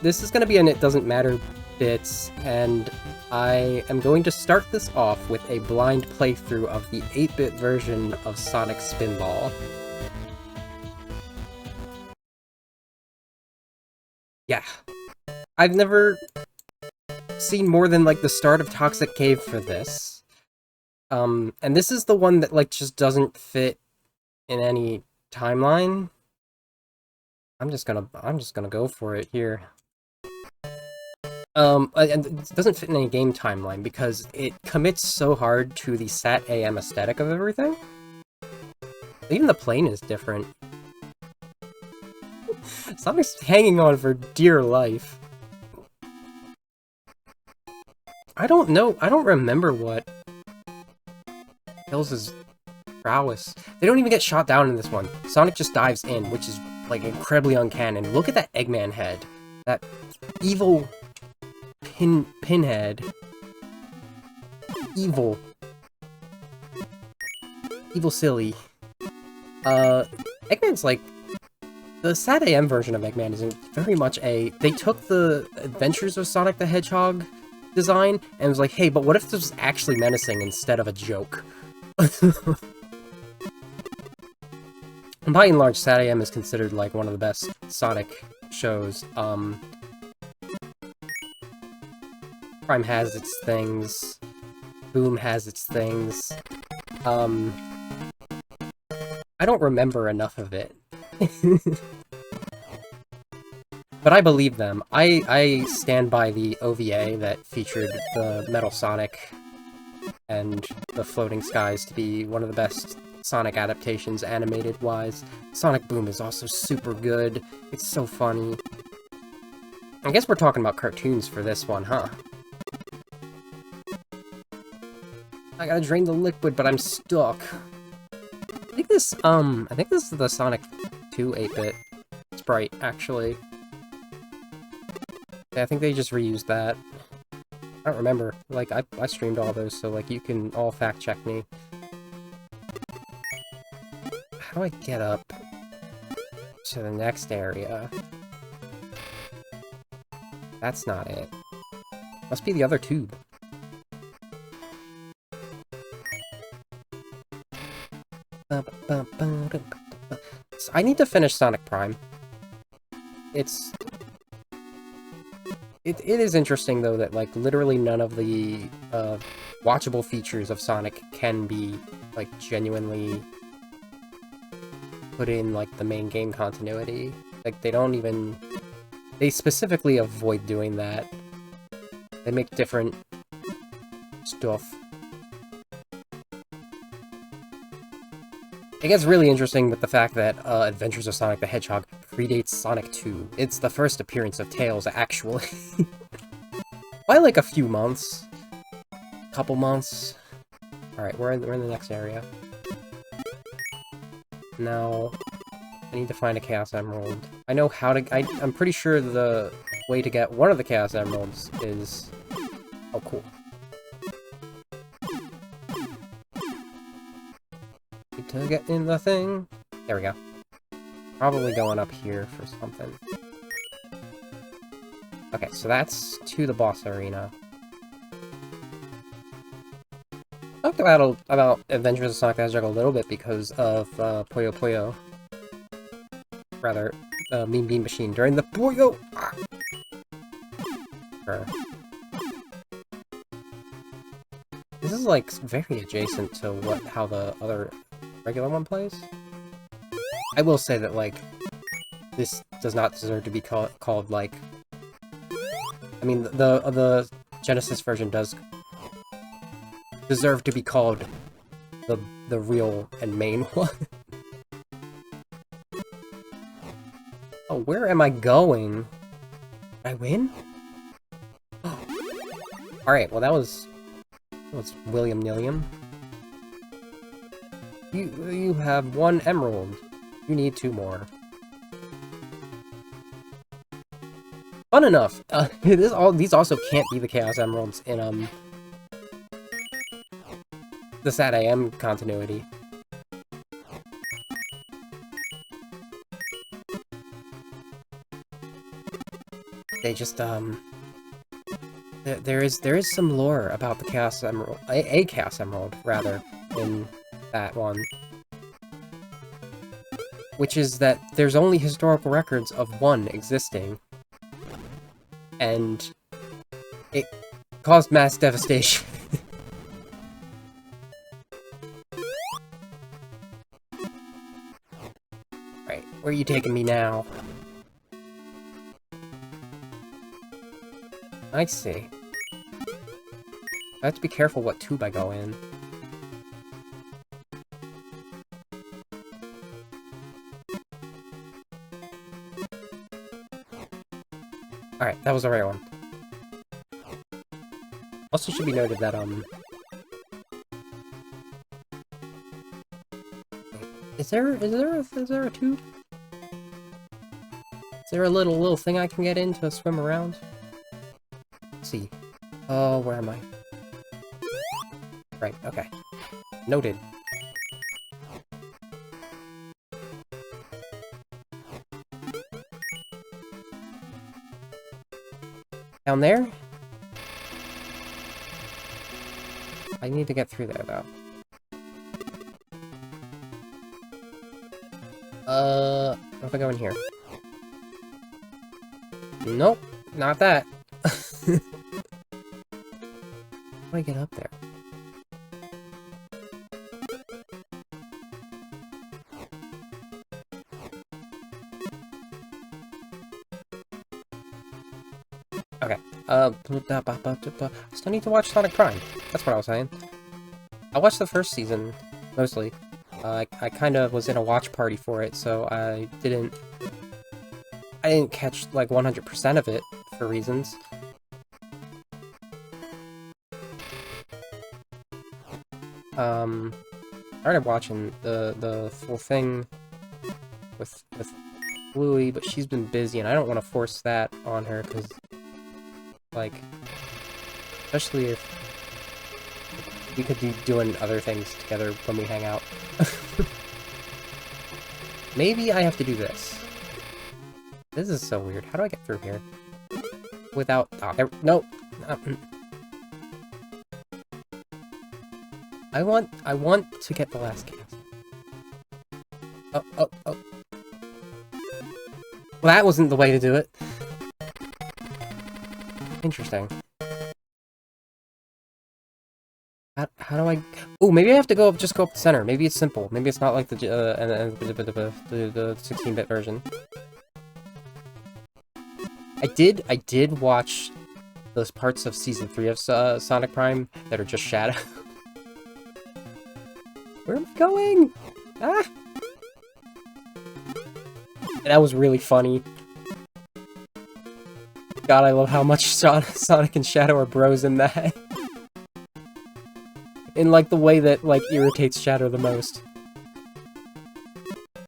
this is going to be an It Doesn't Matter bits, and I am going to start this off with a blind playthrough of the 8-bit version of Sonic Spinball. Yeah. I've never seen more than, like, the start of Toxic Cave for this. And this is the one that, like, just doesn't fit in any timeline. I'm just gonna go for it here. And it doesn't fit in any game timeline because it commits so hard to the Sat AM aesthetic of everything. Even the plane is different. Sonic's hanging on for dear life. I don't know. I don't remember what kills his prowess. They don't even get shot down in this one. Sonic just dives in, which is, like, incredibly uncanny. Look at that Eggman head. That evil pinhead. Evil. Evil silly. Eggman's, like, the Sat AM version of Eggman is very much a... They took the Adventures of Sonic the Hedgehog design and was like, hey, but what if this was actually menacing instead of a joke? And by and large, Sat AM is considered, like, one of the best Sonic shows. Prime has its things. Boom has its things. I don't remember enough of it. But I believe them. I stand by the OVA that featured the Metal Sonic and the Floating Skies to be one of the best Sonic adaptations animated-wise. Sonic Boom is also super good. It's so funny. I guess we're talking about cartoons for this one, huh? I gotta drain the liquid, but I'm stuck. I think this is the Sonic 2 8-bit sprite, actually. Yeah, I think they just reused that. I don't remember. Like, I streamed all those, so, like, you can all fact-check me. How do I get up to the next area? That's not it. Must be the other tube. So I need to finish Sonic Prime. It is interesting, though, that, like, literally none of the watchable features of Sonic can be, like, genuinely put in, like, the main game continuity. Like, they don't even... They specifically avoid doing that. They make different stuff. It gets really interesting with the fact that Adventures of Sonic the Hedgehog predates Sonic 2. It's the first appearance of Tails, actually. By, like, a few months. Couple months. Alright, we're in the next area. Now, I need to find a Chaos Emerald. I know how to... I'm pretty sure the way to get one of the Chaos Emeralds is... Oh, cool. Need to get in the thing. There we go. Probably going up here for something. Okay, so that's to the boss arena. I talked about Adventures of Sonic the Hedgehog a little bit because of Puyo Puyo. Rather, Mean Bean Machine during the Puyo! Ah! Sure. This is, like, very adjacent to how the other regular one plays. I will say that, like, this does not deserve to be called, like... I mean, the Genesis version does deserve to be called the real and main one. Oh, where am I going? Did I win? Oh. Alright, well that was William Nilliam. You have 1 emerald. You need 2 more. Fun enough. These also can't be the Chaos Emeralds in the Sat AM continuity. they just, there is some lore about the Chaos Emerald, a Chaos Emerald, rather, in that one. Which is that there's only historical records of one existing. And it caused mass devastation. Right, where are you taking me now? I see. I have to be careful what tube I go in. Alright, that was the right one. Also should be noted that, Is there a tube? Is there a little thing I can get in to swim around? Let's see. Oh, where am I? Right, okay. Noted. Down there? I need to get through there, though. What if I go in here? Nope, not that. How do I get up there? Okay, still need to watch Sonic Prime. That's what I was saying. I watched the first season, mostly. I kind of was in a watch party for it, so I didn't catch, like, 100% of it, for reasons. Started watching the full thing with Bluey, but she's been busy, and I don't want to force that on her, because, like, especially if we could be doing other things together when we hang out. Maybe I have to do this. This is so weird. How do I get through here? Without... Oh, there... Nope. I want to get the last cast. Oh. Well, that wasn't the way to do it. Interesting. How do I... Oh, maybe I have to just go up the center. Maybe it's simple. Maybe it's not like the 16-bit version. I did watch those parts of Season 3 of Sonic Prime that are just shadow. Where am I going? Ah! That was really funny. God, I love how much Sonic and Shadow are bros in that. In, like, the way that, like, irritates Shadow the most.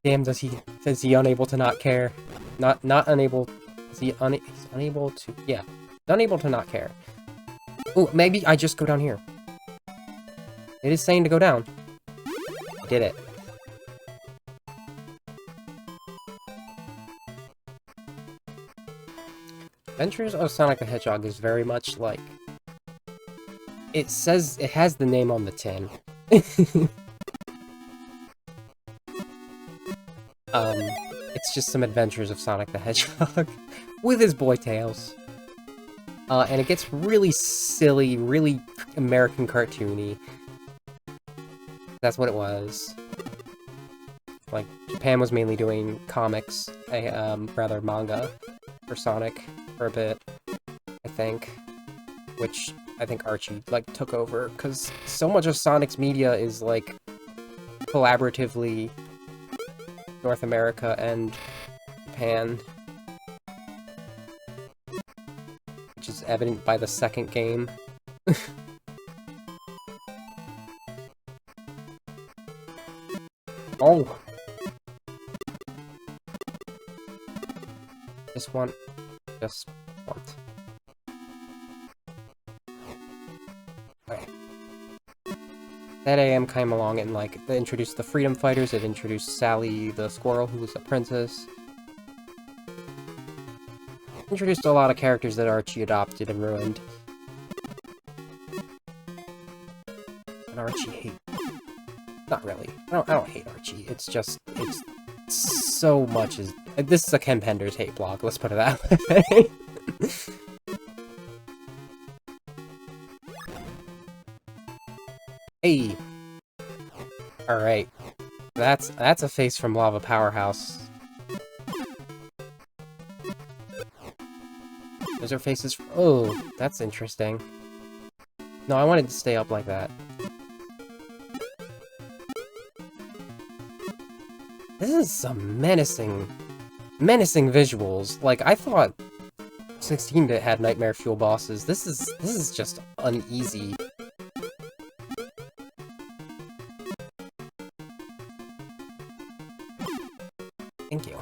Damn, is he unable to not care? Not unable... Is he he's unable to... Yeah. Unable to not care. Oh, maybe I just go down here. It is saying to go down. I did it. Adventures of Sonic the Hedgehog is very much like... It says... It has the name on the tin. It's just some adventures of Sonic the Hedgehog. With his boy Tails. And it gets really silly, really American cartoony. That's what it was. Like, Japan was mainly doing comics, rather manga, for Sonic for a bit, I think. Which I think Archie, like, took over, because so much of Sonic's media is, like, collaboratively North America and Japan. Which is evident by the second game. Oh! Just want. Okay. That AM came along and, like, they introduced the Freedom Fighters, it introduced Sally the Squirrel, who was a princess. Introduced a lot of characters that Archie adopted and ruined. And Archie hate. Not really. I don't hate Archie. It's just so much is. This is a Ken Penders hate blog. Let's put it that way. Hey. All right. That's a face from Lava Powerhouse. Those are faces. Oh, that's interesting. No, I wanted to stay up like that. This is some menacing visuals. Like, I thought 16-bit had Nightmare Fuel bosses. This is just uneasy. Thank you.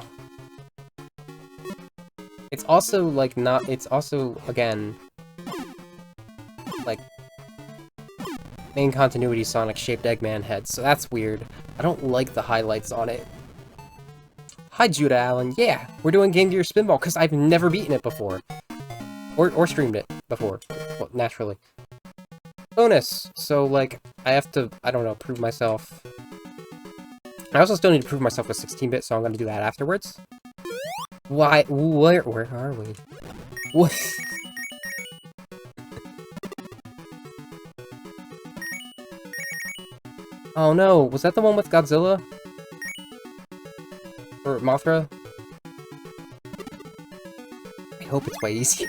It's also, like, not... It's also, again... like... main continuity Sonic-shaped Eggman head, so that's weird. I don't like the highlights on it. Hi, Judah Allen. Yeah, we're doing Game Gear Spinball, because I've never beaten it before. Or streamed it before. Well, naturally. Bonus! So, like, I have to, I don't know, prove myself. I also still need to prove myself with 16-bit, so I'm gonna do that afterwards. Why? Where are we? What? Oh no, was that the one with Godzilla? Or Mothra? I hope it's way easier.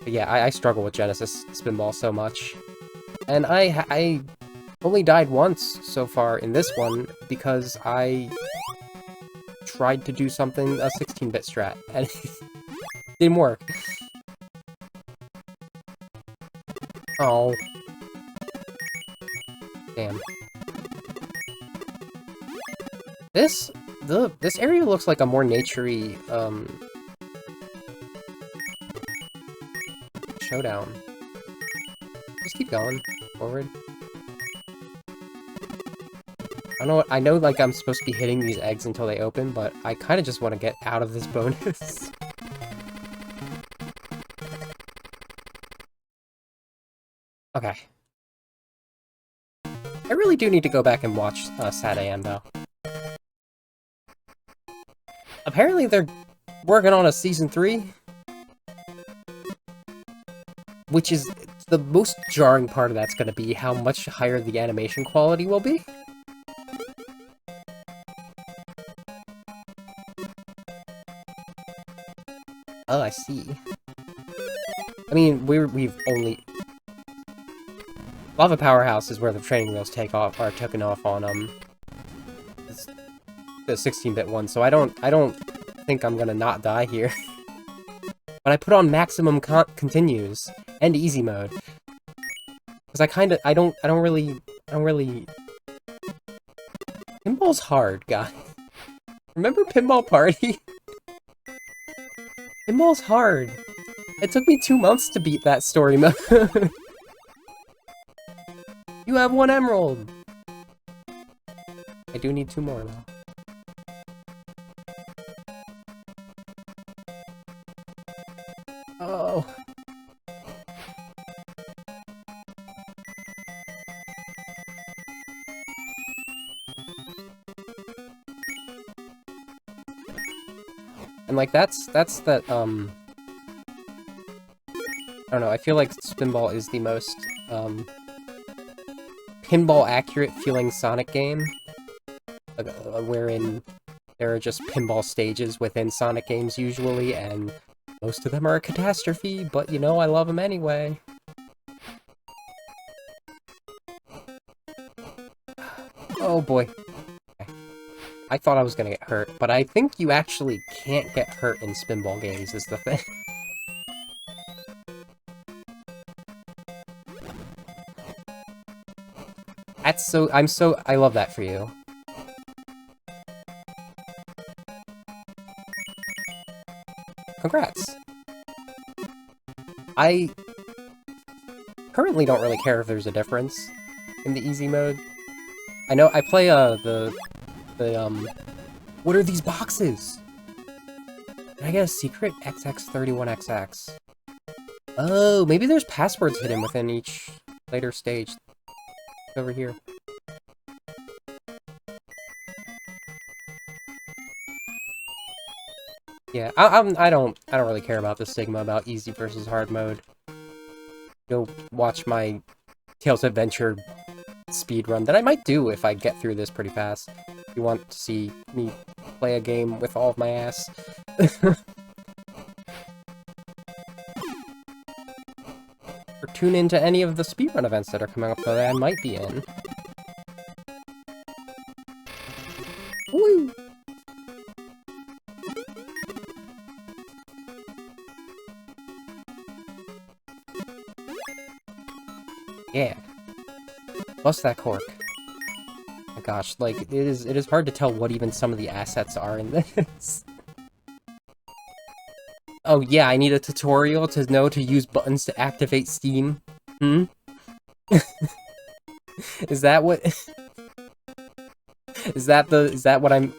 But yeah, I struggle with Genesis Spinball so much. And I only died once so far in this one because I tried to do something a 16-bit strat, and it didn't work. Oh. Damn. This area looks like a more naturey, showdown. Just keep going. Forward. I know, like, I'm supposed to be hitting these eggs until they open, but I kind of just want to get out of this bonus. Okay. I really do need to go back and watch Sad AM, though. Apparently they're working on a Season 3. Which is the most jarring part of that's going to be how much higher the animation quality will be. Oh, I see. I mean, we've only... Lava Powerhouse is where the training wheels are taken off on, the 16-bit one, so I don't think I'm gonna not die here. But I put on maximum continues and easy mode. Because I don't really... Pinball's hard, guys. Remember Pinball Party? Pinball's hard. It took me 2 months to beat that story mode. You have 1 emerald! I do need 2 more, though. Oh. And, like, that's that, I don't know, I feel like Spinball is the most, pinball-accurate feeling Sonic game, wherein there are just pinball stages within Sonic games usually, and most of them are a catastrophe, but you know, I love them anyway. Oh boy. Okay. I thought I was gonna get hurt, but I think you actually can't get hurt in Spinball games is the thing. I love that for you. Congrats. I currently don't really care if there's a difference. in the easy mode. I know I play what are these boxes? Did I get a secret? XX31XX. Oh, maybe there's passwords hidden within each later stage. Over here. Yeah, I don't really care about the stigma about easy versus hard mode. Go watch my Tales of Adventure speedrun that I might do if I get through this pretty fast. If you want to see me play a game with all of my ass. Or tune into any of the speedrun events that are coming up that I might be in. Woo! Yeah. Bust that cork. Oh my gosh, like, it is hard to tell what even some of the assets are in this. Oh yeah, I need a tutorial to know to use buttons to activate Steam. Hmm? Is that what... Is that what I'm...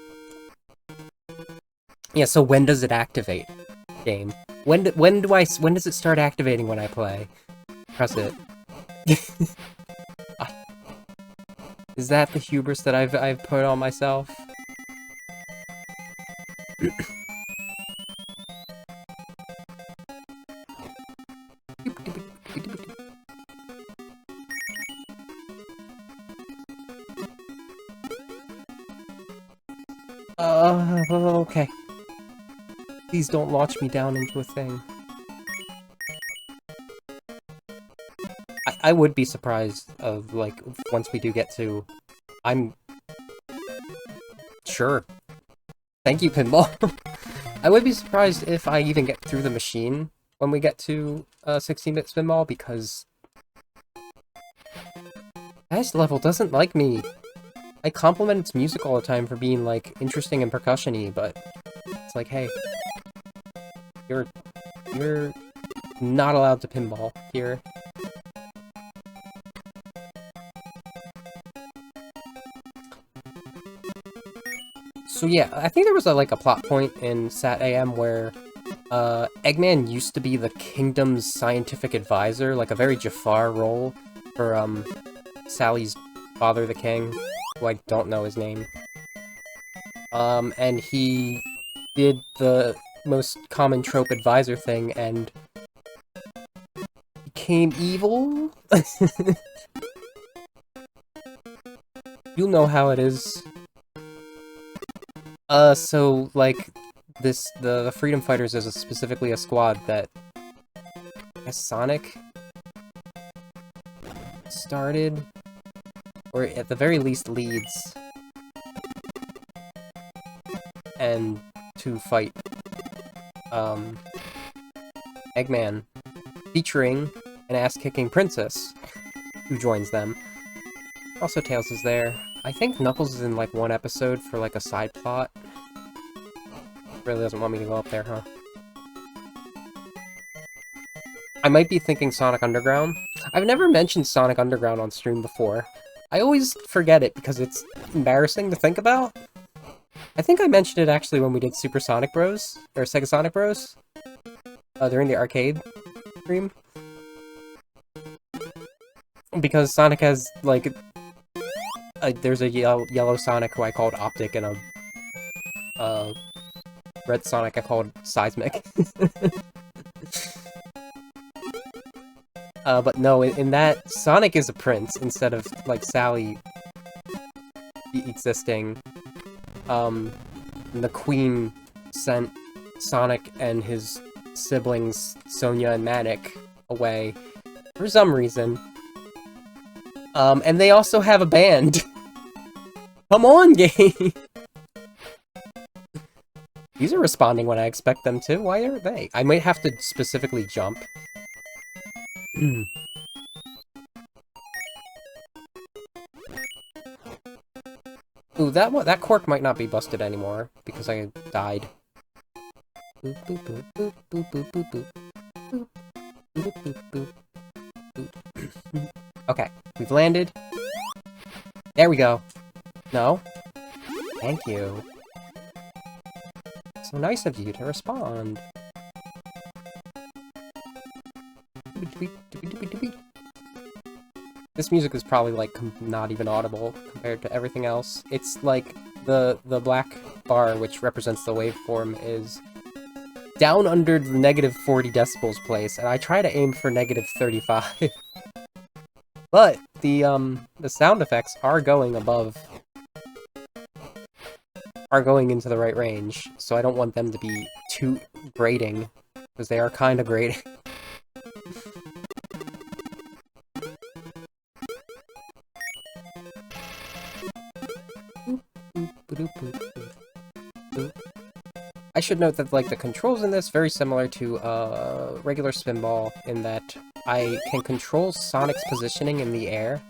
Yeah, so when does it activate? Game. When does it start activating when I play? Press it. Is that the hubris that I've put on myself? Okay. Please don't launch me down into a thing. I would be surprised of, like, once we do get to... I'm... Sure. Thank you, Pinball. I would be surprised if I even get through the machine when we get to 16-bit Spinball, because... This level doesn't like me. I compliment its music all the time for being, like, interesting and percussion-y, but... It's like, hey... You're not allowed to pinball here. So yeah, I think there was a plot point in Sat AM where Eggman used to be the kingdom's scientific advisor, like a very Jafar role for Sally's father, the king, who I don't know his name. And he did the most common trope advisor thing and became evil? You'll know how it is. So, like, the Freedom Fighters is specifically a squad that, I guess Sonic started, or at the very least leads, and to fight, Eggman, featuring an ass-kicking princess, who joins them. Also, Tails is there. I think Knuckles is in, like, one episode for, like, a side plot. Really doesn't want me to go up there, huh? I might be thinking Sonic Underground. I've never mentioned Sonic Underground on stream before. I always forget it because it's embarrassing to think about. I think I mentioned it actually when we did Super Sonic Bros. Or Sega Sonic Bros. During the arcade stream. Because Sonic has, like... there's a yellow Sonic who I called Optic and a red Sonic I called Seismic. But no, in that, Sonic is a prince instead of, like, Sally existing. The Queen sent Sonic and his siblings, Sonia and Manic, away for some reason. And they also have a band. Come on, game! These are responding when I expect them to. Why aren't they? I might have to specifically jump. Ooh, that cork might not be busted anymore, because I died. Boop, boop, boop, boop, boop, boop, boop, boop. Boop, boop, boop, boop, boop. Okay, we've landed. There we go. No? Thank you. So nice of you to respond. This music is probably, like, not even audible compared to everything else. It's like the black bar, which represents the waveform, is down under the negative 40 decibels place, and I try to aim for negative 35. But the sound effects are going into the right range, so I don't want them to be too grating, because they are kind of grating. I should note that, like, the controls in this very similar to regular Spinball in that I can control Sonic's positioning in the air.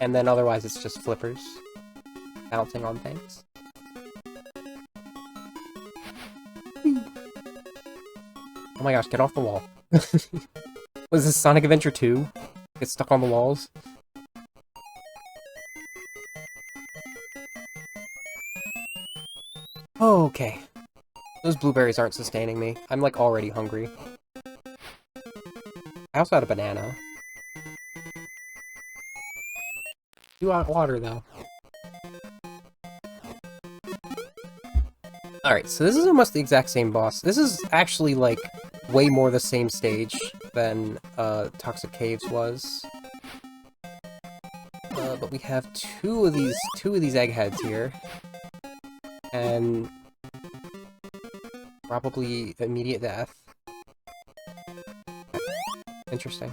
And then otherwise it's just flippers bouncing on things. Oh my gosh, get off the wall. Was this Sonic Adventure 2? Get stuck on the walls? Oh, okay. Those blueberries aren't sustaining me. I'm, like, already hungry. I also had a banana. You want water, though. Alright, so this is almost the exact same boss. This is actually, like, way more the same stage than Toxic Caves was. But we have two of these eggheads here. And probably immediate death. Interesting.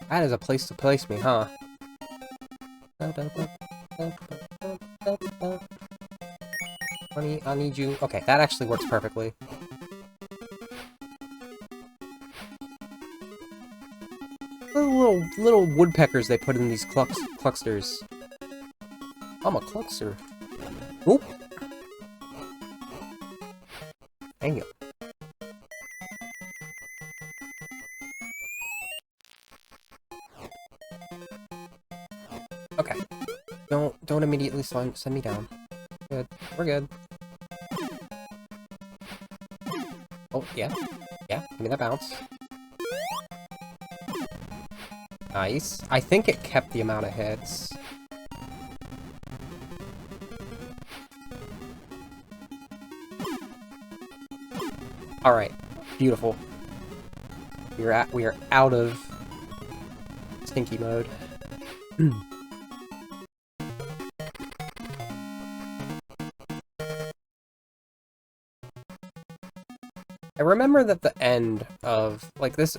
That is a place to place me, huh? Honey, I need you. Okay, that actually works perfectly. Little woodpeckers they put in these clusters. I'm a cluster. Oop! Dang it. Okay. Don't immediately send me down. Good. We're good. Oh, yeah. Yeah, give me that bounce. Nice. I think it kept the amount of hits. Alright. Beautiful. We are out of stinky mode. I remember that the end of, like, this...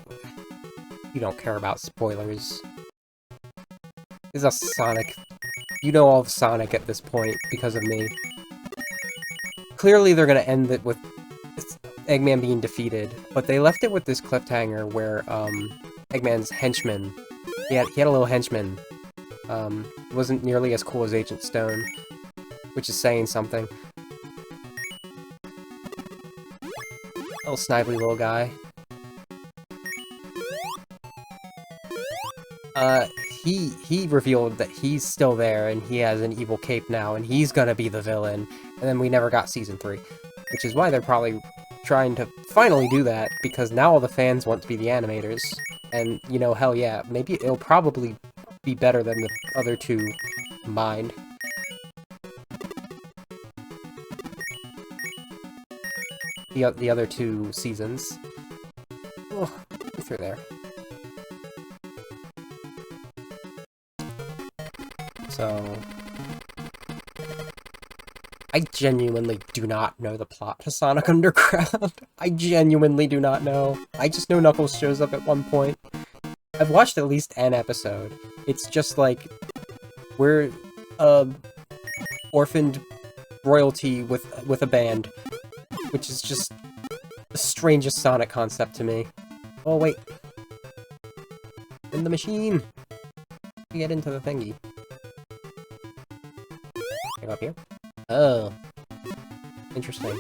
You don't care about spoilers. This is a Sonic... You know all of Sonic at this point, because of me. Clearly they're gonna end it with Eggman being defeated, but they left it with this cliffhanger where, Eggman's henchman... He had a little henchman. Wasn't nearly as cool as Agent Stone, which is saying something. Little snively little guy. He revealed that he's still there and he has an evil cape now and he's gonna be the villain. And then we never got Season 3. Which is why they're probably trying to finally do that, because now all the fans want to be the animators. And, you know, hell yeah, maybe it'll probably be better than the other two combined. The other two seasons. Oh, through there. So... I genuinely do not know the plot to Sonic Underground. I genuinely do not know. I just know Knuckles shows up at one point. I've watched at least an episode. It's just like... We're... orphaned royalty with a band. Which is just the strangest Sonic concept to me. Oh, wait. In the machine! We get into the thingy. Can I go up here? Oh. Interesting.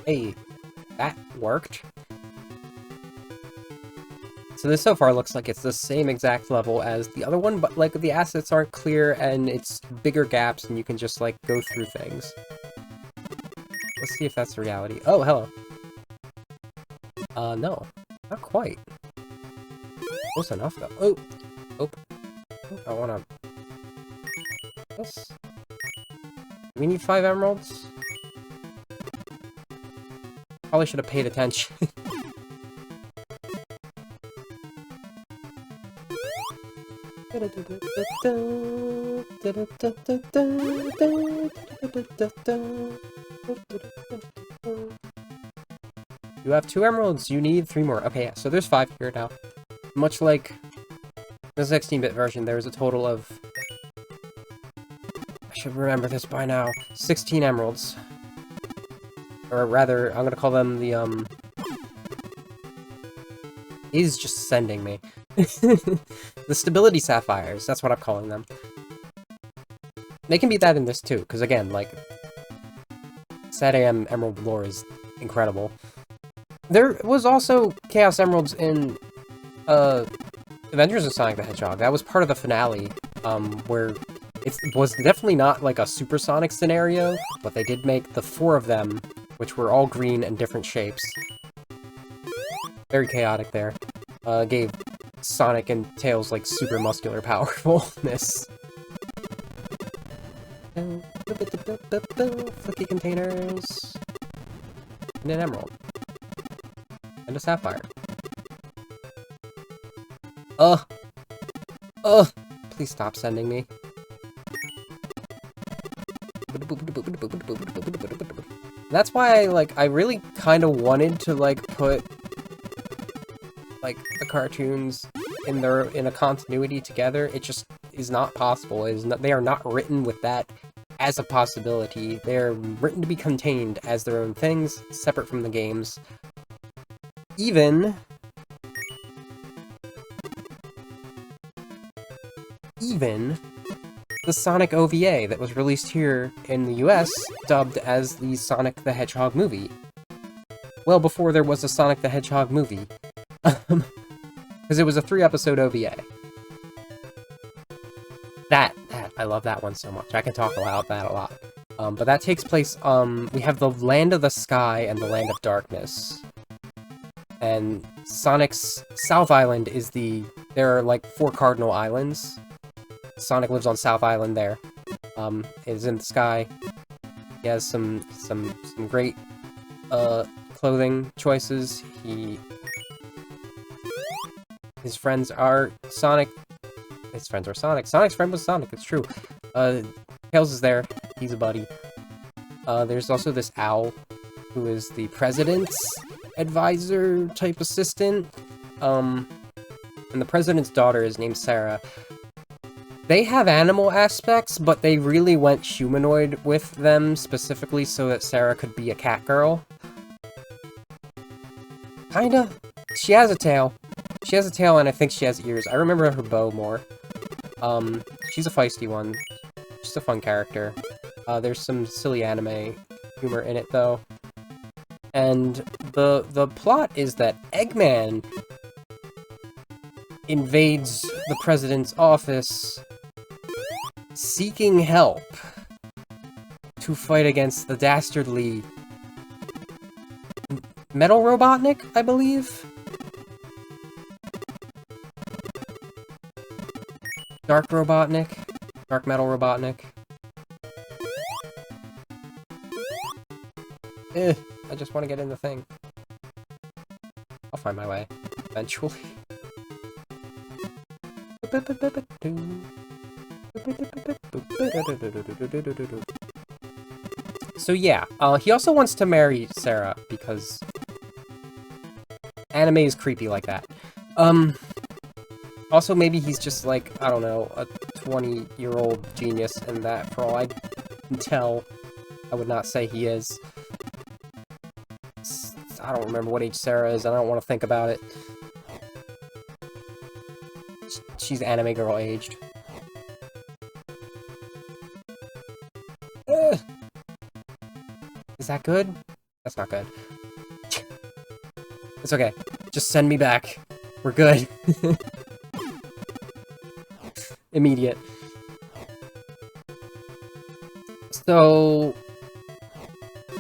Hey, that worked. So this so far looks like it's the same exact level as the other one, but like the assets aren't clear and it's bigger gaps and you can just like go through things. Let's see if that's the reality. Oh, hello. No. Not quite. Close enough though. Oh! Oh. I wanna... This? Do we need 5 emeralds? Probably should have paid attention. You have 2 emeralds, you need 3 more. Okay, yeah, so there's 5 here now. Much like the 16-bit version, there's a total of... I should remember this by now. 16 emeralds. Or rather, I'm gonna call them the, He's just sending me. The stability sapphires, that's what I'm calling them. They can be that in this too, because again, like, Sad AM Emerald lore is incredible. There was also Chaos Emeralds in, Adventures of Sonic the Hedgehog. That was part of the finale, where it was definitely not like a supersonic scenario, but they did make the 4 of them, which were all green and different shapes. Very chaotic there. Gave Sonic and Tails, like, super muscular powerfulness. Flicky containers. And an emerald. And a sapphire. Please stop sending me. That's why I really kind of wanted to, like, put, like, the cartoons in a continuity together. It just is not possible. They are not written with that as a possibility. They're written to be contained as their own things, separate from the games. Even the Sonic OVA that was released here in the US, dubbed as the Sonic the Hedgehog movie. Well before there was a Sonic the Hedgehog movie. Because it was a 3-episode OVA. I love that one so much. I can talk about that a lot. But that takes place, we have the Land of the Sky and the Land of Darkness. And Sonic's South Island is there are like 4 cardinal islands. Sonic lives on South Island there. It is in the sky. He has some great, clothing choices. His friends are Sonic. His friends are Sonic. Sonic's friend was Sonic, it's true. Tails is there. He's a buddy. There's also this owl, who is the president's advisor type assistant. And the president's daughter is named Sarah. They have animal aspects, but they really went humanoid with them, specifically so that Sarah could be a cat girl. Kinda. She has a tail. She has a tail, and I think she has ears. I remember her bow more. She's a feisty one. She's a fun character. There's some silly anime humor in it, though. And the plot is that Eggman invades the president's office seeking help to fight against the dastardly Metal Robotnik, I believe? Dark Robotnik? Dark Metal Robotnik? I just want to get in the thing. I'll find my way, eventually. So yeah, he also wants to marry Sarah, because anime is creepy like that. Also, maybe he's just like, I don't know, a 20-year-old genius, and that, for all I can tell, I would not say he is. I don't remember what age Sarah is, and I don't want to think about it. She's anime girl aged. Is that good? That's not good. It's okay. Just send me back. We're good. Immediate. So...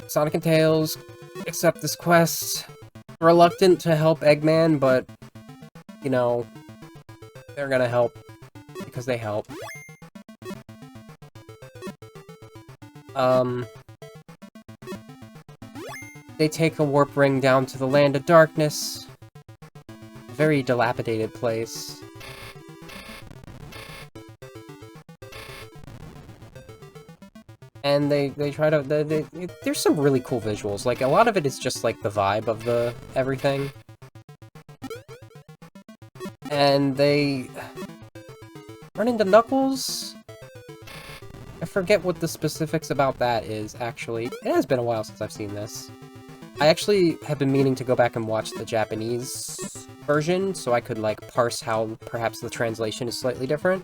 Sonic and Tails accept this quest. Reluctant to help Eggman, but... You know... They're gonna help. Because they help. They take a warp ring down to the Land of Darkness. A very dilapidated place. And they try to... there's some really cool visuals. Like, a lot of it is just, like, the vibe of the everything. And they... run into Knuckles? I forget what the specifics about that is, actually. It has been a while since I've seen this. I actually have been meaning to go back and watch the Japanese version, so I could, like, parse how perhaps the translation is slightly different.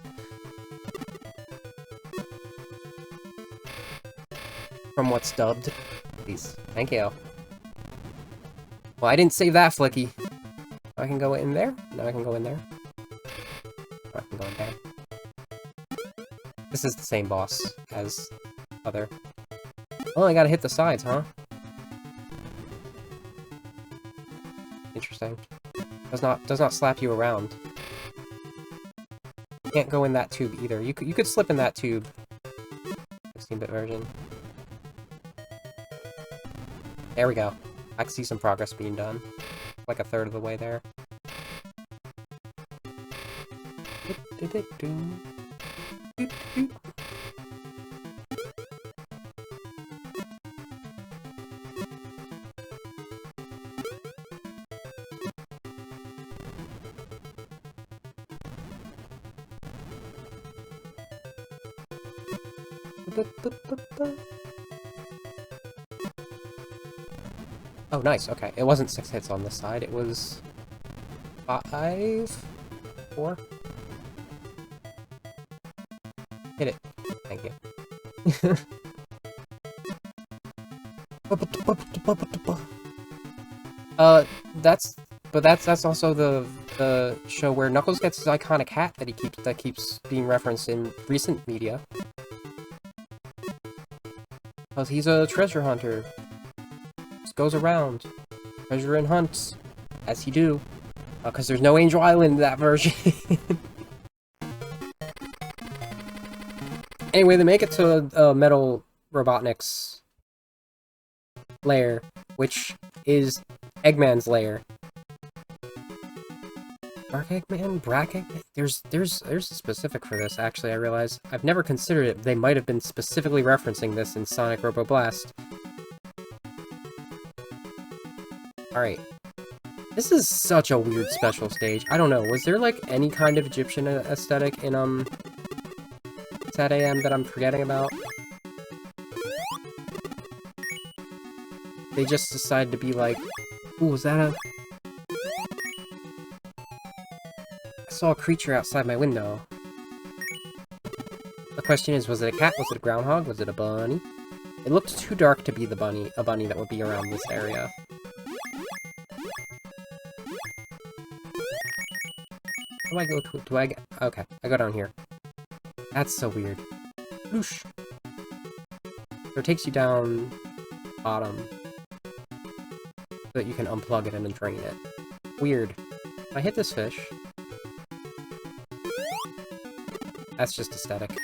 From what's dubbed. Please. Thank you. Well, I didn't save that, Flicky. I can go in there? No, I can go in there. I can go in there. This is the same boss as other. Oh, I gotta hit the sides, huh? Interesting. Does not slap you around. You can't go in that tube either. You could slip in that tube. 16-bit version. There we go. I can see some progress being done. Like a third of the way there. Oh, nice. Okay. It wasn't 6 hits on this side. It was 5? 4? Hit it. Thank you. That's also the show where Knuckles gets his iconic hat that keeps being referenced in recent media. Because he's a treasure hunter. Just goes around. Treasure and hunts. As he do. Because there's no Angel Island in that version. Anyway, they make it to Metal Robotnik's lair, which is Eggman's lair. Dark Eggman? Black Eggman? There's a specific for this, actually, I realize. I've never considered it. They might have been specifically referencing this in Sonic Robo Blast. Alright. This is such a weird special stage. I don't know, was there, like, any kind of Egyptian aesthetic in, Sad AM that I'm forgetting about? They just decided to be like, ooh, is that a... I saw a creature outside my window. The question is, was it a cat? Was it a groundhog? Was it a bunny? It looked too dark to be a bunny that would be around this area. How do I go to... Okay, I go down here. That's so weird. Whoosh. So it takes you down bottom so that you can unplug it and then drain it. Weird. Can I hit this fish? That's just aesthetic.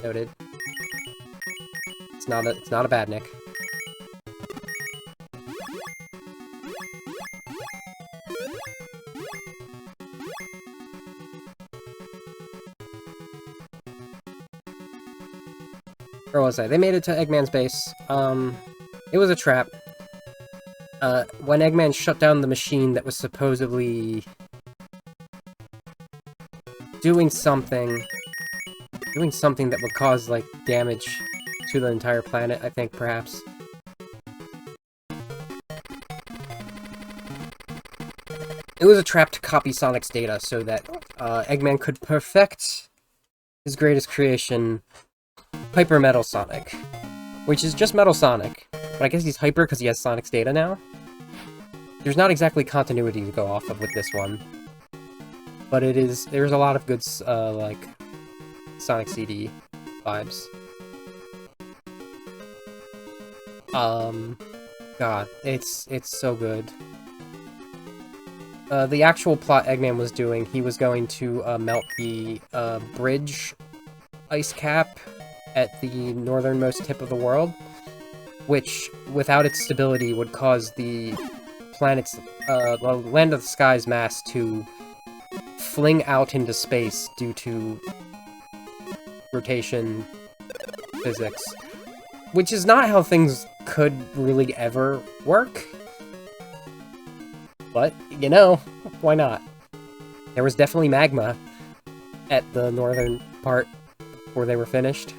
Noted. It's not a bad Nick. Where was I? They made it to Eggman's base. It was a trap. When Eggman shut down the machine that was supposedly doing something that would cause, like, damage to the entire planet, I think, perhaps. It was a trap to copy Sonic's data so that Eggman could perfect his greatest creation, Hyper Metal Sonic. which is just Metal Sonic. But I guess he's hyper because he has Sonic's data now. There's not exactly continuity to go off of with this one. But there's a lot of good, like, Sonic CD vibes. God, it's so good. The actual plot Eggman was doing, he was going to melt the bridge ice cap at the northernmost tip of the world, which, without its stability, would cause the planet's, the Land of the Sky's mass to fling out into space due to rotation physics, which is not how things could really ever work. But, you know, why not? There was definitely magma at the northern part where they were finished.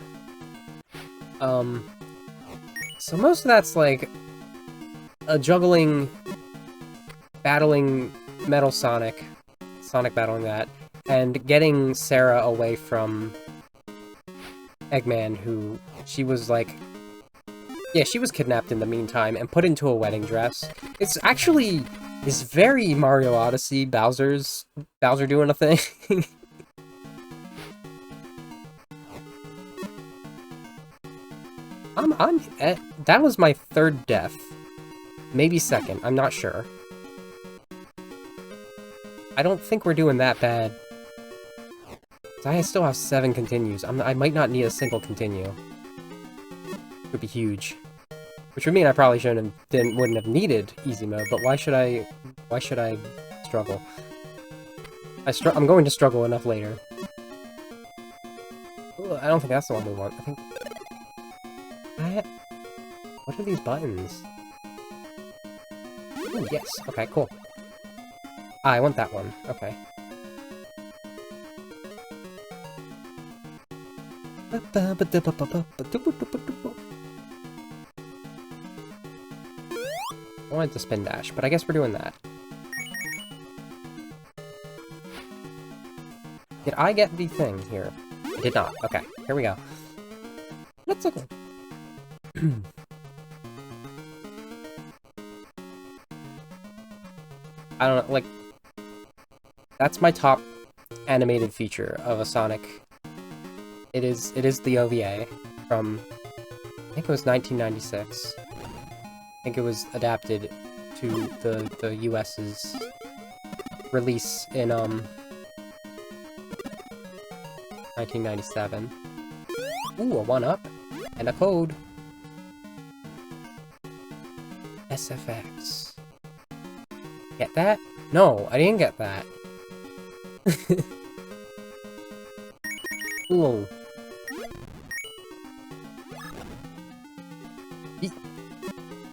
So most of that's like a battling Metal Sonic battling that, and getting Sarah away from Eggman, who she was like... Yeah, she was kidnapped in the meantime and put into a wedding dress. It's actually... It's very Mario Odyssey, Bowser doing a thing. That was my third death. Maybe second, I'm not sure. I don't think we're doing that bad. I still have 7 continues. I might not need a single continue. It would be huge. Which would mean I probably wouldn't have needed easy mode, but why should I struggle? I'm going to struggle enough later. Ooh, I don't think that's the one we want. I think... What are these buttons? Ooh, yes. Okay, cool. Ah, I want that one. Okay. I wanted to spin dash, but I guess we're doing that. Did I get the thing here? I did not. Okay, here we go. Let's go. I don't know, like... That's my top animated feature of a Sonic. It is the OVA from... I think it was 1996. I think it was adapted to the US's release in 1997. Ooh, a 1-up and a code. SFX. Get that? No, I didn't get that. Ooh.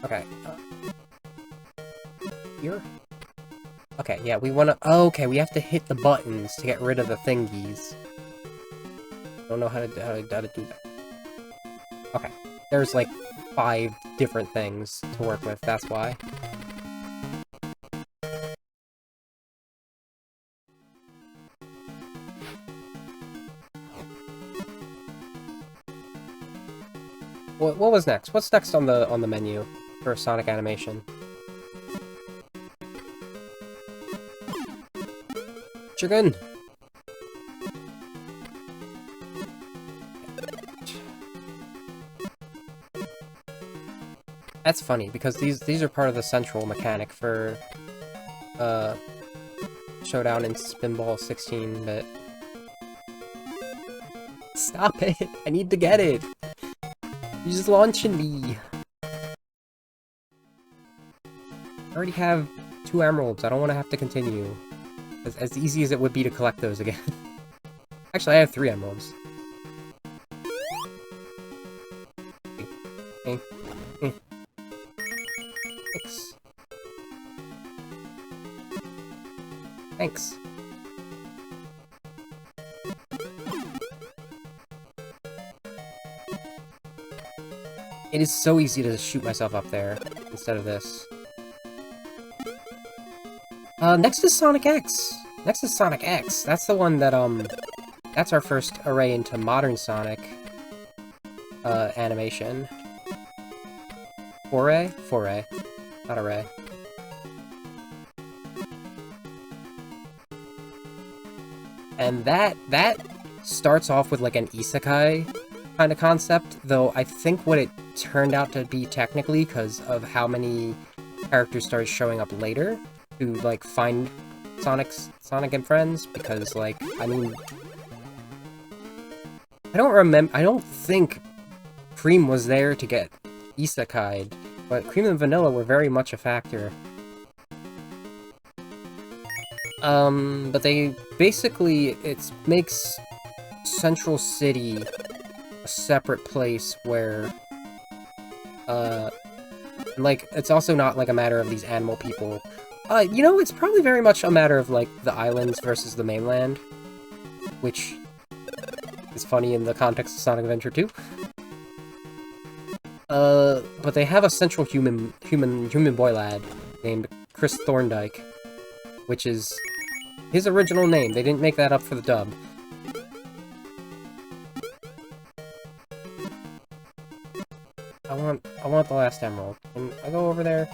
Okay. Here? Okay, yeah, we wanna... Oh, okay, we have to hit the buttons to get rid of the thingies. Don't know how to do that. Okay. There's like 5 different things to work with, that's why. What was next? What's next on the menu for Sonic animation? Chicken. That's funny because these are part of the central mechanic for Showdown in Spinball 16-bit. Stop it! I need to get it. You're just launching me. I already have 2 emeralds. I don't want to have to continue. As easy as it would be to collect those again. Actually, I have 3 emeralds. Thanks. Thanks. It is so easy to shoot myself up there instead of this. Next is Sonic X. Next is Sonic X. That's the one that, that's our first array into modern Sonic, animation. Foray? Foray. Not a ray. And that starts off with like an isekai kind of concept, though I think what it turned out to be technically, because of how many characters started showing up later to like find Sonic and friends, because like, I mean, I don't think Cream was there to get isekai'd, but Cream and Vanilla were very much a factor. But they basically, it makes Central City a separate place where, like, it's also not like a matter of these animal people. You know, it's probably very much a matter of like the islands versus the mainland, which is funny in the context of Sonic Adventure 2. But they have a central human boy lad named Chris Thorndike, which is his original name. They didn't make that up for the dub. I want the last emerald. Can I go over there?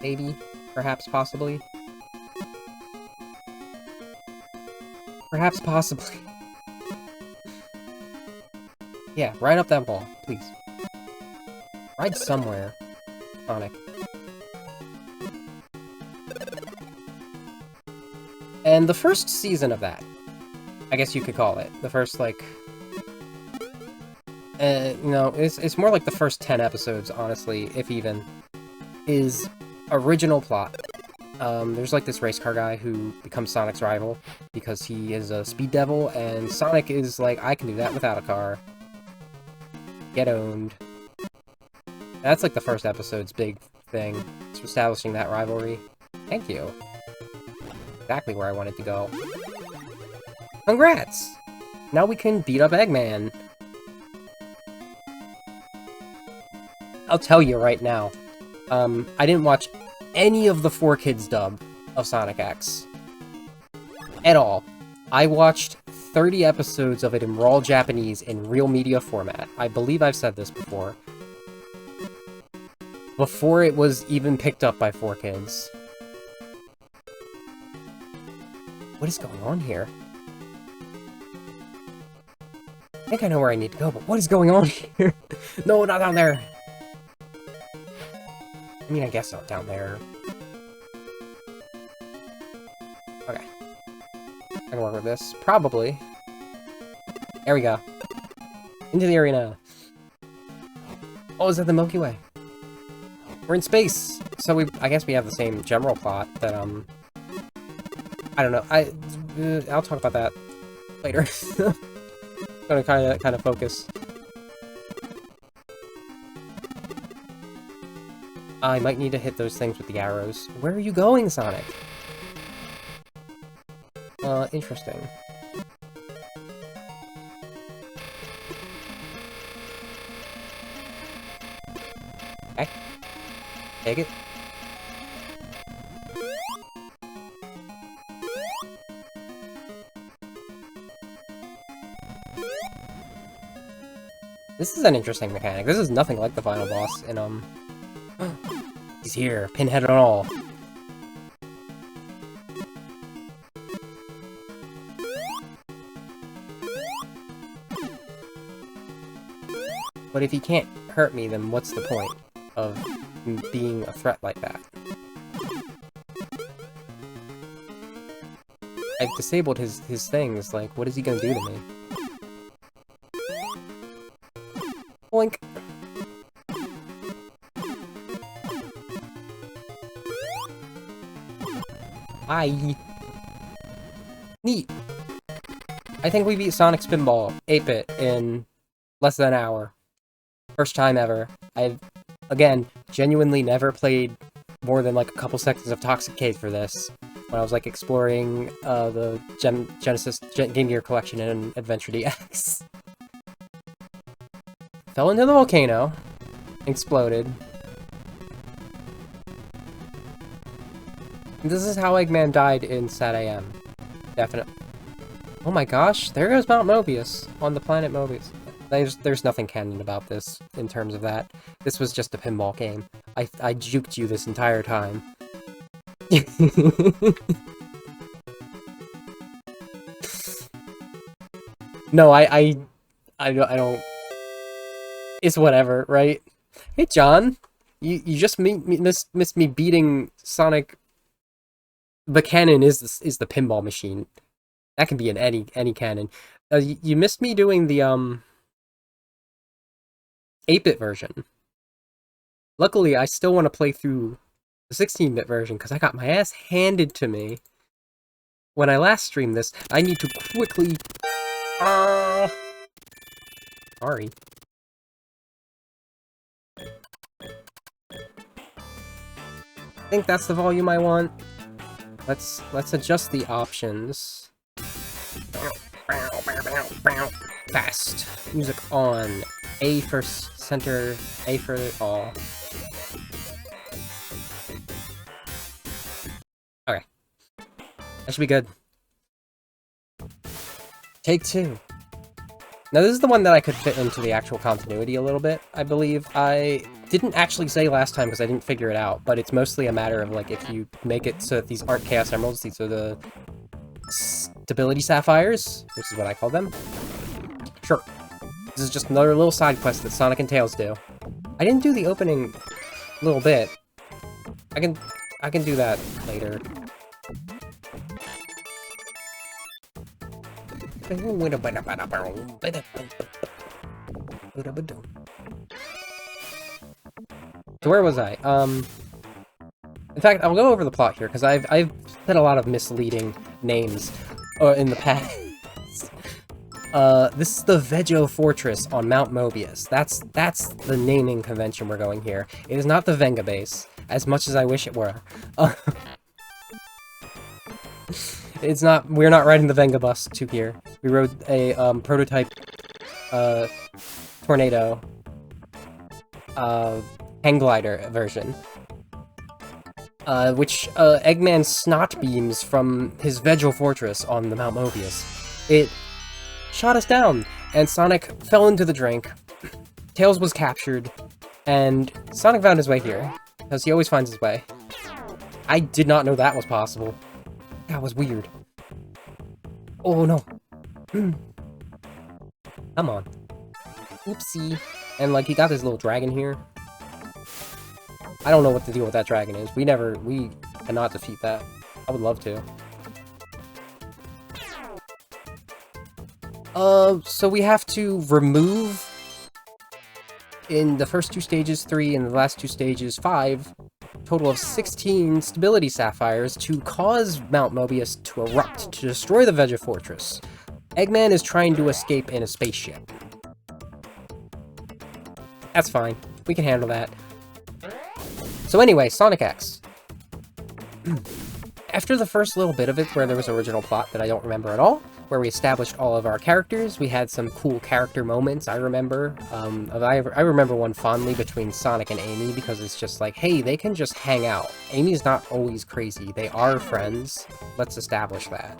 Maybe, perhaps, possibly. Perhaps, possibly. Yeah, ride up that ball, please. Ride somewhere, Sonic. And the first season of that, I guess you could call it, the first, like... no, it's more like the first 10 episodes, honestly, if even, is original plot. There's like this race car guy who becomes Sonic's rival because he is a speed devil, and Sonic is like, I can do that without a car. Get owned. That's like the first episode's big thing. It's establishing that rivalry. Thank you. Exactly where I wanted to go. Congrats! Now we can beat up Eggman. I'll tell you right now. I didn't watch any of the 4Kids dub of Sonic X. At all. I watched 30 episodes of it in raw Japanese in real media format. I believe I've said this before. Before it was even picked up by 4Kids. What is going on here? I think I know where I need to go, but what is going on here? No, not down there! I mean, I guess not down there. Okay. I can work with this. Probably. There we go. Into the arena. Oh, is that the Milky Way? We're in space! So I guess we have the same general plot that, I don't know. I'll talk about that later. I'm gonna kind of focus. I might need to hit those things with the arrows. Where are you going, Sonic? Interesting. Okay. Take it. This is an interesting mechanic. This is nothing like the final boss in, He's here, pinhead and all. But if he can't hurt me, then what's the point of being a threat like that? I've disabled his things, like, what is he gonna do to me? Boink! Hi! Neat! I think we beat Sonic Spinball 8-bit in less than an hour. First time ever. I've, again, genuinely never played more than like a couple seconds of Toxic Cave for this. When I was like exploring the Genesis Game Gear collection in Adventure DX. Fell into the volcano. Exploded. This is how Eggman died in Sat AM. Definitely. Oh my gosh, there goes Mount Mobius on the planet Mobius. There's nothing canon about this in terms of that. This was just a pinball game. I juked you this entire time. No, I don't... It's whatever, right? Hey, John! You just missed me beating Sonic... The canon is the pinball machine. That can be in any canon. You missed me doing the, 8-bit version. Luckily, I still want to play through the 16-bit version, because I got my ass handed to me. When I last streamed this, I need to quickly... Sorry. I think that's the volume I want. Let's adjust the options. Fast. Music on. A for center, A for all. Okay. That should be good. Take 2. Now this is the one that I could fit into the actual continuity a little bit, I believe. I didn't actually say last time because I didn't figure it out, but it's mostly a matter of, like, if you make it so that these aren't Chaos Emeralds, these are the Stability Sapphires, which is what I call them. Sure. This is just another little side quest that Sonic and Tails do. I didn't do the opening little bit. I can do that later. So where was I? In fact, I'll go over the plot here, because I've said a lot of misleading names in the past. This is the Veggie Fortress on Mount Mobius. That's the naming convention we're going here. It is not the Venga base, as much as I wish it were. It's not. We're not riding the Venga bus to here. We rode a prototype Tornado hang glider version, which Eggman snot beams from his Veggie Fortress on the Mount Mobius. It shot us down, and Sonic fell into the drink. Tails was captured, and Sonic found his way here, because he always finds his way. I did not know that was possible. That was weird. Oh no. Come on. Oopsie. And, like, he got this little dragon here. I don't know what the deal with that dragon is. We cannot defeat that. I would love to. So we have to remove, in the first 2 stages, 3, and the last 2 stages, 5, total of 16 Stability Sapphires to cause Mount Mobius to erupt, to destroy the Veggie Fortress. Eggman is trying to escape in a spaceship. That's fine. We can handle that. So anyway, Sonic X. After the first little bit of it, where there was original plot that I don't remember at all, where we established all of our characters, we had some cool character moments, I remember. I remember one fondly between Sonic and Amy, because it's just like, hey, they can just hang out. Amy's not always crazy. They are friends. Let's establish that.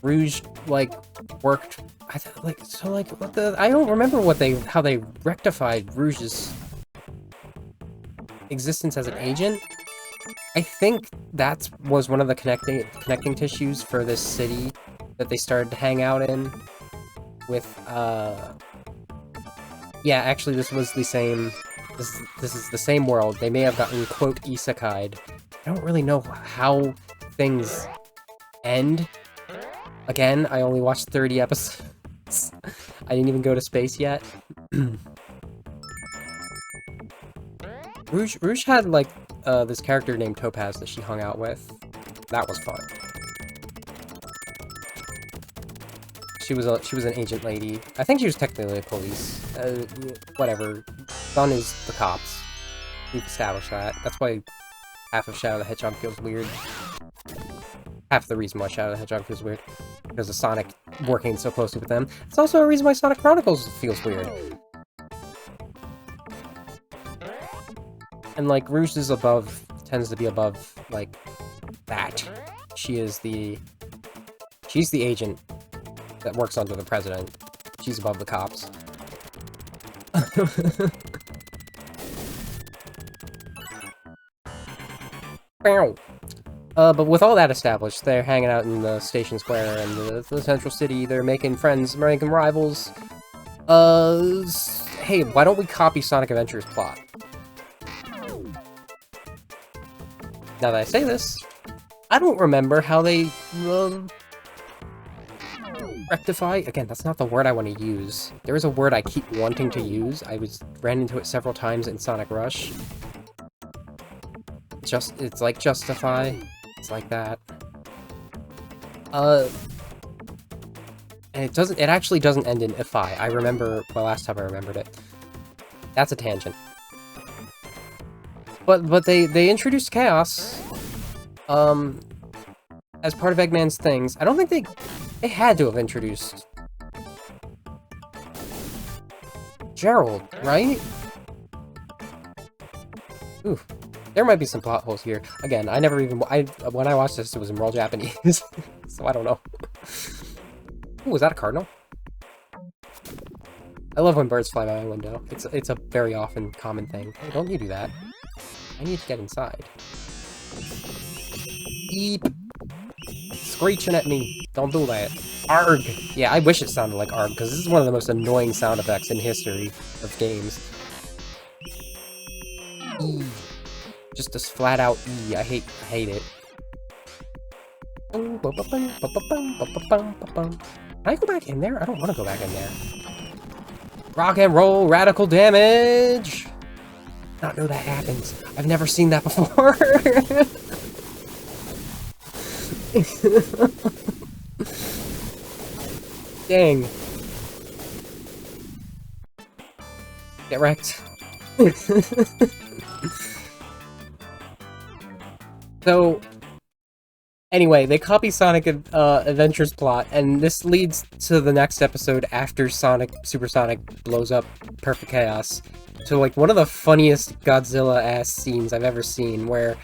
Rouge, like, worked... I don't remember how they rectified Rouge's existence as an agent. I think that was one of the connecting tissues for this city that they started to hang out in with, yeah, actually this was the same, this is the same world. They may have gotten, quote, isekai'd. I don't really know how things end. Again, I only watched 30 episodes. I didn't even go to space yet. Rouge had, like, this character named Topaz that she hung out with. That was fun. She was an agent lady. I think she was technically the police. Whatever. Sun is the cops. We've established that. That's why half of Shadow the Hedgehog feels weird. Half the reason why Shadow the Hedgehog feels weird. Because of Sonic working so closely with them. It's also a reason why Sonic Chronicles feels weird. And, like, Rouge is tends to be above, like, that. She's the agent that works under the president. She's above the cops. But with all that established, they're hanging out in the station square and the central city. They're making friends, making rivals. Hey, why don't we copy Sonic Adventure's plot? Now that I say this, I don't remember how they, rectify? Again, that's not the word I want to use. There is a word I keep wanting to use. I ran into it several times in Sonic Rush. It's like justify. It's like that. And it actually doesn't end in ify. I remember, well, last time I remembered it. That's a tangent. But they introduced Chaos, as part of Eggman's things. I don't think they had to have introduced Gerald, right? Ooh. There might be some plot holes here. Again, when I watched this, it was in Roll Japanese, so I don't know. Ooh, was that a cardinal? I love when birds fly by my window. It's a very often common thing. Hey, don't you do that. I need to get inside. Eep! Screeching at me. Don't do that. Arg! Yeah, I wish it sounded like Arg, because this is one of the most annoying sound effects in history of games. E. Just a flat out E. I hate it. Can I go back in there? I don't want to go back in there. Rock and roll, radical damage! Not know that happens. I've never seen that before. Dang. Get wrecked. So, anyway, they copy Sonic Adventure's plot, and this leads to the next episode after Super Sonic blows up Perfect Chaos. To, like, one of the funniest Godzilla-ass scenes I've ever seen, where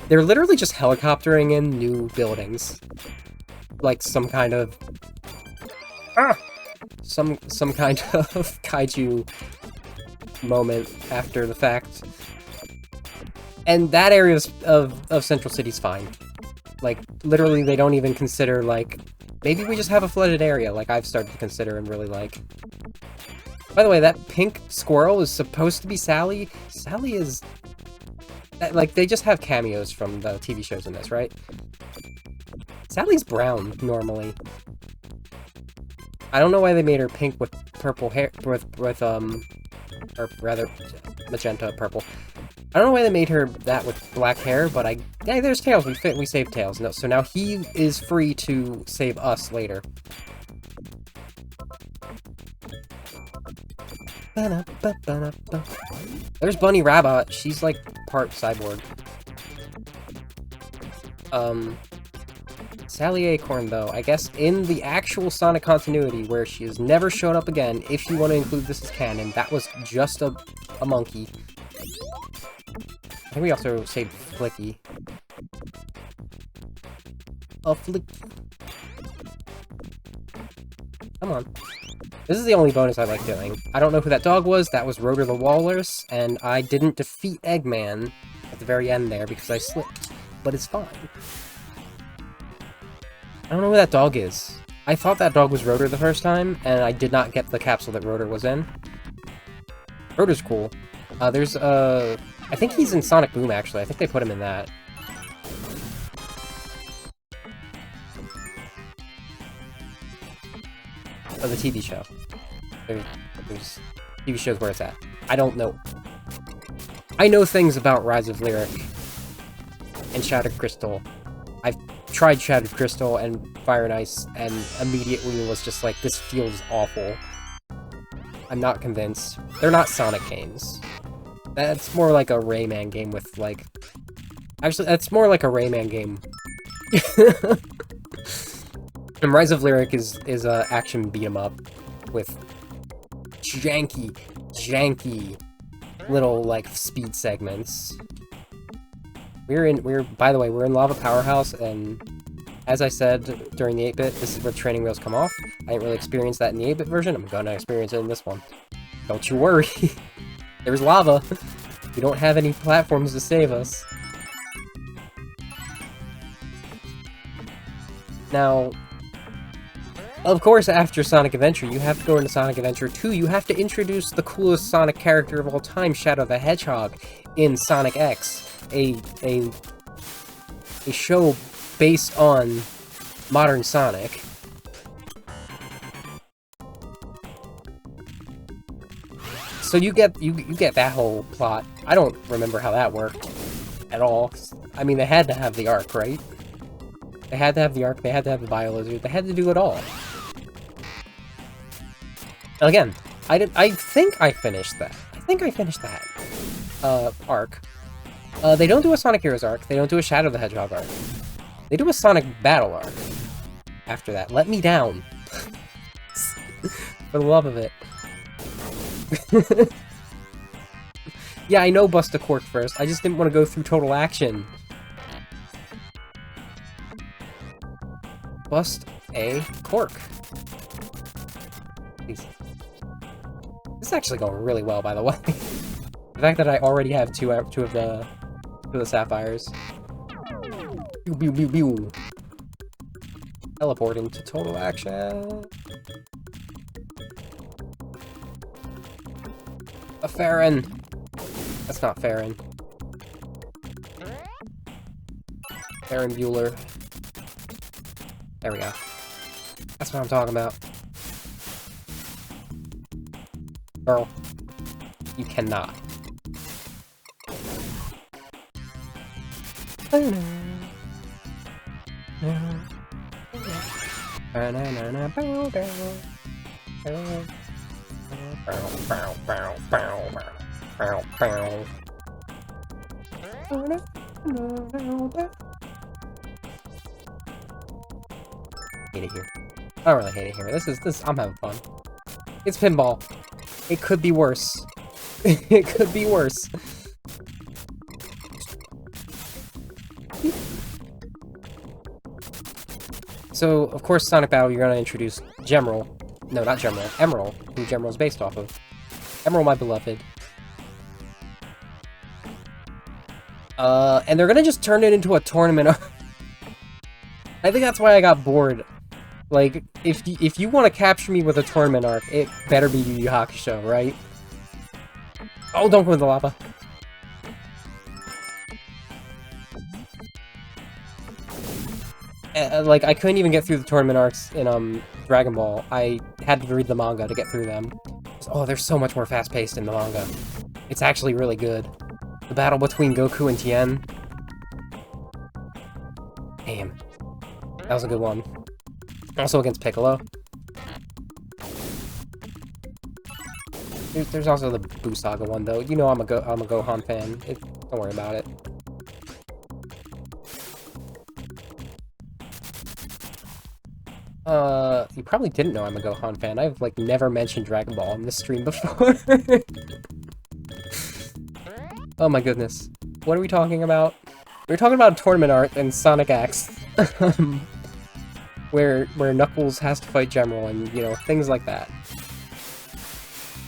they're literally just helicoptering in new buildings. Like, some kind of... Some kind of kaiju moment after the fact. And that area of Central City's fine. Like, literally, they don't even consider, like, maybe we just have a flooded area, like I've started to consider and really like. By the way, that pink squirrel is supposed to be Sally. Sally is... like, they just have cameos from the TV shows in this, right? Sally's brown, normally. I don't know why they made her pink with purple hair, or rather, magenta purple. I don't know why they made her that with black hair, but yeah, there's Tails. We saved Tails. No, so now he is free to save us later. There's Bunny Rabbit. She's like part cyborg. Sally Acorn, though, I guess in the actual Sonic continuity, where she has never shown up again, if you want to include this as canon, that was just a monkey. I think we also saved Flicky. Oh, Flicky. Come on. This is the only bonus I like doing. I don't know who that dog was. That was Rotor the Walrus, and I didn't defeat Eggman at the very end there because I slipped. But it's fine. I don't know who that dog is. I thought that dog was Rotor the first time, and I did not get the capsule that Rotor was in. Rotor's cool. There's, I think he's in Sonic Boom, actually. I think they put him in that. Oh, the TV show. There's TV shows where it's at. I don't know. I know things about Rise of Lyric and Shattered Crystal. I've tried Shattered Crystal and Fire and Ice, and immediately was just like, this feels awful. I'm not convinced. They're not Sonic games. That's more like a Rayman game with, like... Actually, that's more like a Rayman game. And Rise of Lyric is a action beat-em-up with janky little, like, speed segments. By the way, we're in Lava Powerhouse, and as I said during the 8-bit, this is where training wheels come off. I didn't really experience that in the 8-bit version. I'm gonna experience it in this one. Don't you worry. There's lava. We don't have any platforms to save us. Now, of course, after Sonic Adventure, you have to go into Sonic Adventure 2. You have to introduce the coolest Sonic character of all time, Shadow the Hedgehog, in Sonic X. A show based on modern Sonic. So you get that whole plot. I don't remember how that worked at all. I mean, they had to have the Ark, right? They had to have the Ark, they had to have the Bio-Lizard, they had to do it all. And again, I think I finished that. Arc. They don't do a Sonic Heroes arc, they don't do a Shadow the Hedgehog arc. They do a Sonic Battle arc after that. Let me down. For the love of it. Yeah, I know bust a cork first, I just didn't want to go through Total Action. Bust a cork. Please. This is actually going really well, by the way. The fact that I already have two of the sapphires. Pew, pew, pew, pew. Teleporting to Total Action. A Farron. That's not Farron. Farron Bueller. There we go. That's what I'm talking about. Girl. You cannot. Hate it here. I don't really hate it here. I'm having fun. It's pinball. It could be worse. It could be worse. So, of course, Sonic Battle, you're gonna introduce Gemerald. No, not Gemerald. Emerald, who Gemerald's based off of. Emerald, my beloved. And they're gonna just turn it into a tournament. I think that's why I got bored. Like, if you want to capture me with a tournament arc, it better be Yu Yu Hakusho, right? Oh, don't go in the lava. Like, I couldn't even get through the tournament arcs in Dragon Ball. I had to read the manga to get through them. Oh, they're so much more fast-paced in the manga. It's actually really good. The battle between Goku and Tien. Damn. That was a good one. Also against Piccolo. There's also the Buu Saga one, though. You know I'm a Gohan fan. Don't worry about it. You probably didn't know I'm a Gohan fan. I've, like, never mentioned Dragon Ball in this stream before. Oh my goodness. What are we talking about? We're talking about tournament art in Sonic X. where Knuckles has to fight Gemerald and, you know, things like that.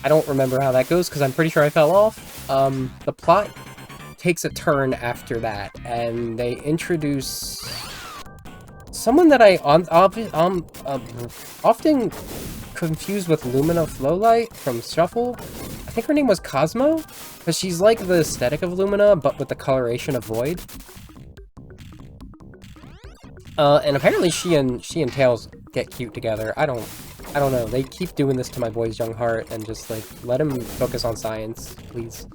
I don't remember how that goes, because I'm pretty sure I fell off. The plot takes a turn after that, and they introduce someone that I often confused with Lumina Flowlight from Shuffle. I think her name was Cosmo, because she's like the aesthetic of Lumina, but with the coloration of Void. And apparently she and Tails get cute together. I don't know. They keep doing this to my boy's young heart, and just, like, let him focus on science, please.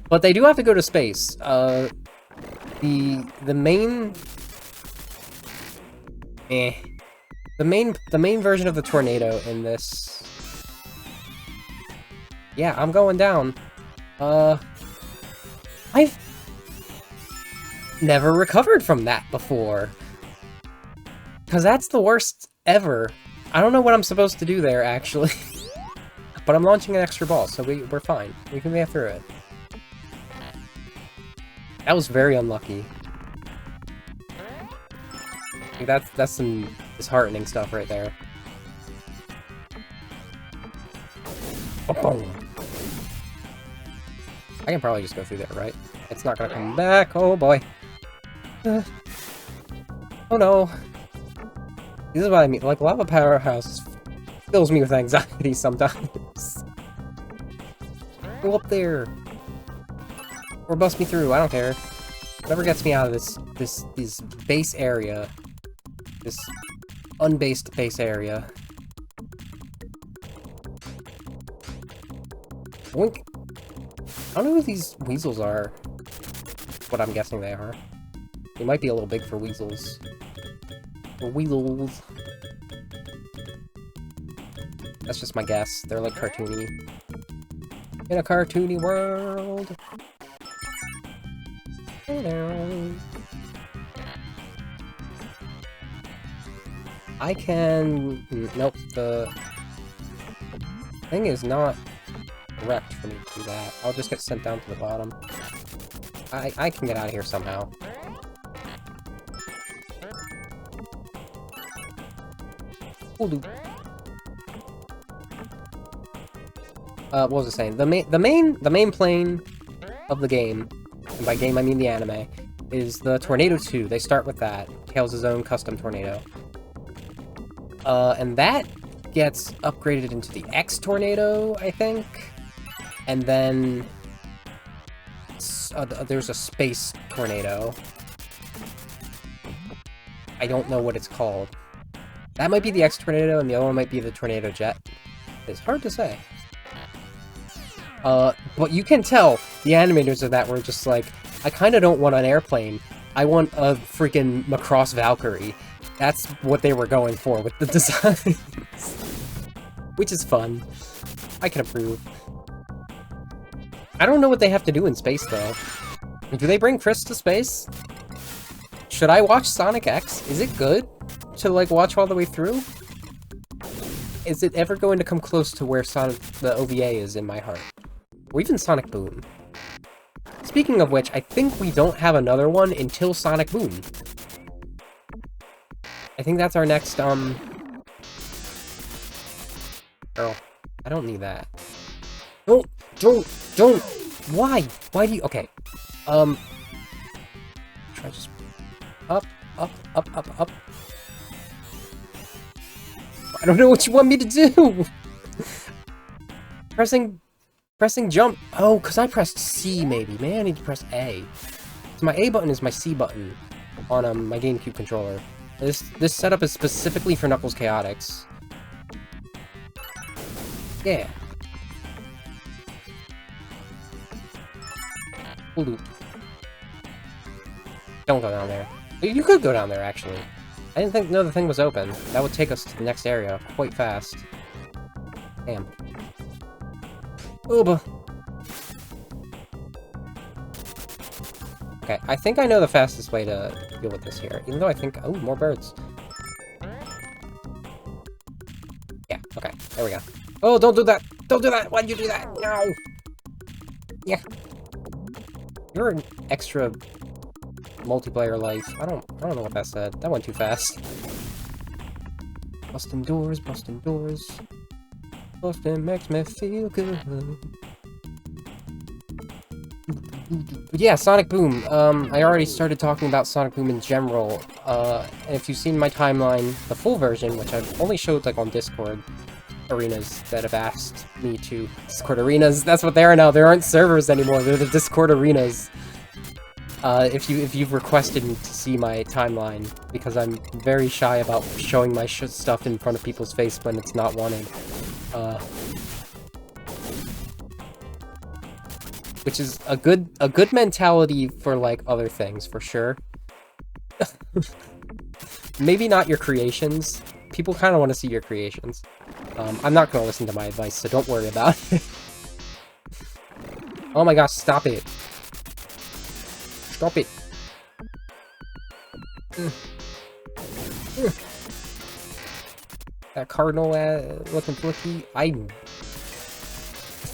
But they do have to go to space. The main version of the tornado in this. Yeah, I'm going down. I've never recovered from that before. Because that's the worst ever. I don't know what I'm supposed to do there, actually. But I'm launching an extra ball, so we're fine. We can get through it. That was very unlucky. Like, that's some disheartening stuff right there. Oh. I can probably just go through there, right? It's not gonna come back. Oh boy. Oh no. This is what I mean. Like, Lava Powerhouse fills me with anxiety sometimes. Go up there. Or bust me through. I don't care. Whatever gets me out of this base area. This unbased base area. Boink. I don't know who these weasels are. What I'm guessing they are. They might be a little big for weasels. For weasels. That's just my guess. They're like cartoony. In a cartoony world. I can... Nope, the thing is not correct for me to do that. I'll just get sent down to the bottom. I can get out of here somehow. What was I saying? The main plane of the game, and by game I mean the anime, is the Tornado 2. They start with that. Tails' own custom tornado. And that gets upgraded into the X Tornado, I think. And then there's a Space Tornado. I don't know what it's called. That might be the X Tornado, and the other one might be the Tornado Jet. It's hard to say. But you can tell the animators of that were just like, I kind of don't want an airplane. I want a freaking Macross Valkyrie. That's what they were going for with the designs. Which is fun. I can approve. I don't know what they have to do in space, though. Do they bring Chris to space? Should I watch Sonic X? Is it good to, like, watch all the way through? Is it ever going to come close to where Sonic the OVA is in my heart? Or even Sonic Boom? Speaking of which, I think we don't have another one until Sonic Boom. I think that's our next, Girl, I don't need that. Don't! Why? Why do you... Okay. Try just... Up. I don't know what you want me to do! Pressing jump. Oh, because I pressed C, maybe. Maybe I need to press A. So my A button is my C button on my GameCube controller. This setup is specifically for Knuckles Chaotix. Yeah. Don't go down there. You could go down there, actually. I didn't know the thing was open. That would take us to the next area quite fast. Damn. Ooba. Okay, I think I know the fastest way to deal with this here. Even though I think... Oh, more birds. Yeah, okay. There we go. Oh, don't do that! Don't do that! Why'd you do that? No! Yeah. You're an extra multiplayer life. I don't know what that said. That went too fast. Bustin' doors, bustin' doors. Bustin' makes me feel good. But yeah, Sonic Boom. I already started talking about Sonic Boom in general. And if you've seen my timeline, the full version, which I've only showed like on Discord arenas that have asked me to... Discord arenas, that's what they are now. There aren't servers anymore, they're the Discord arenas. If you've requested to see my timeline, because I'm very shy about showing my stuff in front of people's face when it's not wanted. Which is a good mentality for, like, other things, for sure. Maybe not your creations. People kind of want to see your creations. I'm not going to listen to my advice, so don't worry about it. Oh my gosh, stop it. Stop it. That cardinal looking flicky.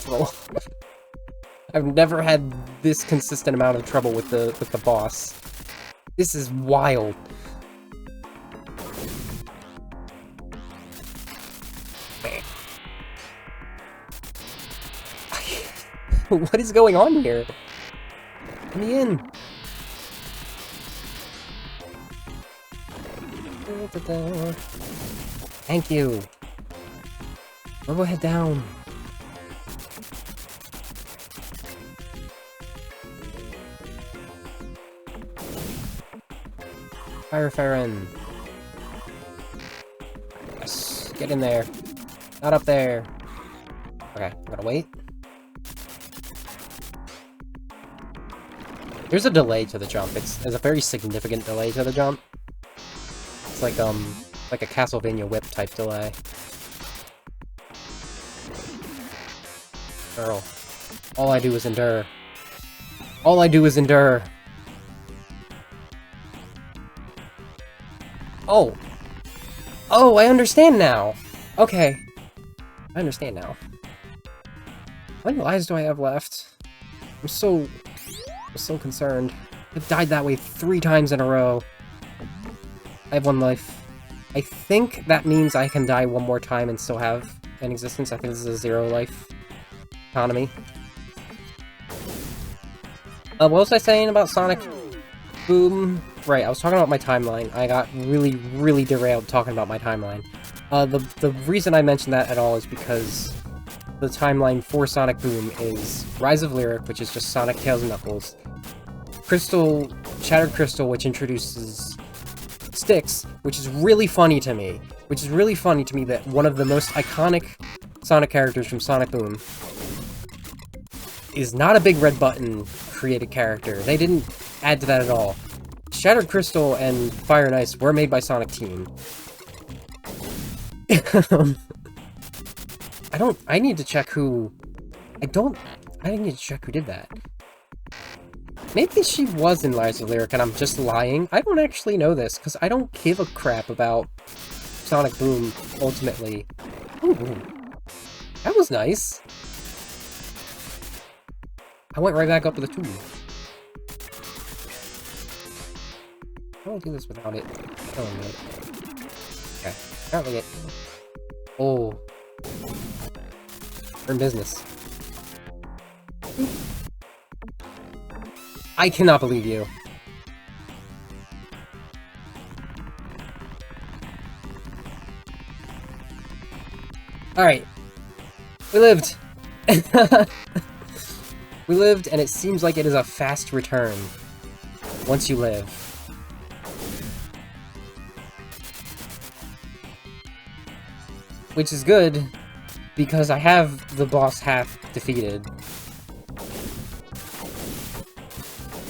impossible. I've never had this consistent amount of trouble with the boss. This is wild. What is going on here? Let me in. Thank you. Go head down. Fire Farron. Yes, get in there. Not up there. Okay, I'm gonna wait. There's a delay to the jump. There's a very significant delay to the jump. It's like a Castlevania whip type delay. Girl. All I do is endure. All I do is endure. Oh! Oh, I understand now! Okay. I understand now. How many lives do I have left? I'm so concerned. I've died that way 3 times in a row. I have 1 life. I think that means I can die 1 more time and still have an existence. I think this is a 0 life economy. What was I saying about Sonic Boom? Right, I was talking about my timeline. I got really derailed talking about my timeline. The reason I mentioned that at all is because the timeline for Sonic Boom is Rise of Lyric, which is just Sonic, Tails, and Knuckles. Shattered Crystal, which introduces Styx, which is really funny to me. Which is really funny to me that one of the most iconic Sonic characters from Sonic Boom is not a Big Red Button created character. They didn't add to that at all. Shattered Crystal and Fire and Ice were made by Sonic Team. I need to check who... I need to check who did that. Maybe she was in Rise of Lyric and I'm just lying. I don't actually know this, because I don't give a crap about Sonic Boom, ultimately. Ooh, that was nice. I went right back up to the tube. I don't do this without it killing me. Okay, apparently it... Oh. We're in business. I cannot believe you. Alright. We lived! We lived, and it seems like it is a fast return. Once you live. Which is good, because I have the boss half defeated.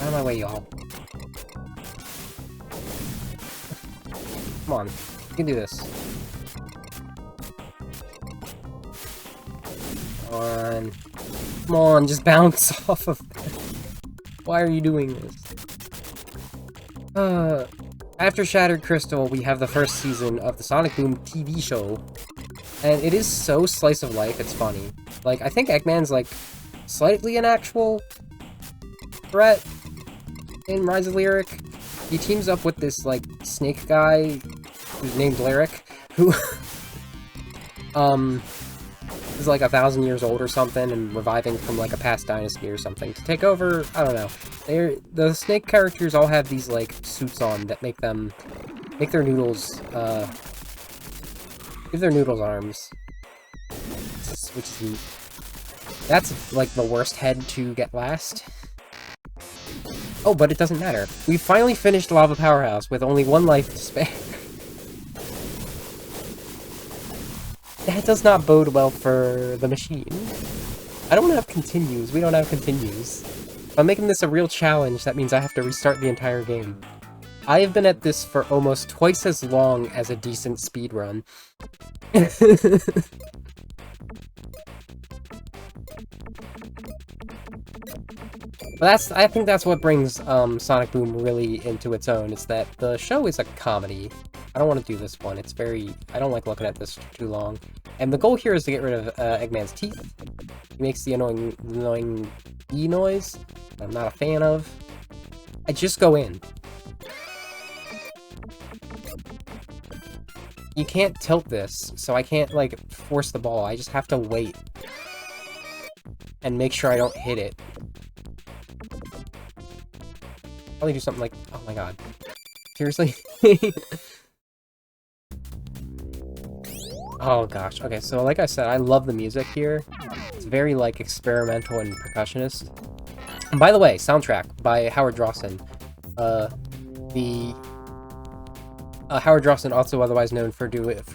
Out of my way, y'all. Come on, you can do this. Come on. Come on, just bounce off of that. Why are you doing this? After Shattered Crystal, we have the first season of the Sonic Boom TV show. And it is so slice of life, it's funny. Like, I think Eggman's, like, slightly an actual threat in Rise of Lyric. He teams up with this, like, snake guy who's named Lyric, who, is, like, 1,000 years old or something, and reviving from, like, a past dynasty or something to take over. I don't know. The snake characters all have these, like, suits on that make their noodles, give their noodles arms. Which is neat. That's, like, the worst head to get last. Oh, but it doesn't matter. We finally finished Lava Powerhouse with only 1 life to spare. That does not bode well for the machine. I don't have continues. We don't have continues. If I'm making this a real challenge, that means I have to restart the entire game. I have been at this for almost twice as long as a decent speedrun. But I think that's what brings Sonic Boom really into its own, is that the show is a comedy. I don't want to do this one. It's very... I don't like looking at this too long. And the goal here is to get rid of Eggman's teeth. He makes the annoying E noise that I'm not a fan of. I just go in. You can't tilt this, so I can't, like, force the ball. I just have to wait. And make sure I don't hit it. Probably do something like... Oh my god. Seriously? Oh gosh. Okay, so like I said, I love the music here. It's very, like, experimental and percussionist. And by the way, soundtrack by Howard Drawson. Howard Drawson, also otherwise known for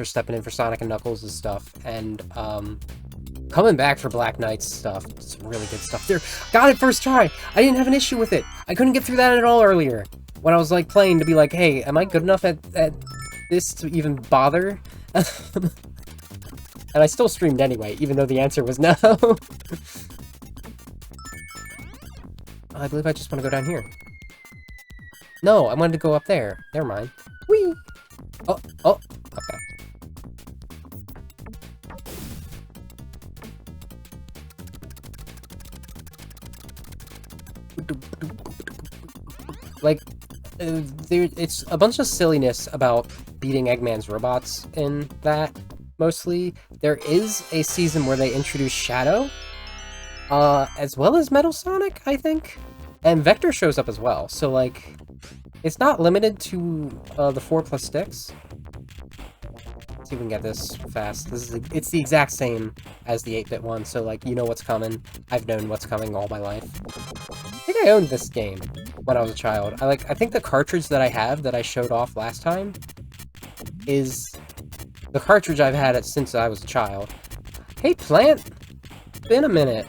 stepping in for Sonic and Knuckles and stuff, and coming back for Black Knight's stuff. Some really good stuff there. Got it first try! I didn't have an issue with it! I couldn't get through that at all earlier! When I was, like, playing to be like, hey, am I good enough at this to even bother? And I still streamed anyway, even though the answer was no. I believe I just want to go down here. No, I wanted to go up there. Never mind. Whee! Oh, okay. Like, it's a bunch of silliness about beating Eggman's robots in that, mostly. There is a season where they introduce Shadow, as well as Metal Sonic, I think? And Vector shows up as well, so, like, it's not limited to the 4+ sticks. Let's see if we can get this fast. It's the exact same as the 8-bit one, so, like, you know what's coming. I've known what's coming all my life. I think I owned this game when I was a child. I think the cartridge that I have that I showed off last time is the cartridge I've had it since I was a child. Hey, plant! It's been a minute.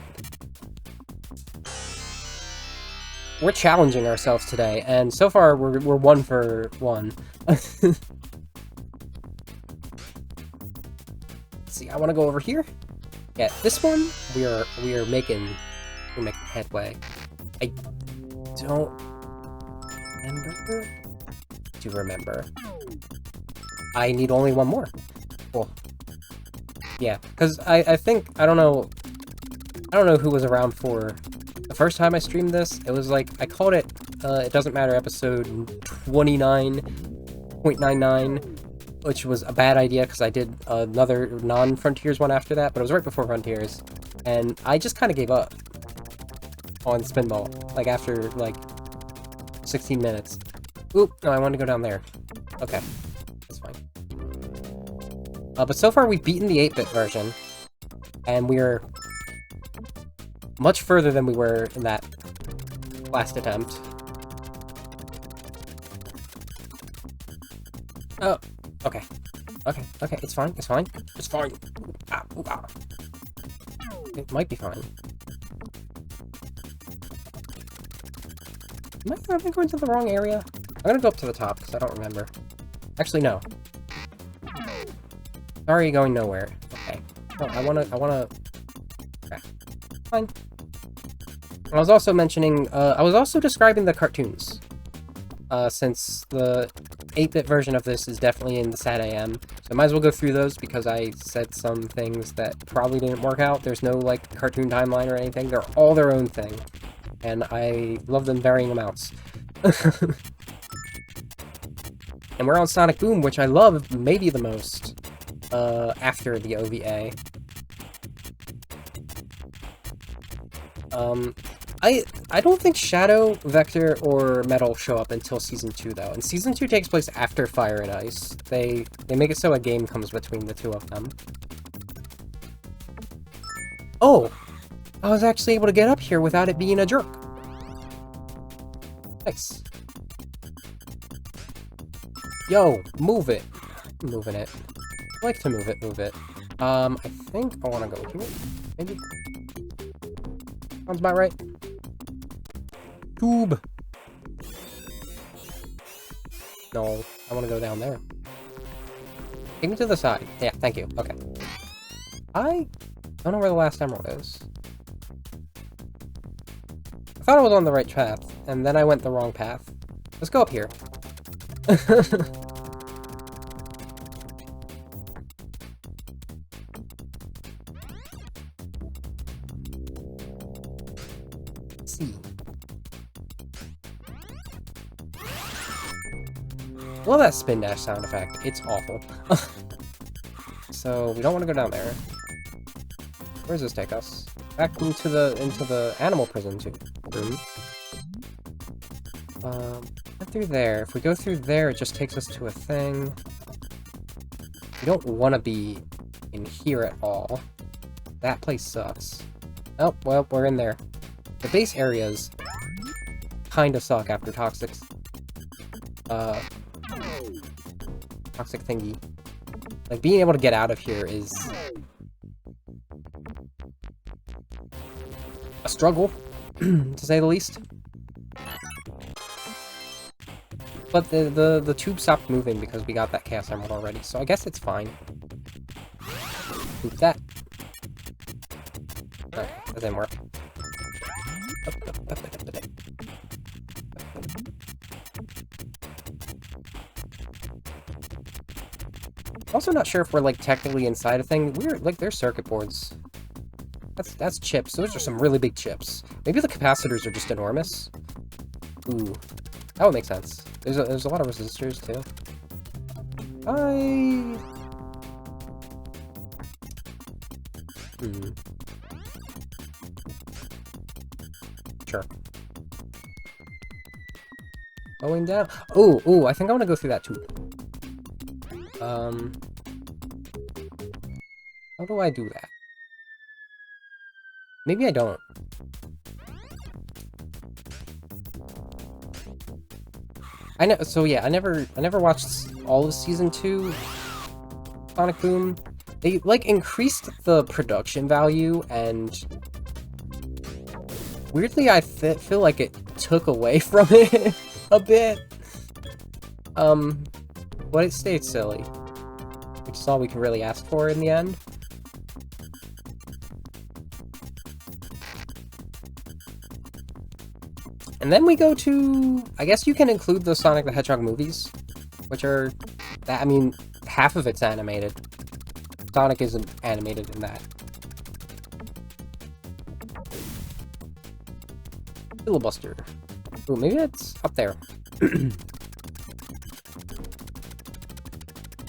We're challenging ourselves today, and so far we're 1 for 1. Let's see, I want to go over here. Yeah, this one we're making headway. I don't remember. I need only one more. Cool. Yeah, because I think I don't know who was around for the first time I streamed this. It was like I called it It Doesn't Matter episode 29.99, which was a bad idea because I did another non-Frontiers one after that, but it was right before Frontiers, and I just kind of gave up on Spinball, like, after, like, 16 minutes. Oop, no, I want to go down there. Okay, that's fine. But so far we've beaten the 8-bit version, and we're much further than we were in that last attempt. Oh, okay. Okay, it's fine. It's fine. Ah, ooh, ah. It might be fine. Am I going to the wrong area? I'm gonna go up to the top, because I don't remember. Actually, no. Sorry, going nowhere. Okay. Oh, I wanna... Okay. Fine. I was also mentioning... I was also describing the cartoons. Since the 8-bit version of this is definitely in the SAT-AM. So I might as well go through those, because I said some things that probably didn't work out. There's no, like, cartoon timeline or anything. They're all their own thing. And I love them varying amounts. And we're on Sonic Boom, which I love maybe the most, after the OVA. I don't think Shadow, Vector, or Metal show up until Season 2, though. And Season 2 takes place after Fire and Ice. They make it so a game comes between the two of them. Oh! I was actually able to get up here without it being a jerk. Nice. Yo, move it. I'm moving it. I like to move it. I think I want to go here. Maybe. Sounds about right. Tube. No, I want to go down there. Take me to the side. Yeah, thank you. Okay. I don't know where the last emerald is. I thought I was on the right path, and then I went the wrong path. Let's go up here. Love that spin dash sound effect. It's awful. So we don't want to go down there. Where does this take us? Back into the animal prison room. Through there. If we go through there, it just takes us to a thing. We don't want to be in here at all. That place sucks. Oh, well, we're in there. The base areas kinda suck after toxic thingy. Like, being able to get out of here is a struggle, to say the least. But the tube stopped moving because we got that Chaos Emerald already, so I guess it's fine. Boop that. Oh, that didn't work. I'm also not sure if we're, like, technically inside a thing. We're, like, there's circuit boards. That's chips. Those are some really big chips. Maybe the capacitors are just enormous. Ooh. That would make sense. There's a lot of resistors, too. Sure. Going down. Ooh, I think I want to go through that tube. How do I do that? Maybe I don't. I know. So yeah, I never watched all of Season 2 Sonic Boom. They, like, increased the production value, and weirdly, I feel like it took away from it a bit. But it stayed silly, which is all we can really ask for in the end. And then we go to, I guess you can include the Sonic the Hedgehog movies, which are, I mean, half of it's animated. Sonic isn't animated in that. Filibuster. Ooh, maybe it's up there.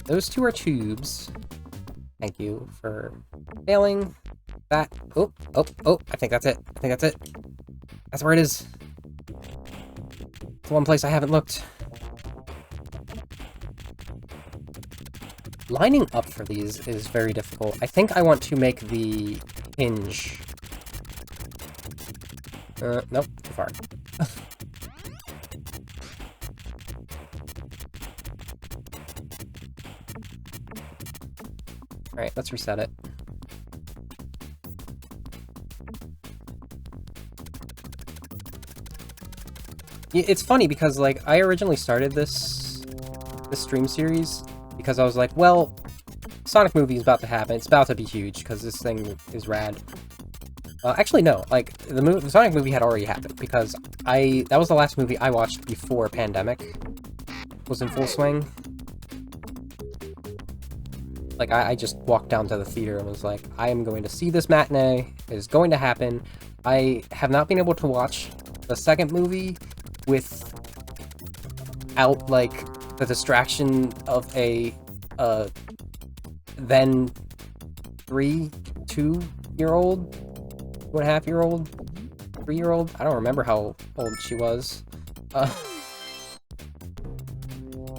Those two are tubes. Thank you for failing that. Oh, I think that's it. That's where it is. It's one place I haven't looked. Lining up for these is very difficult. I think I want to make the hinge. Nope, too far. Alright, let's reset it. It's funny because, like, I originally started this stream series because I was like, well, Sonic movie is about to happen. It's about to be huge because this thing is rad. Actually, no. Like, the Sonic movie had already happened because that was the last movie I watched before Pandemic was in full swing. Like, I just walked down to the theater and was like, I am going to see this matinee. It is going to happen. I have not been able to watch the second movie without, like, the distraction of a, then 2-year-old, 2.5-year-old, 3-year-old? I don't remember how old she was.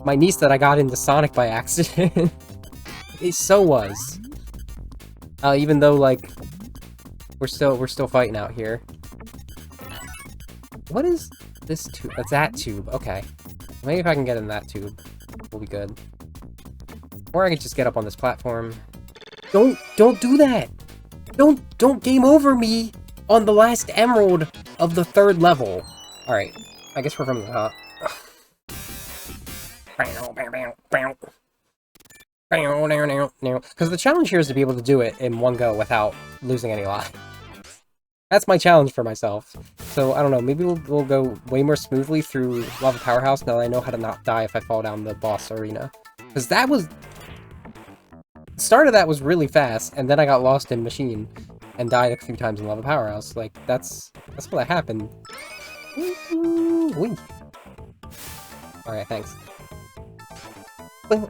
My niece that I got into Sonic by accident. It so was. Even though, like, we're still fighting out here. What is this tube? That's that tube. Okay. Maybe if I can get in that tube, we'll be good. Or I could just get up on this platform. Don't do that! Don't game over me on the last emerald of the 3rd level. Alright. I guess we're from the top. Because the challenge here is to be able to do it in one go without losing any life. That's my challenge for myself. So, I don't know, maybe we'll go way more smoothly through Lava Powerhouse now that I know how to not die if I fall down the boss arena. Because that was... The start of that was really fast, and then I got lost in Machine and died a few times in Lava Powerhouse. Like, that's what happened. Alright, thanks. I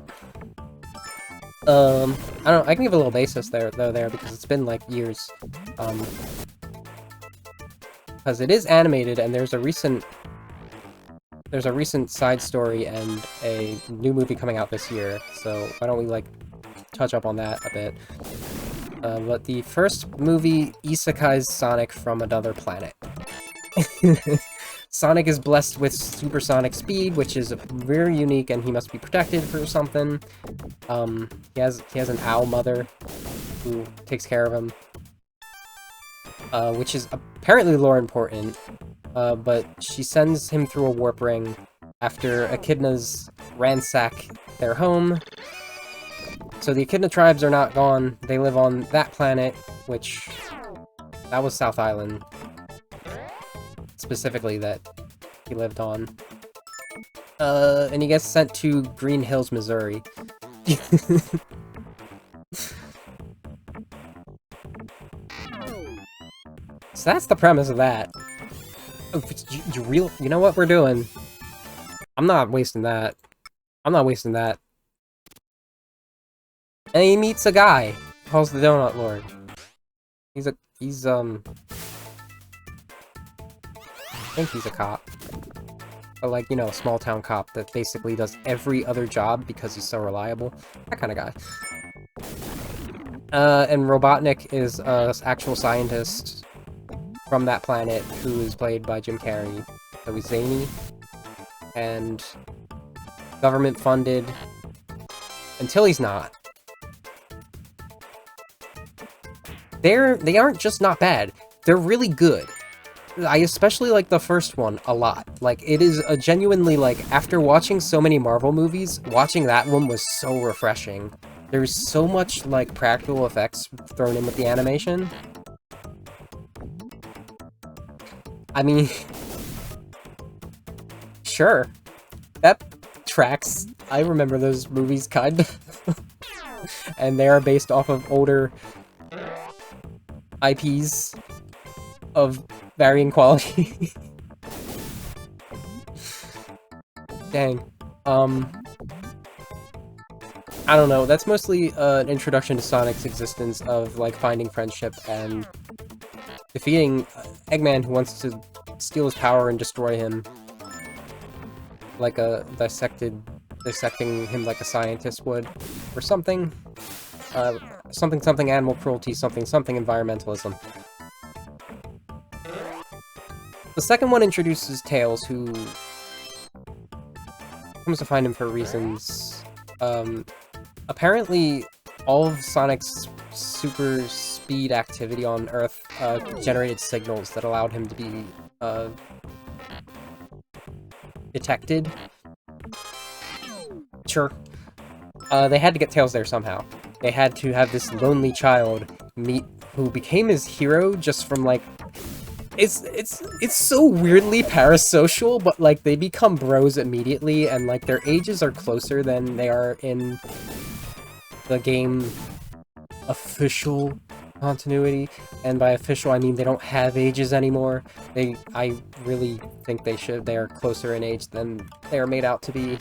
don't. I can give a little basis there because it's been like years. Because it is animated, and there's a recent side story and a new movie coming out this year. So why don't we like touch up on that a bit? But the first movie isekais Sonic from another planet. Sonic is blessed with supersonic speed, which is very unique, and he must be protected for something. He has an owl mother who takes care of him, which is apparently lore important. But she sends him through a warp ring after echidnas ransack their home. So the echidna tribes are not gone. They live on that planet, that was South Island. Specifically that he lived on. And he gets sent to Green Hills, Missouri. So that's the premise of that. Oh, you know what we're doing? I'm not wasting that. I'm not wasting that. And he meets a guy. Calls the Donut Lord. He's I think he's a cop. But like, you know, a small town cop that basically does every other job because he's so reliable. That kind of guy. And Robotnik is an actual scientist from that planet who is played by Jim Carrey. So he's zany and government funded until he's not. They aren't just not bad. They're really good. I especially like the first one a lot. Like, it is a genuinely, like, after watching so many Marvel movies, watching that one was so refreshing. There's so much, like, practical effects thrown in with the animation. I mean, sure. That tracks. I remember those movies, kind of. And they are based off of older IPs of varying quality. Dang. I don't know, that's mostly an introduction to Sonic's existence of, like, finding friendship and defeating Eggman, who wants to steal his power and destroy him. Like a dissecting him like a scientist would. Or something. Something animal cruelty, something environmentalism. The second one introduces Tails, who comes to find him for reasons. Apparently, all of Sonic's super speed activity on Earth generated signals that allowed him to be detected. Sure. They had to get Tails there somehow. They had to have this lonely child meet who became his hero just from, like, it's so weirdly parasocial, but, like, they become bros immediately, and, like, their ages are closer than they are in the game official continuity. And by official, I mean they don't have ages anymore. I really think they are closer in age than they are made out to be.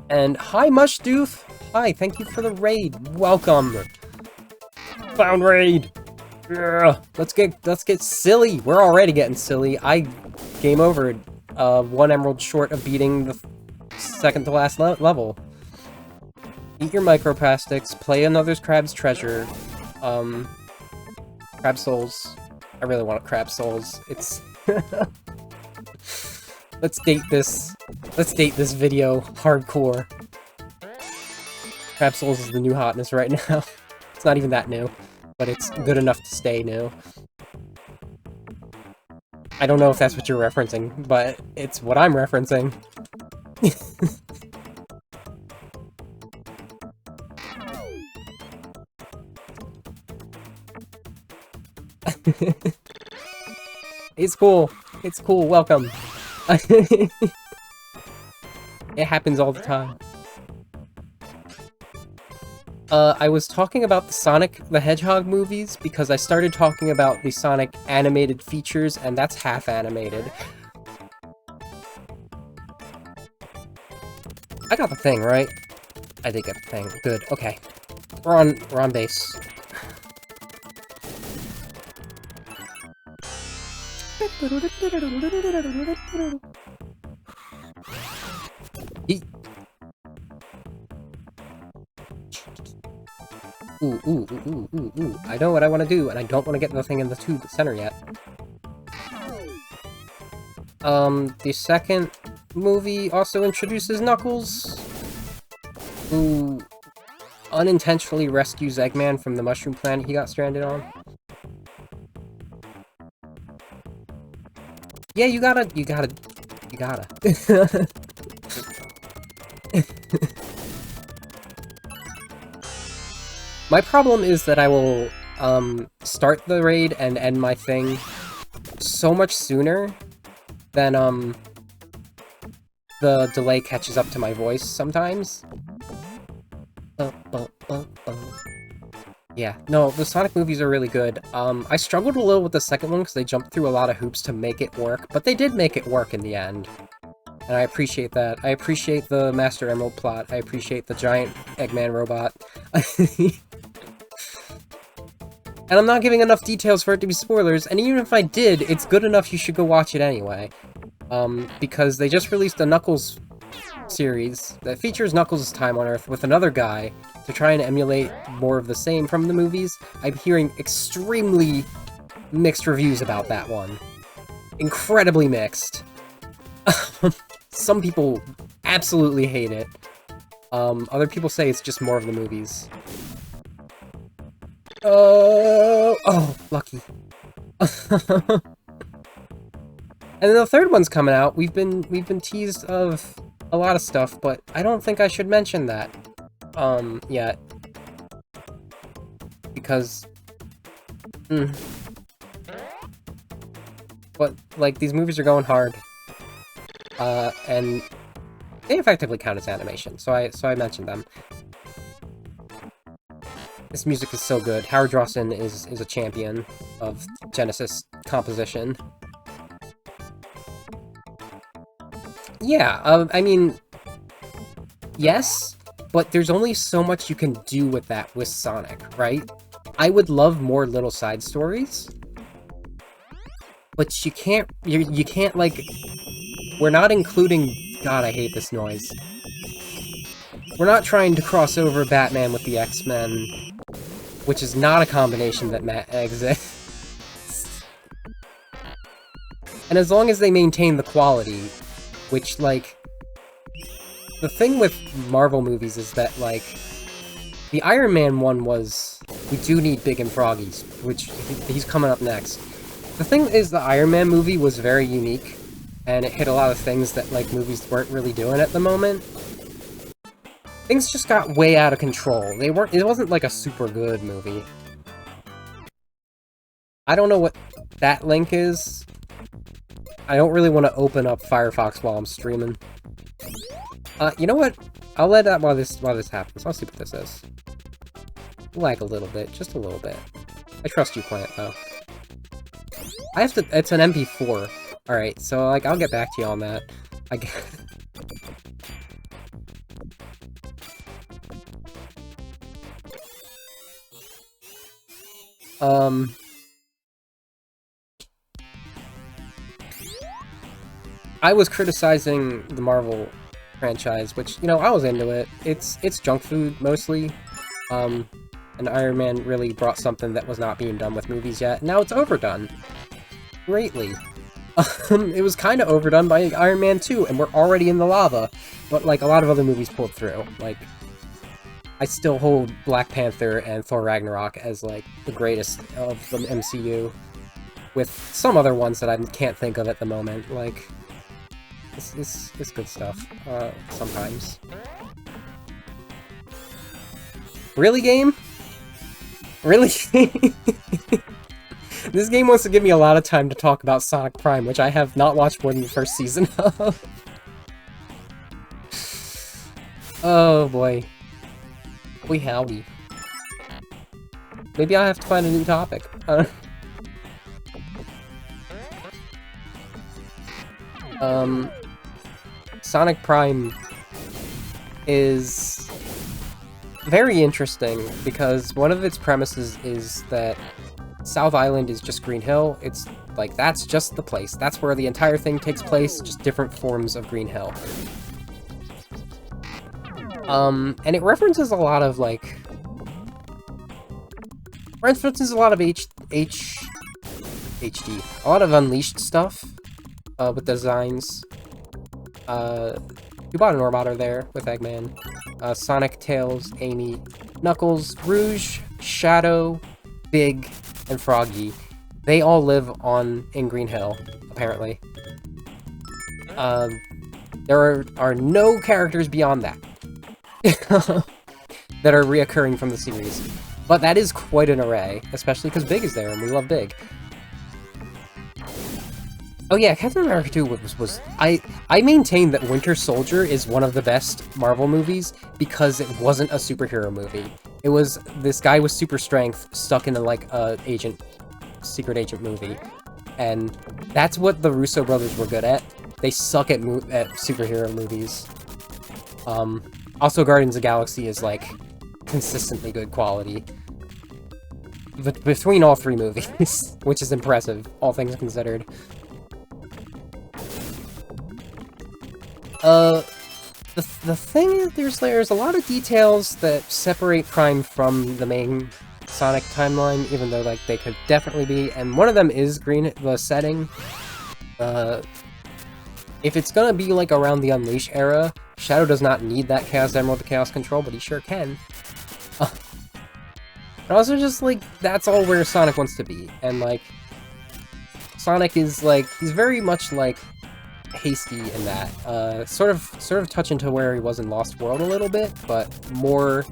And hi, Mushdoof! Hi, thank you for the raid. Welcome! Found raid! Yeah, let's get silly. We're already getting silly. Game over. 1 emerald short of beating the second to last level. Eat your microplastics. Play another's Crab's Treasure. Crab Souls. I really want Crab Souls. It's... Let's date this video hardcore. Crab Souls is the new hotness right now. It's not even that new, but it's good enough to stay new. I don't know if that's what you're referencing, but it's what I'm referencing. It's cool. It's cool. Welcome. It happens all the time. I was talking about the Sonic the Hedgehog movies because I started talking about the Sonic animated features, and that's half animated. I got the thing, right? I did get the thing. Good, okay. We're on base. Yeet. Ooh. I know what I want to do, and I don't want to get the thing in the tube center yet. The second movie also introduces Knuckles, who unintentionally rescues Eggman from the mushroom planet he got stranded on. Yeah, you gotta. My problem is that I will, start the raid and end my thing so much sooner than, the delay catches up to my voice sometimes. Yeah, no, the Sonic movies are really good. I struggled a little with the second one because they jumped through a lot of hoops to make it work, but they did make it work in the end. And I appreciate that. I appreciate the Master Emerald plot. I appreciate the giant Eggman robot. And I'm not giving enough details for it to be spoilers, and even if I did, it's good enough you should go watch it anyway. Because they just released a Knuckles series that features Knuckles' time on Earth with another guy to try and emulate more of the same from the movies. I'm hearing extremely mixed reviews about that one. Incredibly mixed. Some people absolutely hate it. Other people say it's just more of the movies. Oh, lucky. And then the third one's coming out. We've been teased of a lot of stuff, but I don't think I should mention that yet. Because but like these movies are going hard. And they effectively count as animation, so I mentioned them. This music is so good. Howard Drawson is a champion of Genesis composition. Yeah, I mean, yes, but there's only so much you can do with that with Sonic, right? I would love more little side stories, but you can't, like, we're not including, God, I hate this noise. We're not trying to cross over Batman with the X-Men, which is not a combination that exists. And as long as they maintain the quality, which, like, the thing with Marvel movies is that, like, the Iron Man one was, we do need Big and Froggies, which he's coming up next. The thing is, the Iron Man movie was very unique, and it hit a lot of things that, like, movies weren't really doing at the moment. Things just got way out of control. It wasn't, like, a super good movie. I don't know what that link is. I don't really want to open up Firefox while I'm streaming. You know what? I'll let that while this happens. I'll see what this is. Lag a little bit, just a little bit. I trust you, Plant, though. I have to. It's an MP4. All right, so like I'll get back to you on that. I was criticizing the Marvel franchise, which, you know, I was into it. It's junk food, mostly. And Iron Man really brought something that was not being done with movies yet. Now it's overdone. Greatly. It was kind of overdone by Iron Man 2, and we're already in the lava. But, like, a lot of other movies pulled through. Like, I still hold Black Panther and Thor Ragnarok as, like, the greatest of the MCU. With some other ones that I can't think of at the moment. Like, it's good stuff, sometimes. Really, game? Really? This game wants to give me a lot of time to talk about Sonic Prime, which I have not watched more than the first season of. Oh boy. Boy howdy. Maybe I'll have to find a new topic. Sonic Prime is very interesting because one of its premises is that South Island is just Green Hill. It's like, that's just the place. That's where the entire thing takes place, just different forms of Green Hill. And it references a lot of, like... references a lot of HD. A lot of Unleashed stuff, with designs. You bought an Orbotter there, with Eggman. Sonic, Tails, Amy, Knuckles, Rouge, Shadow, Big, and Froggy. They all live in Green Hill, apparently. There are no characters beyond that. That are reoccurring from the series. But that is quite an array, especially because Big is there, and we love Big. Oh yeah, Captain America 2 was I maintain that Winter Soldier is one of the best Marvel movies because it wasn't a superhero movie. It was this guy with super strength stuck in a secret agent movie. And that's what the Russo brothers were good at. They suck at superhero movies. Also Guardians of the Galaxy is like consistently good quality. But between all three movies, which is impressive, all things considered. The thing is, there's a lot of details that separate Prime from the main Sonic timeline, even though, like, they could definitely be, and one of them is the setting. If it's gonna be, like, around the Unleash era, Shadow does not need that Chaos Emerald to Chaos Control, but he sure can. And also just, like, that's all where Sonic wants to be, and, like, Sonic is, like, he's very much, like, hasty in that. Sort of touch into where he was in Lost World a little bit, but more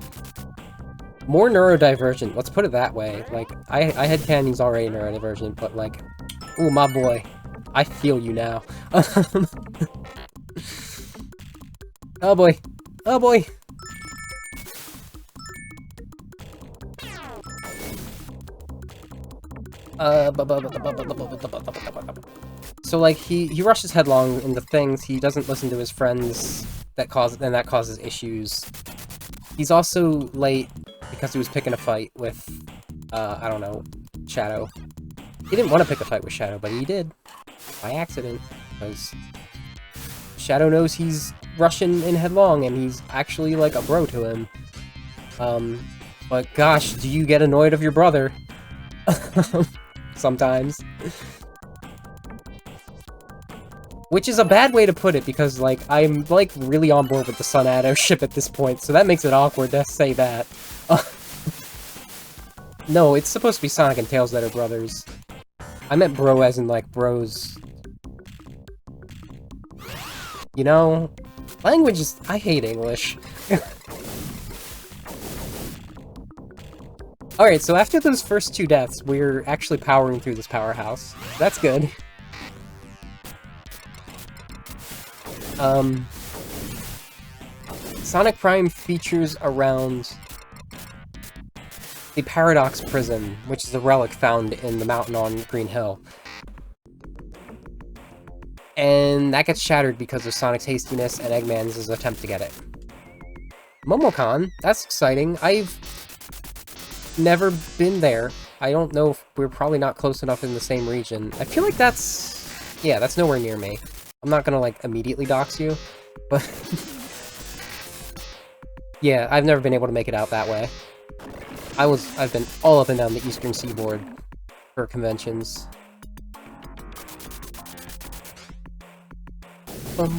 neurodivergent, let's put it that way. Like, I had he's already neurodivergent, but, like, ooh, my boy, I feel you now. Oh boy, oh boy! So, like, he rushes headlong into things, he doesn't listen to his friends, that causes issues. He's also late because he was picking a fight with, I don't know, Shadow. He didn't want to pick a fight with Shadow, but he did. By accident. Because Shadow knows he's rushing in headlong, and he's actually, like, a bro to him. But gosh, do you get annoyed of your brother? Sometimes. Which is a bad way to put it, because, like, I'm, like, really on board with the Sun Addo ship at this point, so that makes it awkward to say that. No, it's supposed to be Sonic and Tails that are brothers. I meant bro as in, like, bros. You know, language is... I hate English. Alright, so after those first two deaths, we're actually powering through this powerhouse. That's good. Sonic Prime features around the Paradox Prism, which is a relic found in the mountain on Green Hill. And that gets shattered because of Sonic's hastiness and Eggman's attempt to get it. Momocon, that's exciting. I've never been there. I don't know if we're probably not close enough in the same region. I feel like that's... yeah, that's nowhere near me. I'm not gonna, like, immediately dox you, but... yeah, I've never been able to make it out that way. I've been all up and down the eastern seaboard for conventions. I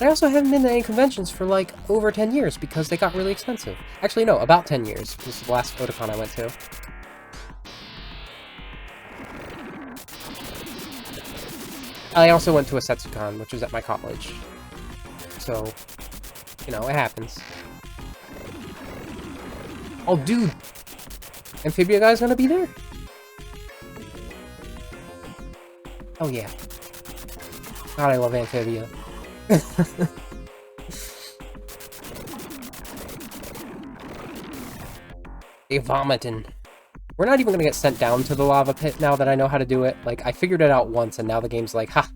also haven't been to any conventions for, like, over 10 years because they got really expensive. Actually, no, about 10 years. This is the last Otakon I went to. I also went to a Setsucon, which was at my college. So, you know, it happens. Oh, dude! Amphibia Guy's gonna be there? Oh, yeah. God, I love Amphibia. They vomiting. We're not even gonna get sent down to the lava pit now that I know how to do it. Like, I figured it out once, and now the game's like, ha!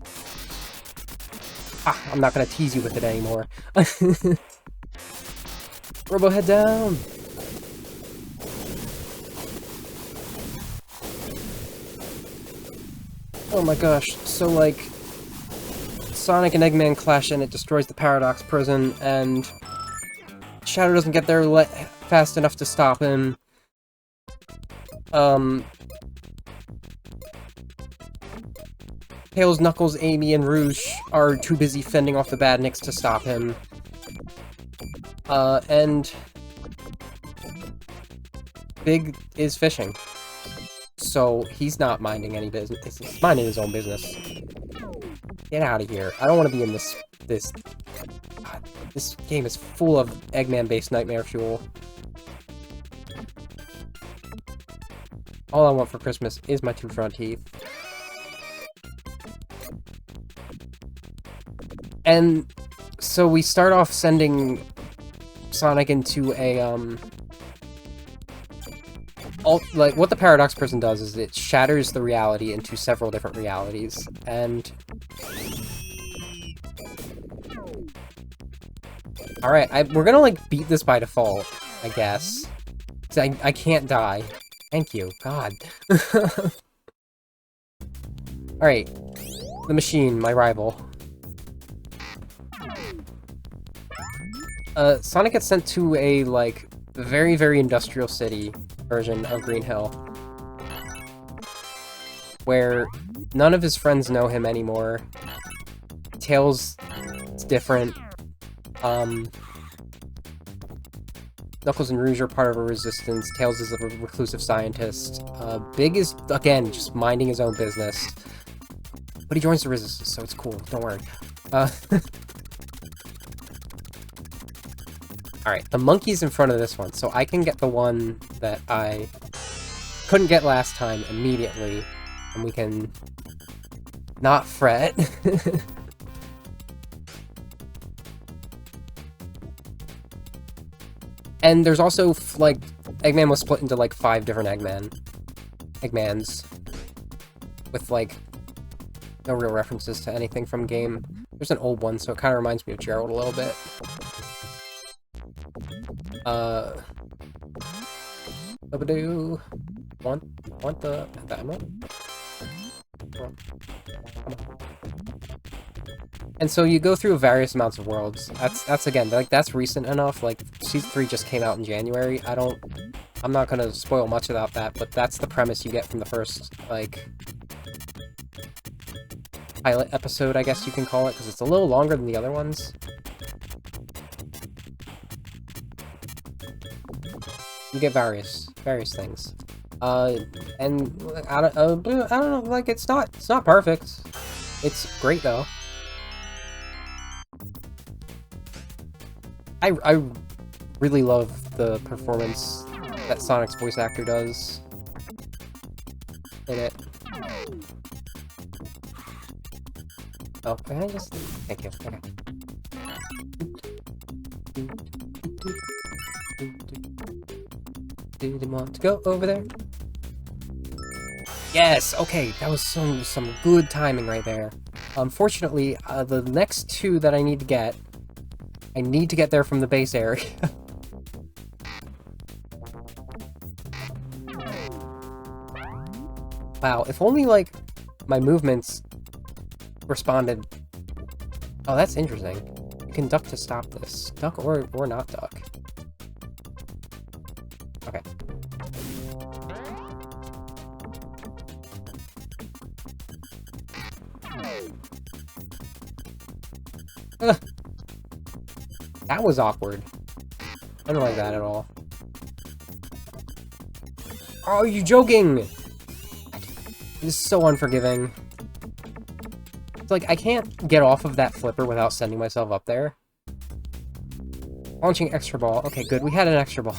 Ah, I'm not gonna tease you with it anymore. Robo, head down! Oh my gosh, so like, Sonic and Eggman clash and it destroys the Paradox Prison, and Shadow doesn't get there fast enough to stop him. Tails, Knuckles, Amy, and Rouge are too busy fending off the badniks to stop him. And Big is fishing. So he's not minding any business. He's minding his own business. Get out of here. I don't want to be in this... God, this game is full of Eggman-based nightmare fuel. All I want for Christmas is my 2 front teeth. And so we start off sending Sonic into a, like, what the Paradox Prison does is it shatters the reality into several different realities, and... Alright, we're gonna, like, beat this by default, I guess. I can't die. Thank you, God. Alright. The machine, my rival. Sonic gets sent to a, like, very, very industrial city version of Green Hill. Where none of his friends know him anymore. Tails is different. Knuckles and Rouge are part of a resistance. Tails is a reclusive scientist. Big is, again, just minding his own business. But he joins the resistance, so it's cool. Don't worry. Alright, the monkey's in front of this one, so I can get the one that I couldn't get last time immediately, and we can not fret. And there's also, like, Eggman was split into, like, 5 different Eggmans. With, like, no real references to anything from game. There's an old one, so it kind of reminds me of Gerald a little bit. Babadoo. Want the emerald? And so you go through various amounts of worlds. That's again, like, that's recent enough. Like, Season 3 just came out in January. I'm not gonna spoil much about that, but that's the premise you get from the first, like, pilot episode, I guess you can call it, because it's a little longer than the other ones. You get various things. And I don't know, like, it's not perfect. It's great though. I really love the performance that Sonic's voice actor does in it. Oh, can I just... Thank you. Okay. Didn't want to go over there. Yes! Okay, that was some good timing right there. Unfortunately, the next 2 that I need to get there from the base area. Wow, if only, like, my movements responded... Oh, that's interesting. You can duck to stop this. Duck or not duck. Okay. Ugh. That was awkward. I don't like that at all. Oh, are you joking? This is so unforgiving. It's like, I can't get off of that flipper without sending myself up there. Launching extra ball. Okay, good. We had an extra ball.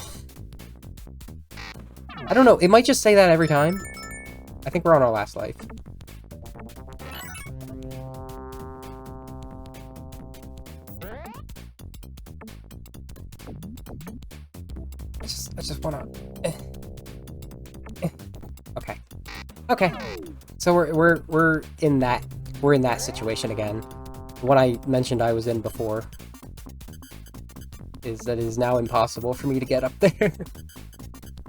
I don't know. It might just say that every time. I think we're on our last life. I just wanna... Okay. Okay. So we're in that situation again. The one I mentioned I was in before. Is that it is now impossible for me to get up there.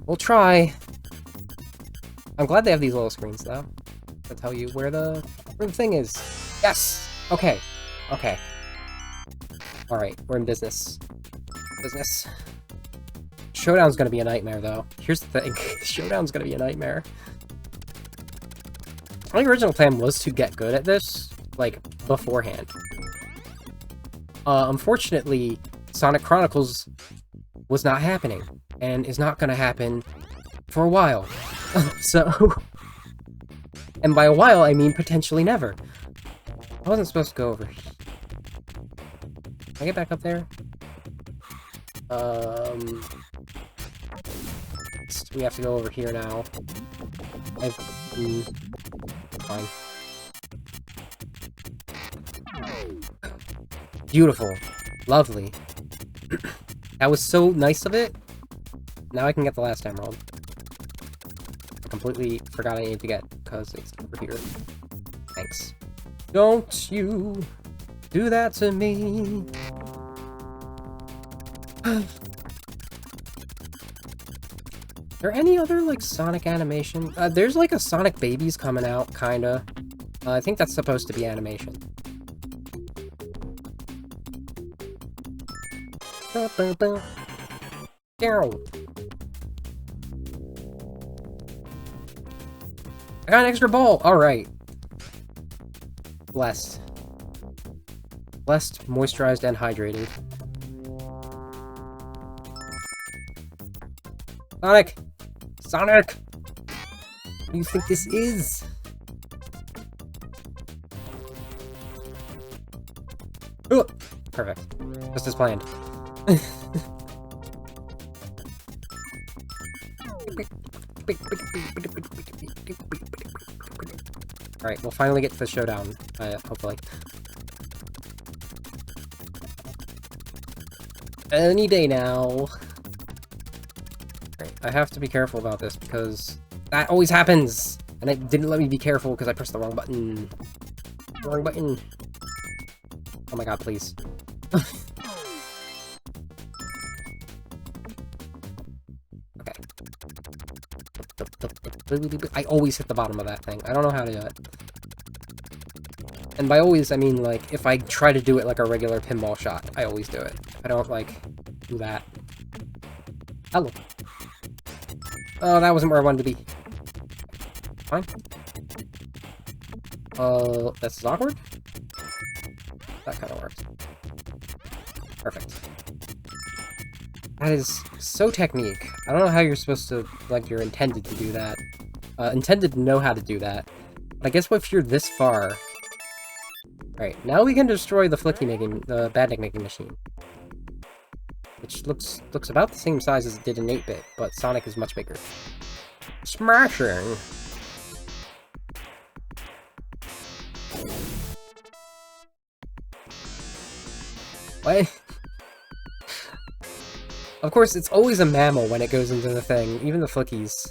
We'll try. I'm glad they have these little screens, though. To tell you where the thing is. Yes! Okay. Okay. Alright, we're in business. Business. Showdown's gonna be a nightmare, though. Here's the thing. Showdown's gonna be a nightmare. My original plan was to get good at this, like, beforehand. Unfortunately, Sonic Chronicles was not happening, and is not gonna happen for a while. So... And by a while, I mean potentially never. I wasn't supposed to go over. Can I get back up there? We have to go over here now. Fine. Beautiful. Lovely. That was so nice of it. Now I can get the last emerald. I completely forgot I need to get, because it's over here. Thanks. Don't you do that to me. Are there any other, like, Sonic animation? There's, like, a Sonic Babies coming out, kinda. I think that's supposed to be animation. I got an extra ball! Alright. Blessed. Blessed, moisturized, and hydrated. Sonic! Sonic! What do you think this is? Ooh, perfect. Just as planned. Alright, we'll finally get to the showdown, hopefully. Any day now. Right, I have to be careful about this because that always happens! And it didn't let me be careful because I pressed the wrong button. Wrong button. Oh my god, please. Okay. I always hit the bottom of that thing. I don't know how to do it. And by always, I mean, like, if I try to do it like a regular pinball shot, I always do it. I don't, like, do that. Hello. Oh, that wasn't where I wanted to be. Fine. That's awkward? That kind of works. Perfect. That is so technique. I don't know how you're supposed to, like, you're intended to do that. Intended to know how to do that. But I guess if you're this far... Alright, now we can destroy the the badnik making machine. Which looks about the same size as it did in 8-bit, but Sonic is much bigger. Smashing! What? Of course, it's always a mammal when it goes into the thing, even the flickies.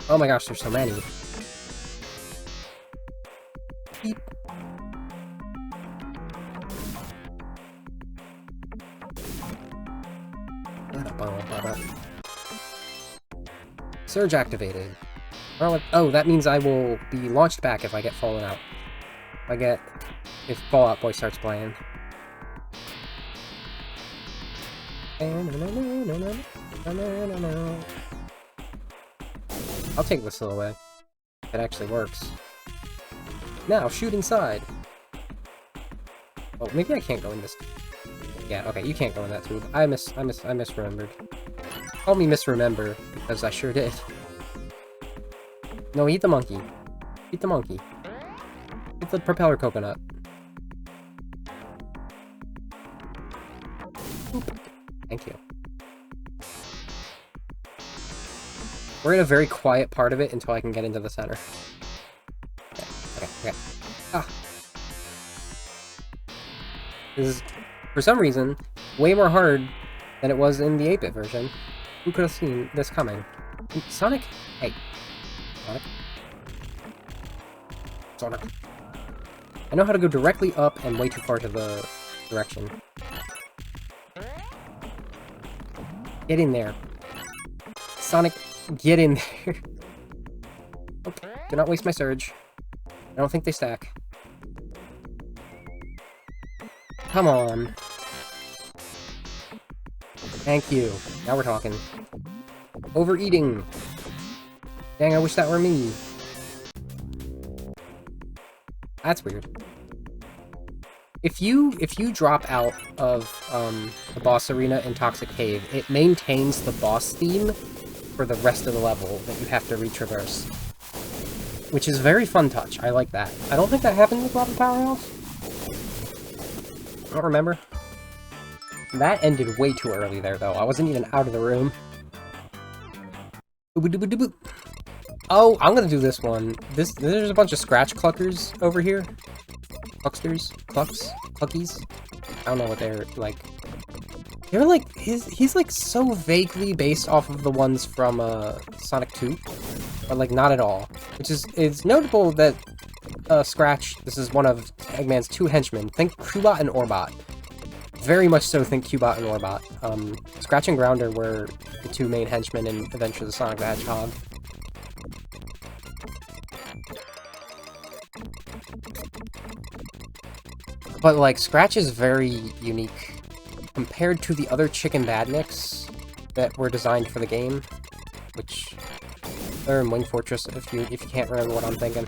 Oh my gosh, there's so many. Beep. Surge activated. Oh, that means I will be launched back if I get fallen out. If Fallout Boy starts playing. I'll take this away. It actually works. Now, shoot inside. Oh, maybe I can't go in this. Yeah, okay, you can't go in that tube. I misremembered. Call me misremember, because I sure did. No, eat the monkey. Eat the monkey. Eat the propeller coconut. Oop. Thank you. We're in a very quiet part of it until I can get into the center. Okay. Ah! This is, for some reason, way more hard than it was in the 8-bit version. Who could have seen this coming? Sonic? Hey. Sonic. I know how to go directly up and way too far to the direction. Get in there. Sonic, get in there. Okay, do not waste my surge. I don't think they stack. Come on. Thank you. Now we're talking. Overeating. Dang, I wish that were me. That's weird. If you drop out of the boss arena in Toxic Cave, it maintains the boss theme for the rest of the level that you have to retraverse. Which is a very fun touch. I like that. I don't think that happened with Lava Powerhouse. I don't remember. That ended way too early there, though. I wasn't even out of the room. Oh, I'm gonna do this one. There's a bunch of scratch cluckers over here. Clucksters? Cluckies? I don't know what they're like. They're like, he's like so vaguely based off of the ones from Sonic 2. But like not at all. Which is, it's notable that Scratch, this is one of Eggman's 2 henchmen. Think Cubot and Orbot. Very much so think Cubot and Orbot. Scratch and Grounder were the 2 main henchmen in Adventure of the Sonic the Hedgehog. But like, Scratch is very unique compared to the other Chicken Badniks that were designed for the game, which they're in Wing Fortress if you can't remember what I'm thinking.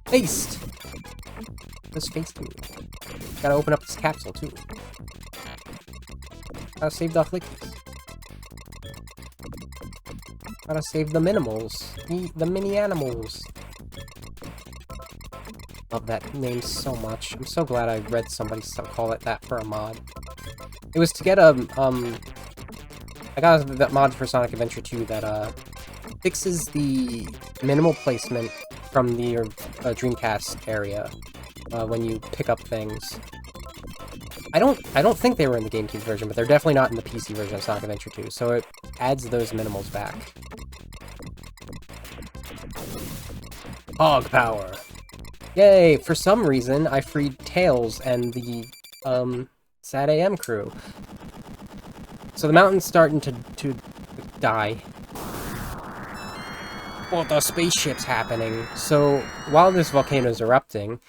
Faced! This faced me. Gotta open up this capsule too. Gotta save the Flickies. Gotta save the Minimals. The mini animals. Love that name so much. I'm so glad I read somebody call it that for a mod. It was to get a, I got that mod for Sonic Adventure 2 that, fixes the minimal placement from the Dreamcast area, when you pick up things. I don't think they were in the GameCube version, but they're definitely not in the PC version of Sonic Adventure 2, so it adds those minimals back. Hog power! Yay! For some reason, I freed Tails and the, Sad AM crew. So the mountain's starting to die. Well, the spaceship's happening. So, while this volcano's erupting,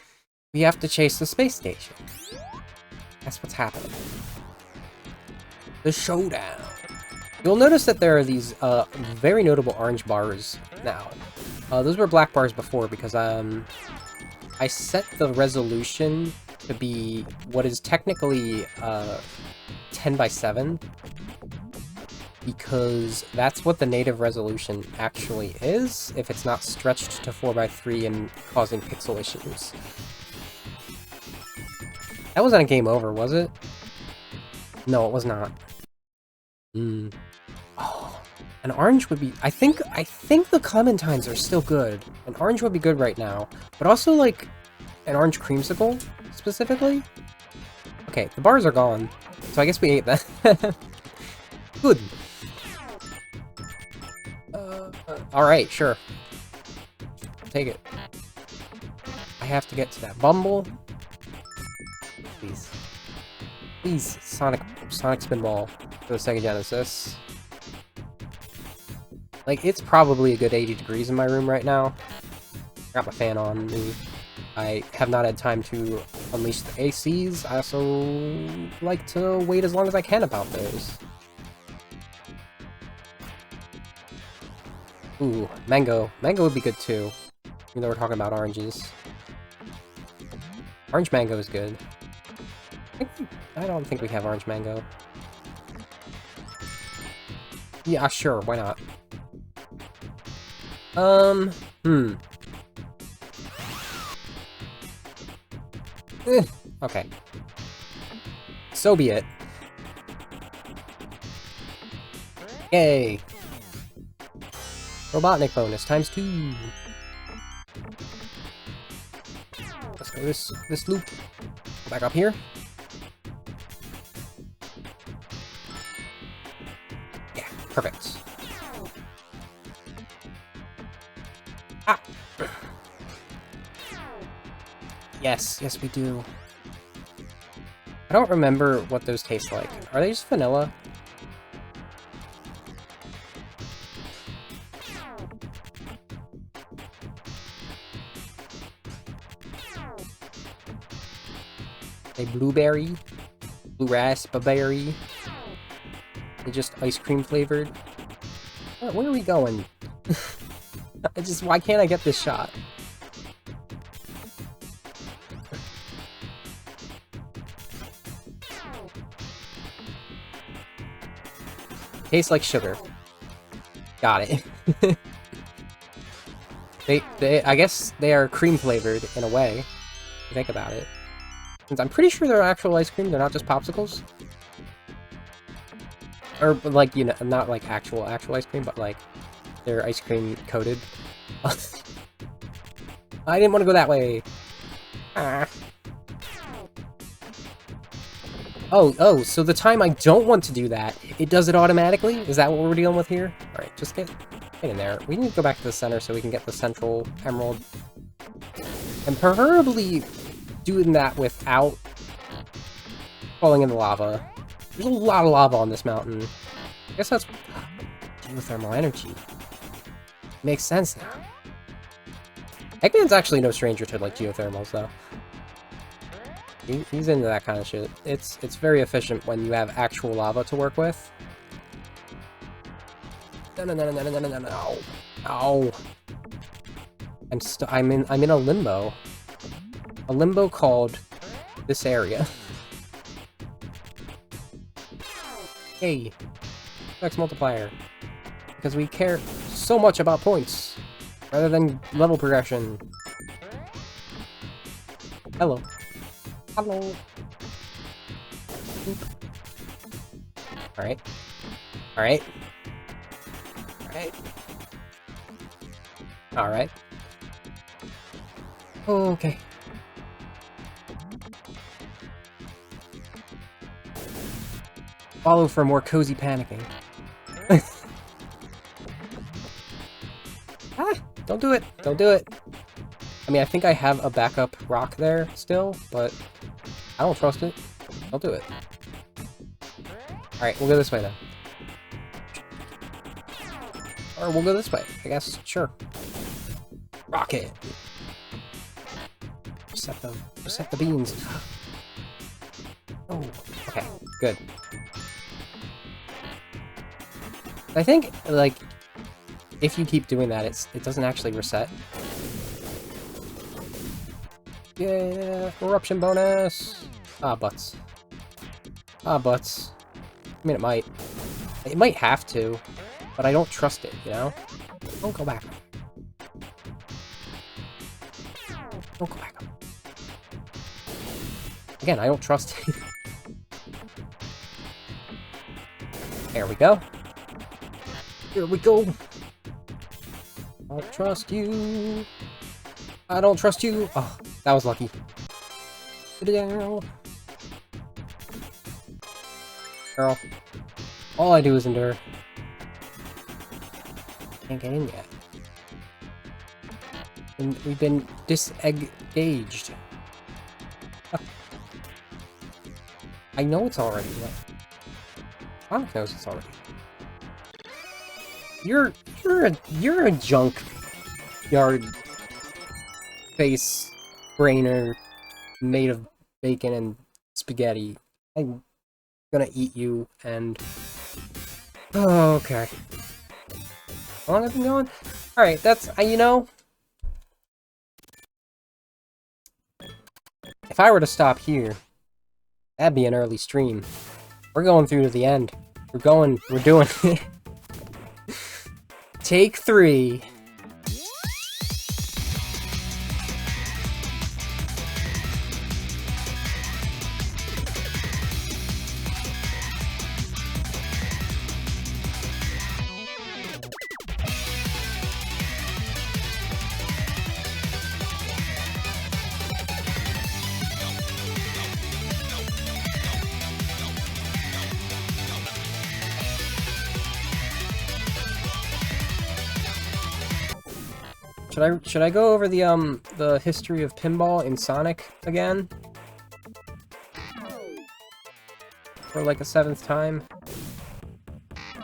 we have to chase the space station. That's what's happening. The showdown. You'll notice that there are these, very notable orange bars now. Those were black bars before because, I set the resolution to be what is technically 10 by 7 because that's what the native resolution actually is if it's not stretched to 4 by 3 and causing pixel issues. That wasn't a game over, was it? No, it was not. Oh, an orange would be... I think the clementines are still good. An orange would be good right now. But also, like, an orange creamsicle, specifically? Okay, the bars are gone. So I guess we ate that. Good. Alright, sure. Take it. I have to get to that Bumble. Please. Please, Sonic Spinball for the Sega Genesis. Like, it's probably a good 80 degrees in my room right now. Got my fan on me. I have not had time to unleash the ACs. I also like to wait as long as I can about those. Ooh, mango. Mango would be good too. Even though we're talking about oranges. Orange mango is good. I don't think we have orange mango. Yeah, sure, why not? Okay. So be it. Yay! Robotnik bonus times 2. Let's go this loop. Back up here. Yeah, perfect. Ah! Yes, yes we do. I don't remember what those taste like. Are they just vanilla? A blueberry? Blue raspberry? They just ice cream flavored? Where are we going? Why can't I get this shot? Tastes like sugar. Got it. I guess they are cream flavored in a way. If you think about it. Since I'm pretty sure they're actual ice cream, they're not just popsicles. Or like, you know, not like actual ice cream, but like they're ice cream coated. I didn't want to go that way. Ah. Oh, so the time I don't want to do that, it does it automatically? Is that what we're dealing with here? Alright, just get in there. We need to go back to the center so we can get the central emerald. And preferably doing that without falling in the lava. There's a lot of lava on this mountain. I guess that's geothermal energy. Makes sense now. Eggman's actually no stranger to like geothermals though. He's into that kind of shit. It's very efficient when you have actual lava to work with. No. Ow. I'm in a limbo. A limbo called this area. Hey, X multiplier. Because we care so much about points rather than level progression. Hello. Hello. Alright. Alright. Alright. Alright. Okay. Follow for more cozy panicking. Ah! Don't do it! Don't do it! I mean, I think I have a backup rock there still, but I don't trust it. Don't do it. Alright, we'll go this way then. Or we'll go this way, I guess. Sure. Rocket! Reset the beans. Oh, okay, good. I think, like, if you keep doing that, it doesn't actually reset. Yeah, eruption bonus! Ah, butts. Ah, butts. I mean, it might. It might have to, but I don't trust it, you know? Don't go back. Don't go back. Again, I don't trust it. There we go. Here we go. I don't trust you. I don't trust you. Oh, that was lucky. Put it down. Girl. All I do is endure. Can't get in yet. And we've been disengaged. I know it's already. Sonic knows it's already. You're a junk yard face brainer made of bacon and spaghetti. I'm gonna eat you and oh, okay. How long have I been going? Alright, that's you know, if I were to stop here, that'd be an early stream. We're going through to the end. We're doing it. Take 3. Should I go over the history of pinball in Sonic again? For like a 7th time?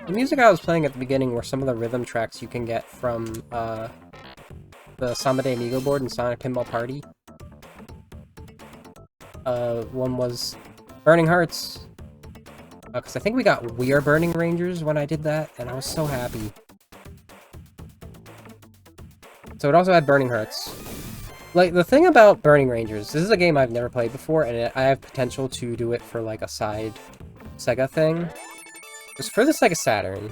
The music I was playing at the beginning were some of the rhythm tracks you can get from the Samba de Amigo board in Sonic Pinball Party. One was Burning Hearts. Because I think we got We Are Burning Rangers when I did that, and I was so happy. So it also had Burning Hearts. Like, the thing about Burning Rangers, this is a game I've never played before, and I have potential to do it for, like, a side Sega thing. It was for the Sega Saturn.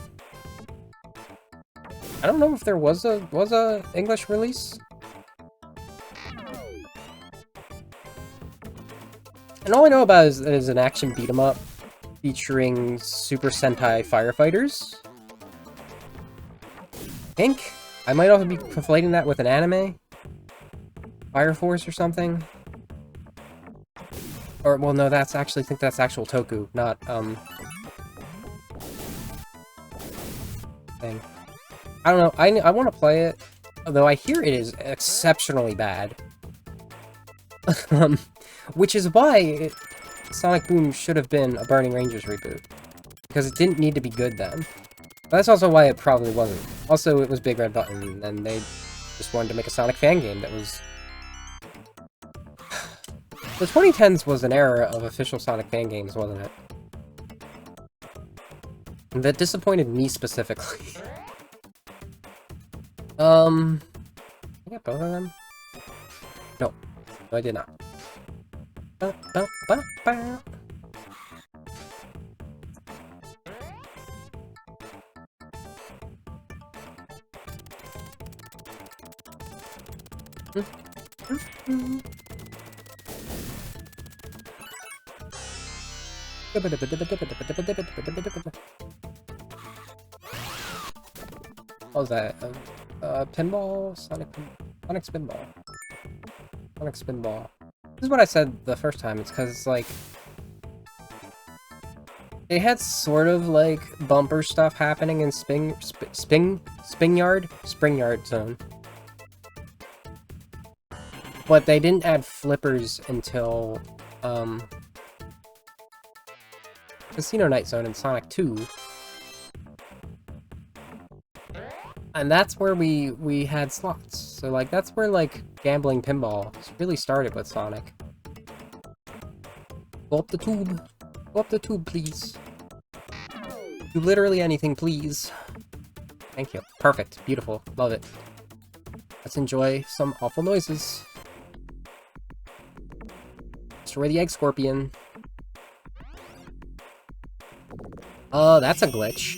I don't know if there was a English release. And all I know about is that it's an action beat-em-up featuring Super Sentai firefighters. I think I might also be conflating that with an anime. Fire Force or something. Or, well, no, I think that's actual Toku, not, thing. I don't know, I want to play it, although I hear it is exceptionally bad. Which is why Sonic Boom should have been a Burning Rangers reboot. Because it didn't need to be good then. But that's also why it probably wasn't. Also, it was Big Red Button, and they just wanted to make a Sonic fan game that was... The 2010s was an era of official Sonic fan games, wasn't it? And that disappointed me specifically. I got both of them? No. No, I did not. What was that? Pinball? Sonic Spinball. Sonic Spinball. This is what I said the first time. It's because, like, they had sort of, like, bumper stuff happening in Springyard Zone. But they didn't add flippers until, Casino Night Zone in Sonic 2. And that's where we had slots. So, like, that's where, like, gambling pinball really started with Sonic. Go up the tube. Go up the tube, please. Do literally anything, please. Thank you. Perfect. Beautiful. Love it. Let's enjoy some awful noises. Destroy the egg scorpion. That's a glitch.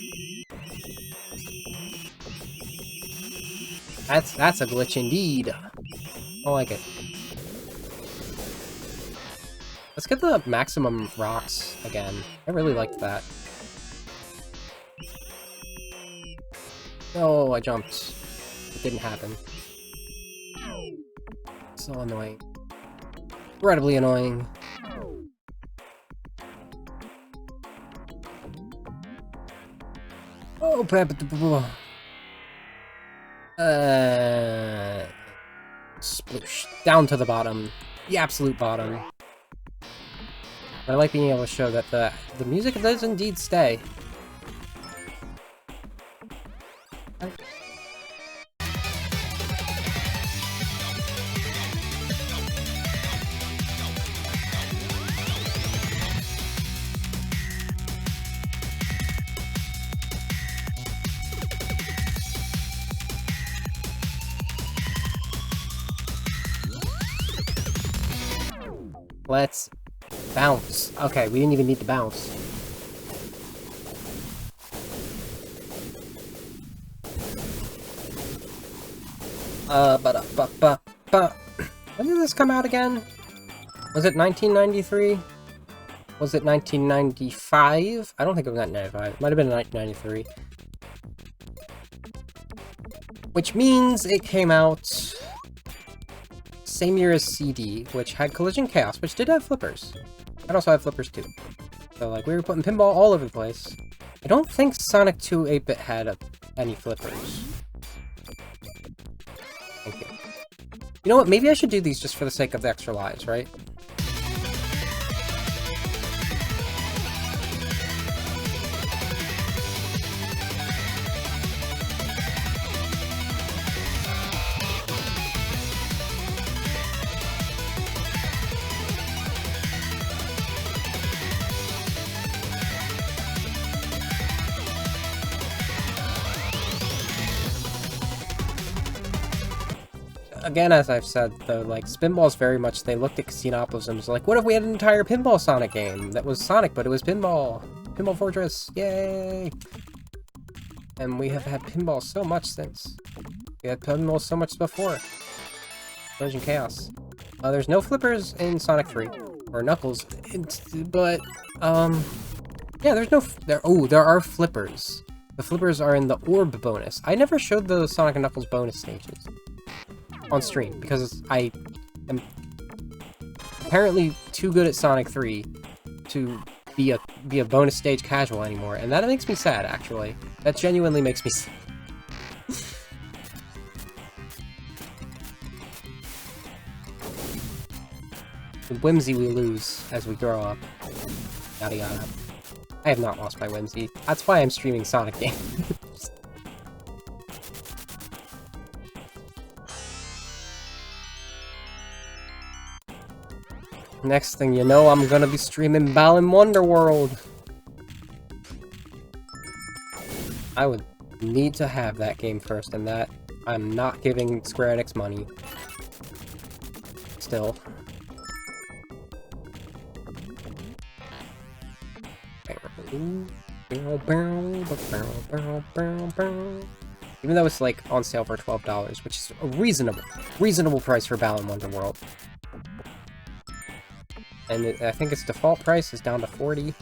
That's a glitch indeed. I like it. Let's get the maximum rocks again. I really liked that. No, I jumped. It didn't happen. So annoying. Incredibly annoying. Oh, sploosh. Down to the bottom. The absolute bottom. I like being able to show that the music does indeed stay. Let's bounce. Okay, we didn't even need to bounce. When did this come out again? Was it 1993? Was it 1995? I don't think it was 1995. It might have been 1993. Which means it came out same year as CD, which had Collision Chaos, which did have flippers. It also had flippers too. So, like, we were putting pinball all over the place. I don't think Sonic 2 8-bit had any flippers. I think You know what? Maybe I should do these just for the sake of the extra lives, right? Again, as I've said, though, like, Spinball's very much, they looked at Casinopolis and was like, what if we had an entire Pinball Sonic game that was Sonic, but it was Pinball? Pinball Fortress, yay! And we have had Pinball so much since. We had Pinball so much before. Legend Chaos. There's no flippers in Sonic 3. Or Knuckles, but, yeah, there's no, there are flippers. The flippers are in the Orb bonus. I never showed the Sonic and Knuckles bonus stages on stream, because I am apparently too good at Sonic 3 to be a bonus stage casual anymore, and that makes me sad, actually. That genuinely makes me sad. The whimsy we lose as we grow up. Yada yada. I have not lost my whimsy. That's why I'm streaming Sonic games. Next thing you know, I'm gonna be streaming Balan Wonderworld. I would need to have that game first, and that I'm not giving Square Enix money. Still. Even though it's like on sale for $12, which is a reasonable price for Balan Wonderworld. And I think its default price is down to 40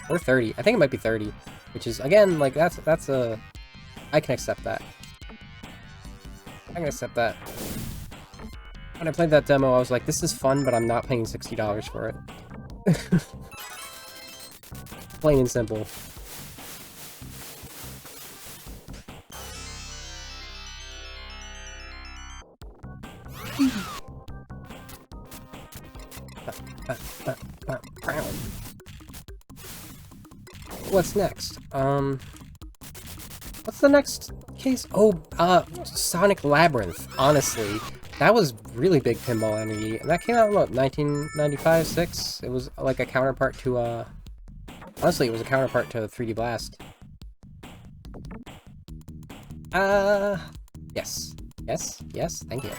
or 30. I think it might be 30, which is, again, like, that's a... I can accept that. I can accept that. When I played that demo, I was like, this is fun, but I'm not paying $60 for it. Plain and simple. What's next? What's the next case? Oh, Sonic Labyrinth. Honestly, that was really big pinball energy, and that came out in, what, 1995, 6? It was like a counterpart to, honestly, it was a counterpart to 3D Blast. Yes. Yes, thank you.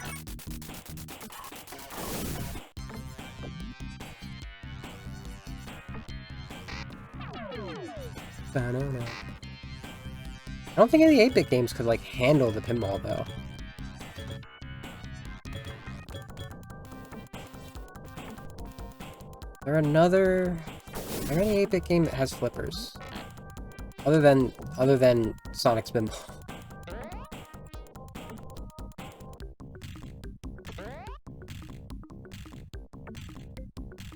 I don't think any 8-bit games could, like, handle the pinball, though. Is there any 8-bit game that has flippers? Other than Sonic Spinball.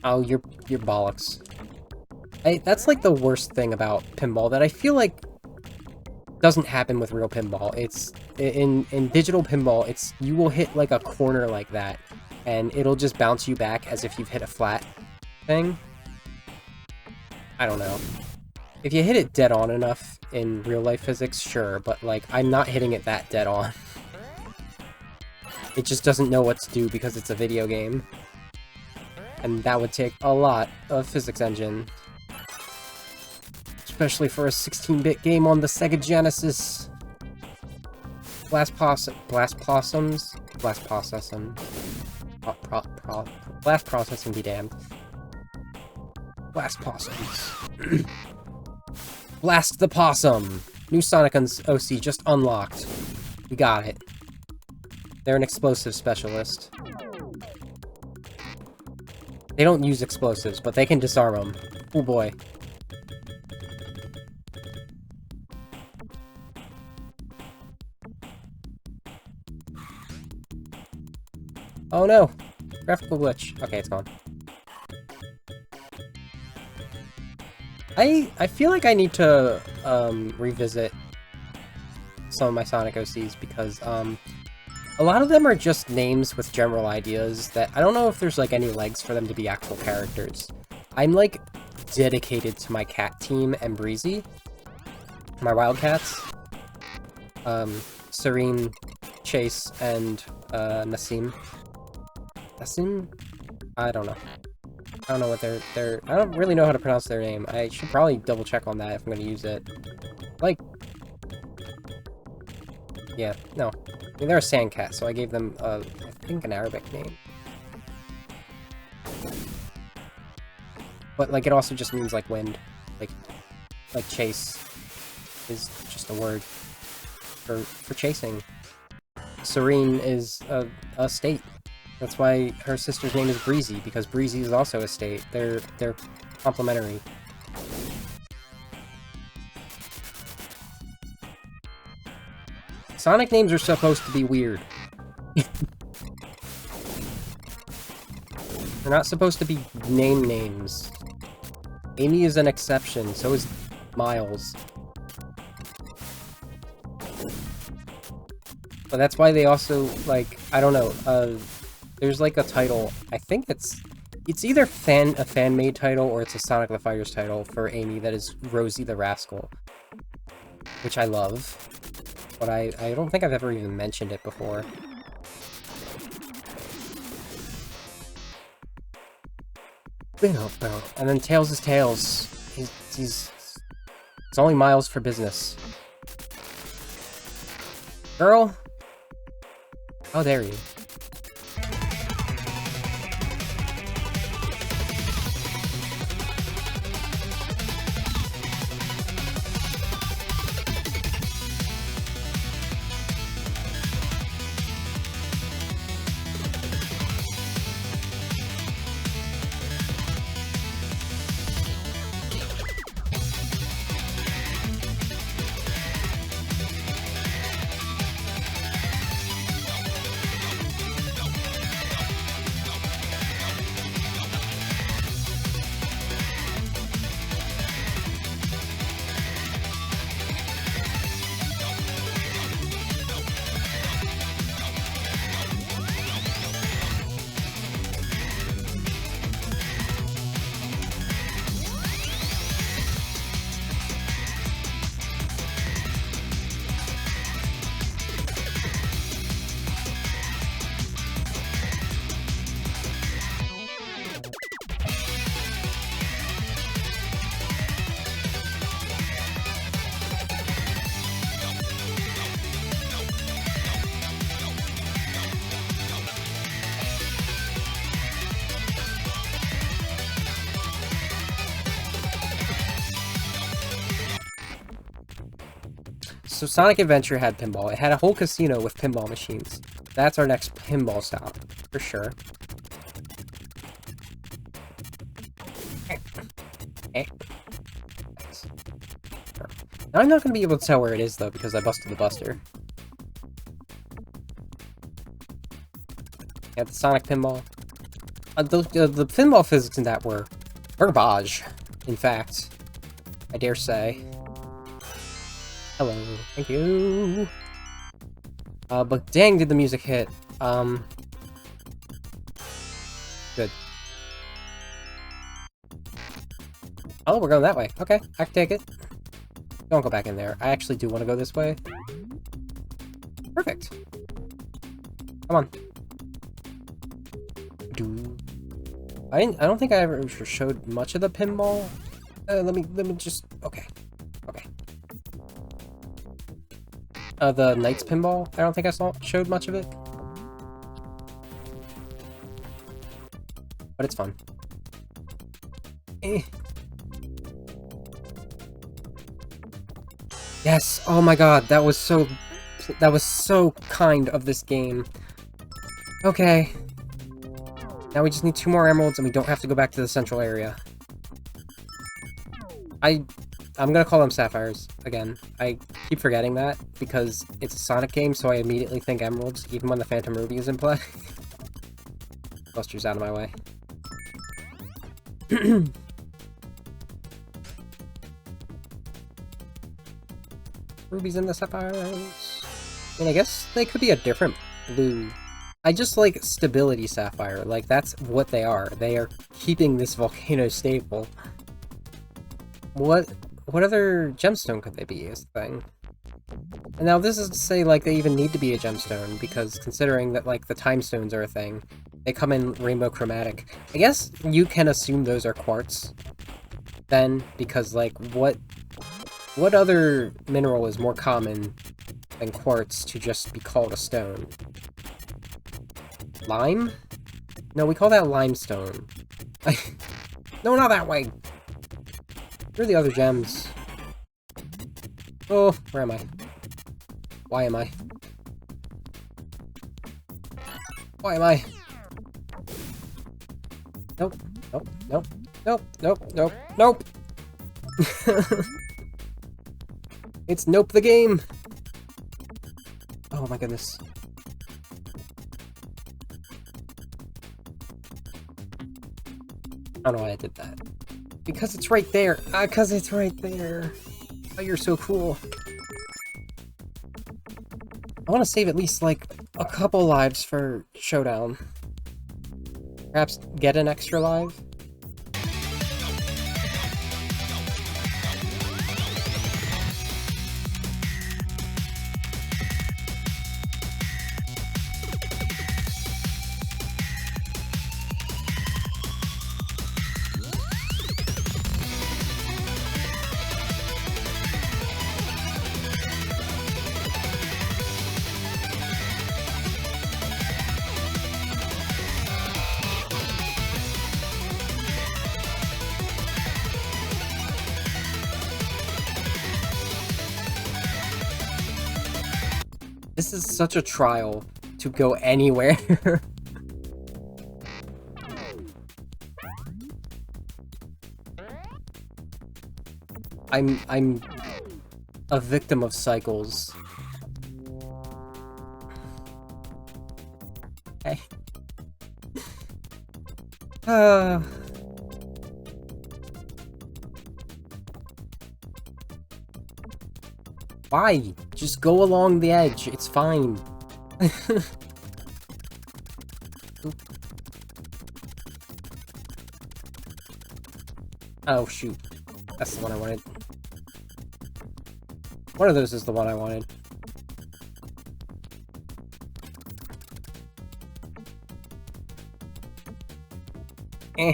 Oh, you're bollocks. That's like the worst thing about pinball that I feel like doesn't happen with real pinball. It's in digital pinball, it's you will hit like a corner like that and it'll just bounce you back as if you've hit a flat thing. I don't know. If you hit it dead on enough in real life physics, sure, but like I'm not hitting it that dead on. It just doesn't know what to do because it's a video game. And that would take a lot of physics engine. Especially for a 16-bit game on the Sega Genesis. Blast processing. Blast processing be damned. Blast possums. Blast the possum! New Sonic OC just unlocked. We got it. They're an explosive specialist. They don't use explosives, but they can disarm them. Oh boy. Oh no! Graphical glitch. Okay, it's gone. I feel like I need to revisit some of my Sonic OCs because A lot of them are just names with general ideas that I don't know if there's like any legs for them to be actual characters. I'm like dedicated to my cat team and Breezy, my wildcats. Serene, Chase, and Nassim. Nassim? I don't know. I don't know what they're I don't really know how to pronounce their name. I should probably double check on that if I'm gonna use it. Like, yeah, no. I mean, they're a sand cat, so I gave them I think an Arabic name. But like it also just means like wind. Like chase is just a word for chasing. Serene is a state. That's why her sister's name is Breezy, because Breezy is also a state. They're complementary. Sonic names are supposed to be weird. They're not supposed to be names. Amy is an exception, so is Miles. But that's why they also, like, I don't know, there's like a title, I think it's either a fan-made title or it's a Sonic the Fighters title for Amy that is Rosie the Rascal. Which I love. But I don't think I've ever even mentioned it before. And then Tails is Tails. It's only Miles for business. Girl? How dare you? So Sonic Adventure had pinball. It had a whole casino with pinball machines. That's our next pinball stop, for sure. Now I'm not going to be able to tell where it is, though, because I busted the buster. Yeah, the Sonic pinball. The pinball physics in that were garbage, in fact. I dare say. Hello, thank you. But dang, did the music hit. Good. Oh, we're going that way. Okay, I can take it. Don't go back in there. I actually do want to go this way. Perfect. Come on. I don't think I ever showed much of the pinball. Let me just. Okay. The Knights pinball. I don't think I showed much of it. But it's fun. Yes! Oh my god, that was so kind of this game. Okay. Now we just need 2 more emeralds and we don't have to go back to the central area. I'm gonna call them sapphires again. I keep forgetting that because it's a Sonic game, so I immediately think emeralds, even when the Phantom Ruby is in play. Buster's out of my way. Rubies in the sapphires. I mean, I guess they could be a different blue. I just like Stability Sapphire. Like, that's what they are. They are keeping this volcano stable. What other gemstone could they be, is the thing? And now this is to say, like, they even need to be a gemstone, because considering that, like, the time stones are a thing, they come in rainbow chromatic. I guess you can assume those are quartz, then, because, like, what other mineral is more common than quartz to just be called a stone? Lime? No, we call that limestone. No, not that way! Where are the other gems? Oh, where am I? Why am I? Why am I? Nope, nope, nope, nope, nope, nope, nope! It's nope the game! Oh my goodness. I don't know why I did that. Because it's right there! Because it's right there! Oh, you're so cool. I want to save at least, like, a couple lives for Showdown. Perhaps get an extra live? This is such a trial to go anywhere. I'm a victim of cycles. Okay. Why? Just go along the edge. It's fine. Oh, shoot. That's the one I wanted. One of those is the one I wanted. Eh.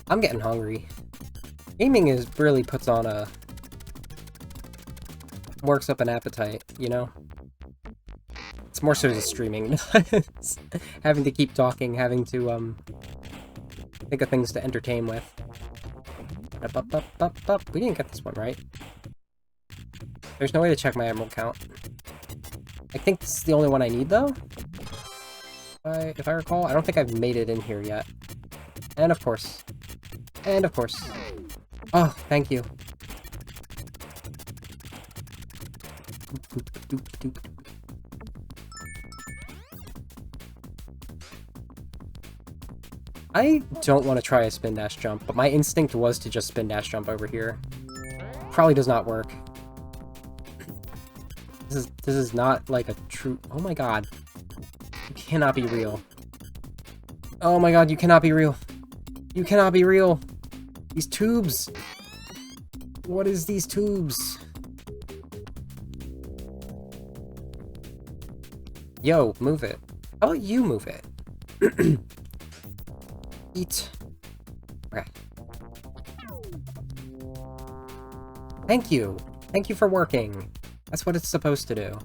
I'm getting hungry. Gaming really puts on a... works up an appetite, you know? It's more so the streaming. Having to keep talking, having to, think of things to entertain with. We didn't get this one right. There's no way to check my emerald count. I think this is the only one I need, though? If I recall. I don't think I've made it in here yet. And of course. And of course. Oh, thank you. I don't want to try a spin dash jump, but my instinct was to just spin dash jump over here. Probably does not work. This is not like a true... Oh my god. You cannot be real. Oh my god, you cannot be real. You cannot be real. These tubes. What is these tubes? Yo, move it. How about you move it? Eat. Okay. Thank you. Thank you for working. That's what it's supposed to do.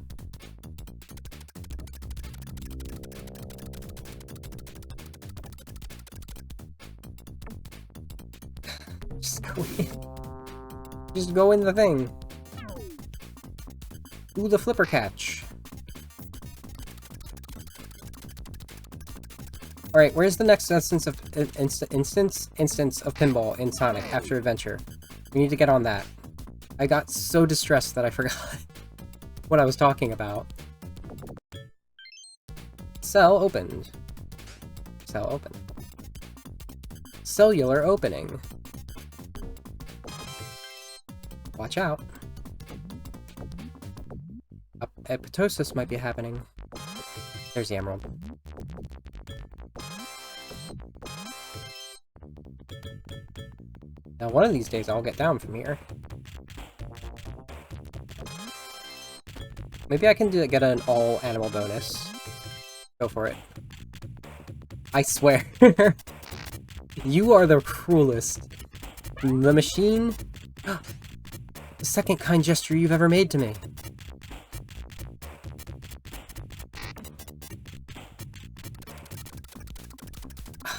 Just go in. Just go in the thing. Ooh, the flipper catch. Alright, where's the next instance of instance of pinball in Sonic after Adventure? We need to get on that. I got so distressed that I forgot what I was talking about. Cell opened. Cell opened. Cellular opening. Watch out. apoptosis might be happening. There's the emerald. Now, one of these days, I'll get down from here. Maybe I can get an all-animal bonus. Go for it. I swear. You are the cruelest. The machine? The second kind gesture you've ever made to me.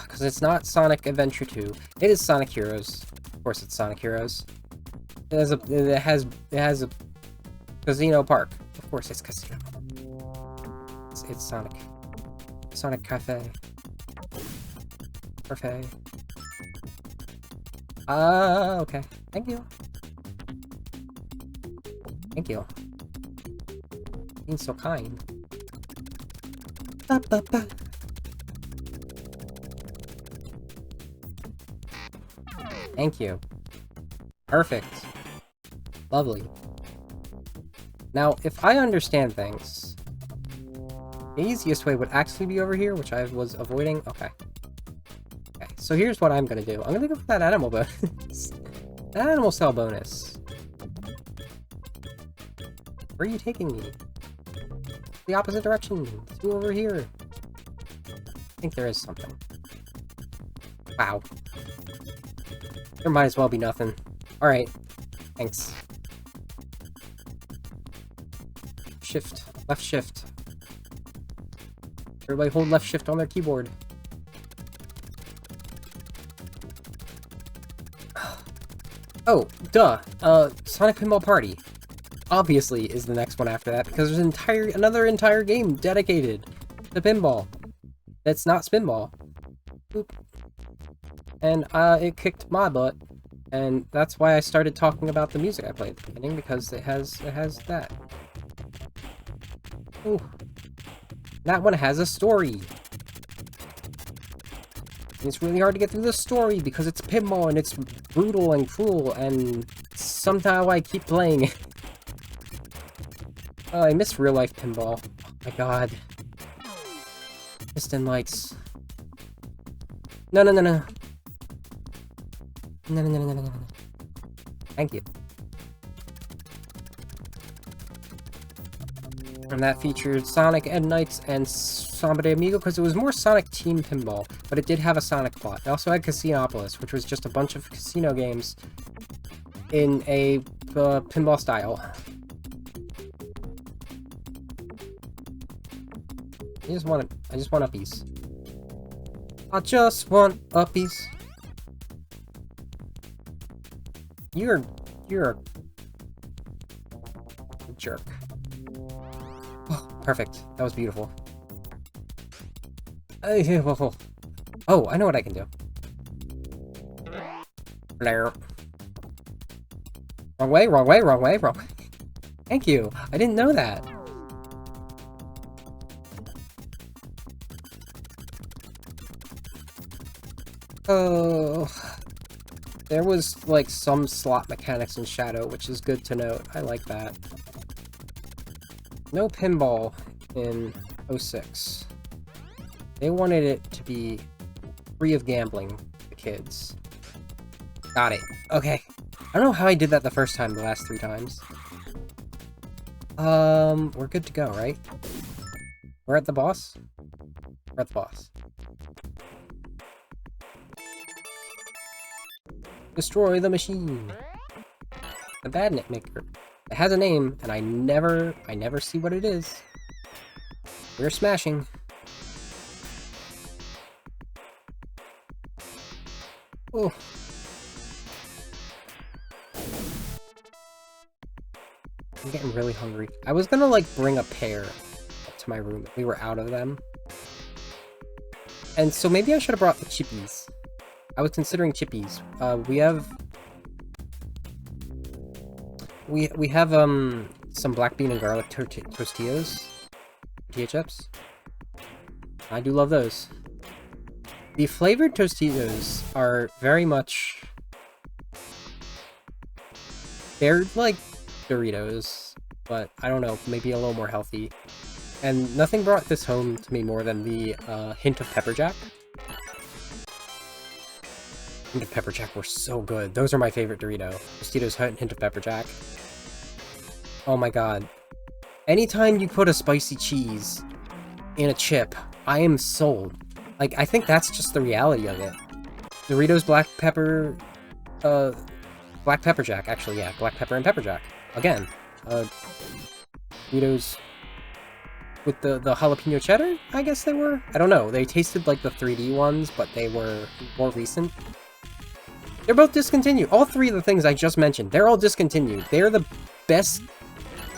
Because it's not Sonic Adventure 2. It is Sonic Heroes. Of course it's Sonic Heroes. It has a casino park. Of course it's casino. It's Sonic. Sonic Cafe. Parfait. Okay. Thank you. Thank you. Being so kind. Ba, ba, ba. Thank you. Perfect. Lovely. Now, if I understand things, the easiest way would actually be over here, which I was avoiding. Okay. Okay, so here's what I'm gonna do. I'm gonna go for that animal bonus. That animal cell bonus. Where are you taking me? The opposite direction. Let's go over here. I think there is something. Wow. There might as well be nothing. Alright. Thanks. Shift. Left shift. Everybody hold left shift on their keyboard. Oh, duh. Sonic Pinball Party. Obviously is the next one after that, because there's another entire game dedicated to pinball. That's not Spinball. Boop. And it kicked my butt, and that's why I started talking about the music I played at the beginning, because it has that. Ooh. That one has a story. It's really hard to get through the story because it's pinball and it's brutal and cruel, and somehow I keep playing it. Oh, I miss real life pinball. Oh my god. Piston lights. No, no, no, no. No, no, no, no, no, no. Thank you. And that featured Sonic and Knights and Samba de Amigo, because it was more Sonic Team Pinball, but it did have a Sonic plot. It also had Casinopolis, which was just a bunch of casino games in a pinball style. I just want a piece. I just want a piece. You're a jerk. Oh, perfect. That was beautiful. Oh, I know what I can do. Blair. Wrong way, wrong way, wrong way, wrong way. Thank you. I didn't know that. Oh. There was, like, some slot mechanics in Shadow, which is good to note. I like that. No pinball in 06. They wanted it to be free of gambling, the kids. Got it. Okay. I don't know how I did that the first time, the last 3 times. We're good to go, right? We're at the boss? We're at the boss. Destroy the machine. The Badnik Maker. It has a name, and I never see what it is. We're smashing. Oh. I'm getting really hungry. I was gonna, like, bring a pear up to my room, but we were out of them. And so maybe I should have brought the chippies. I was considering chippies. We have some black bean and garlic tortillas. Tortilla chips. I do love those. The flavored tortillas are very much... They're like Doritos but I don't know, maybe a little more healthy. And nothing brought this home to me more than the hint of pepper jack. Hint of pepper jack were so good. Those are my favorite Dorito. Tostitos hint of pepper jack. Oh my god. Anytime you put a spicy cheese in a chip, I am sold. Like, I think that's just the reality of it. Doritos black pepper jack, actually, yeah, black pepper and pepper jack. Again, Doritos with the jalapeno cheddar, I guess they were? I don't know, they tasted like the 3D ones, but they were more recent. They're both discontinued. All three of the things I just mentioned, they're all discontinued. They're the best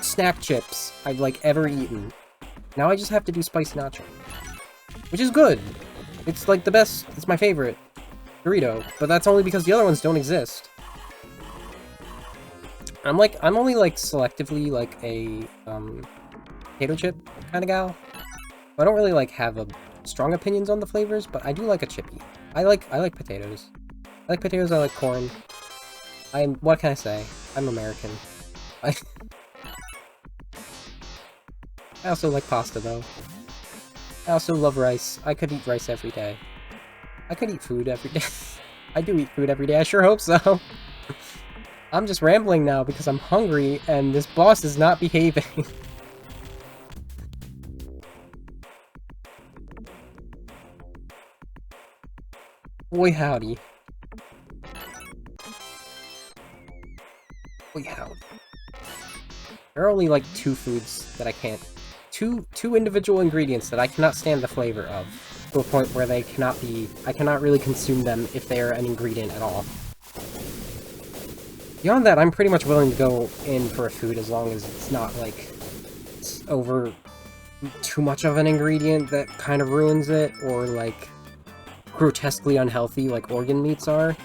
snack chips I've, like, ever eaten. Now I just have to do spicy nacho. Which is good. It's, like, the best, it's my favorite Dorito, but that's only because the other ones don't exist. I'm only, like, selectively, like, a, potato chip kind of gal. I don't really, like, have strong opinions on the flavors, but I do like a chippy. I like potatoes. I like potatoes, I like corn. What can I say? I'm American. I also like pasta, though. I also love rice. I could eat rice every day. I could eat food every day. I do eat food every day, I sure hope so. I'm just rambling now because I'm hungry and this boss is not behaving. Boy howdy. Boy howdy. There are only like two foods that I can't... Two individual ingredients that I cannot stand the flavor of, to a point where they cannot be... I cannot really consume them if they are an ingredient at all. Beyond that, I'm pretty much willing to go in for a food as long as it's not, like, over too much of an ingredient that kind of ruins it, or, like, grotesquely unhealthy like organ meats are.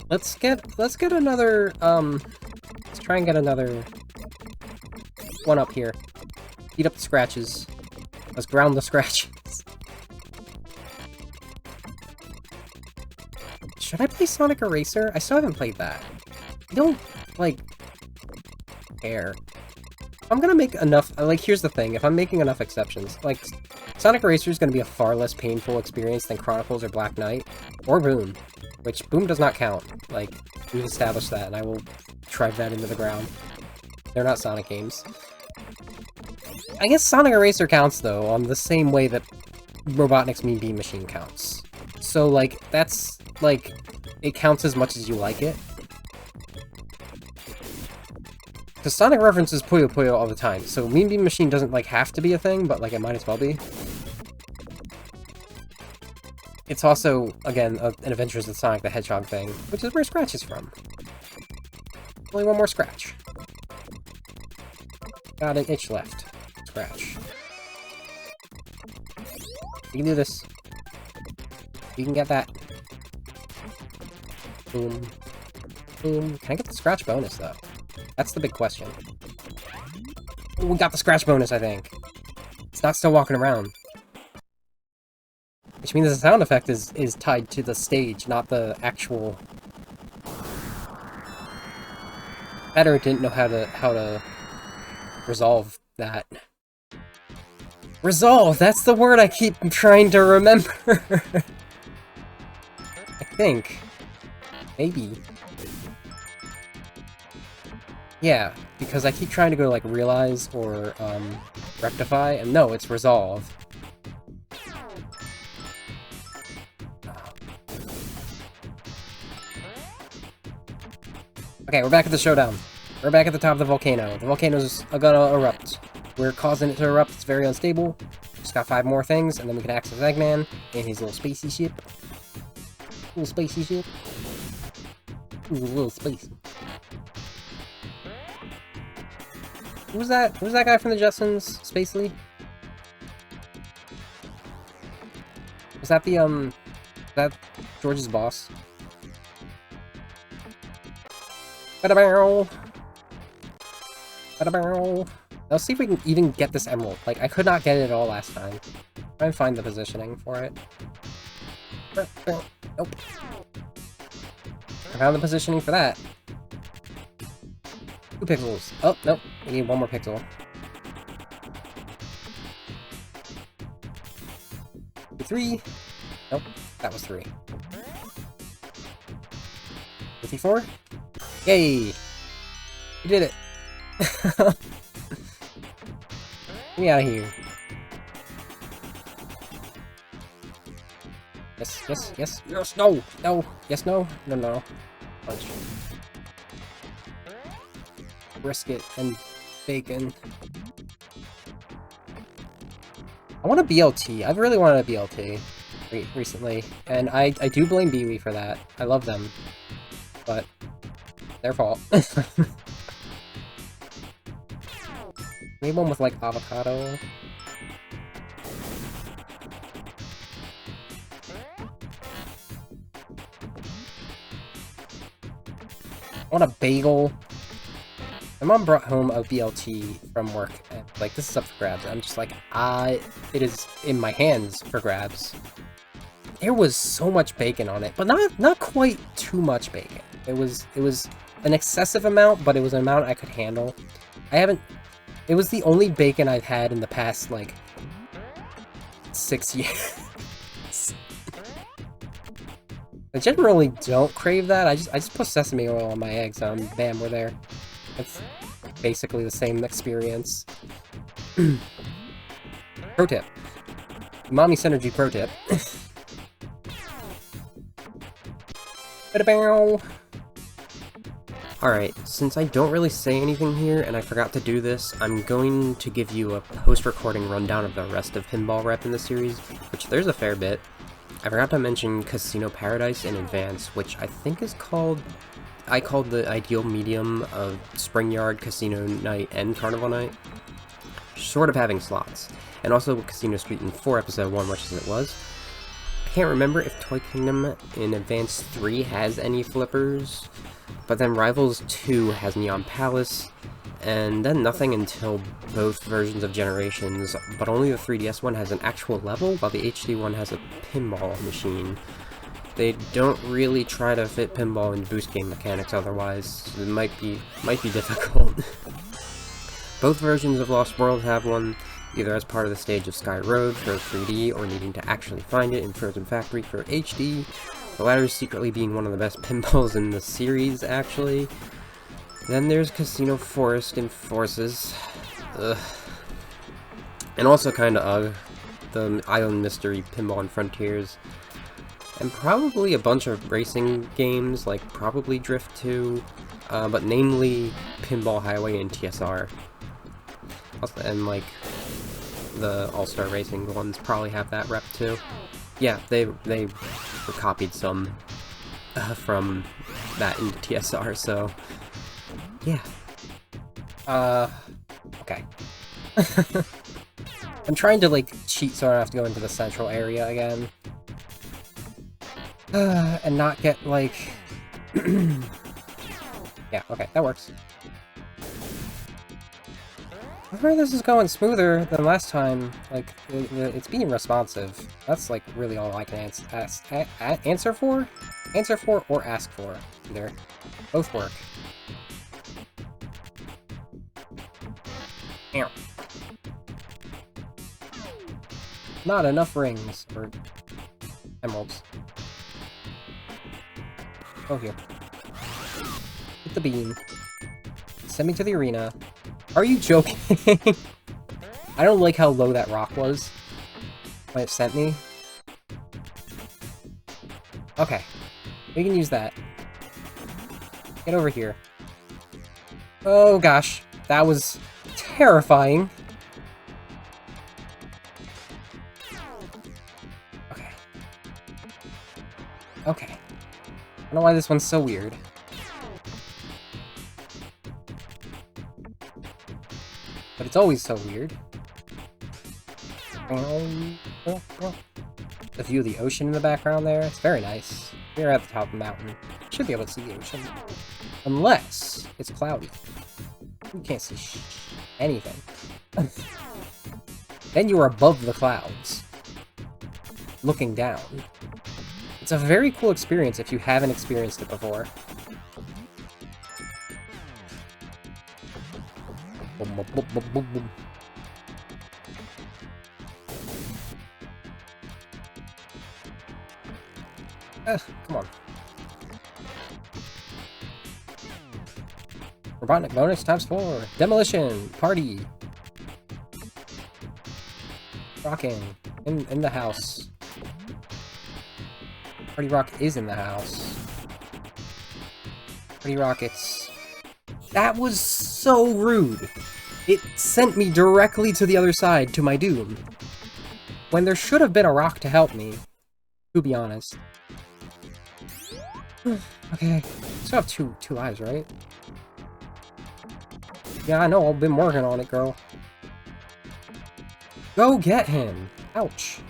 Let's get another, let's try and get another one up here. Beat up the scratches. Let's ground the scratches. Should I play Sonic Eraser? I still haven't played that. I don't, like, care. I'm gonna make enough, like, here's the thing, if I'm making enough exceptions, like, Sonic Eraser is gonna be a far less painful experience than Chronicles or Black Knight, or Boom, which Boom does not count. Like, we've established that, and I will drive that into the ground. They're not Sonic games. I guess Sonic Eraser counts, though, on the same way that Robotnik's Mean Bean Machine counts. So, like, that's, like, it counts as much as you like it. Because Sonic references Puyo Puyo all the time, so Mean Bean Machine doesn't, like, have to be a thing, but, like, it might as well be. It's also, again, an Adventures with Sonic the Hedgehog thing, which is where Scratch is from. Only one more Scratch. Got an itch left. Scratch. You can do this. You can get that. Boom. Boom. Can I get the Scratch bonus, though? That's the big question. Ooh, we got the Scratch bonus, I think. It's not still walking around. Which means the sound effect is tied to the stage, not the actual... Better didn't know how to resolve that. Resolve! That's the word I keep trying to remember! I think. Maybe. Yeah, because I keep trying to go, like, realize or, rectify, and no, it's resolve. Okay, we're back at the showdown. We're back at the top of the volcano. The volcano's gonna erupt. We're causing it to erupt. It's very unstable. Just got 5 more things, and then we can access Eggman in his little spacey ship. Little spacey ship. Ooh, a little spacey. Who's that? Who's that guy from the Jetsons? Spacely? Was that the, is that George's boss? Bada-barrel! Bada-barrel! Let's see if we can even get this emerald. Like, I could not get it at all last time. Try and find the positioning for it. Nope. I found the positioning for that. 2 pixels. Oh, nope. We need 1 more pixel. 3. Nope. That was 3. 54? Yay! We did it! Get me out of here. Yes, yes, yes, yes, no! No! Yes, no? No, no. Punch. Brisket and bacon. I want a BLT. I've really wanted a BLT recently, and I do blame Biwi for that. I love them, but their fault. Maybe one with, like, avocado. I want a bagel. My mom brought home a BLT from work, and, like, this is up for grabs. I'm just like, it is in my hands for grabs. There was so much bacon on it, but not quite too much bacon. It was an excessive amount, but it was an amount I could handle. It was the only bacon I've had in the past, like, 6 years. I generally don't crave that. I just put sesame oil on my eggs, and bam, we're there. It's basically the same experience. Pro tip. Mommy Synergy pro tip. Alright, since I don't really say anything here, and I forgot to do this, I'm going to give you a post-recording rundown of the rest of Pinball Rep in the series, which there's a fair bit. I forgot to mention Casino Paradise in advance, which I think is called... I called the ideal medium of Spring Yard, Casino Night, and Carnival Night. Sort of having slots. And also Casino Street in 4 Episode 1, much as it was. I can't remember if Toy Kingdom in Advance 3 has any flippers, but then Rivals 2 has Neon Palace, and then nothing until both versions of Generations, but only the 3DS one has an actual level, while the HD one has a pinball machine. They don't really try to fit pinball into boost game mechanics otherwise. It might be difficult. Both versions of Lost World have one, either as part of the stage of Sky Road for 3D, or needing to actually find it in Frozen Factory for HD. The latter secretly being one of the best pinballs in the series, actually. Then there's Casino Forest in Forces. Ugh. And also kinda the Island Mystery Pinball and Frontiers. And probably a bunch of racing games, like probably Drift 2, but namely Pinball Highway and TSR. And like the All-Star Racing ones probably have that rep too. Yeah, they copied some from that into TSR, so yeah. Okay. I'm trying to like cheat so I don't have to go into the central area again. And not get, like... Yeah, okay, that works. I heard this is going smoother than last time. Like, it's being responsive. That's, like, really all I can answer for? Answer for or ask for. Either. Both work. Ow. Not enough rings, or emeralds. Oh, here. Hit the beam. Send me to the arena. Are you joking? I don't like how low that rock was when it sent me. Okay. We can use that. Get over here. Oh gosh. That was terrifying. Okay. Okay. I don't know why this one's so weird. But it's always so weird. The view of the ocean in the background there, it's very nice. We're at the top of the mountain. Should be able to see the ocean. Unless it's cloudy. You can't see anything. Then you are above the clouds. Looking down. It's a very cool experience if you haven't experienced it before. Boom, boom, boom, boom, boom, boom. Come on. Robotnik bonus ×4. Demolition party. Rocking in the house. Party Rock is in the house. Party Rockets. That was so rude. It sent me directly to the other side, to my doom. When there should have been a rock to help me, to be honest. Okay, still have two lives, right? Yeah, I know, I've been working on it, girl. Go get him! Ouch.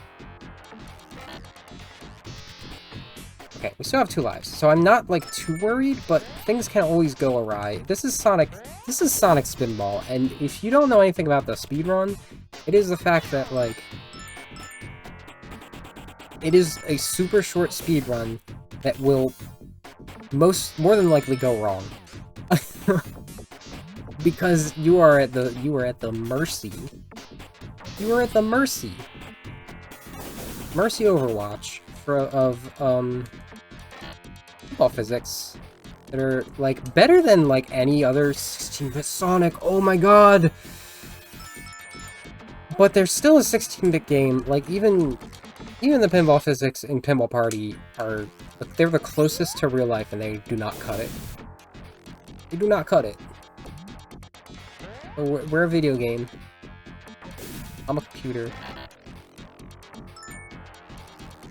Okay, we still have 2 lives, so I'm not, like, too worried, but things can always go awry. This is Sonic Spinball, and if you don't know anything about the speedrun, it is the fact that, like, it is a super short speedrun that will more than likely go wrong. Because you are at the mercy. You are at the mercy Overwatch of football physics that are like better than like any other 16-bit Sonic. Oh my god! But there's still a 16-bit game. Like even the pinball physics in Pinball Party they're the closest to real life, and they do not cut it. They do not cut it. We're a video game. I'm a computer.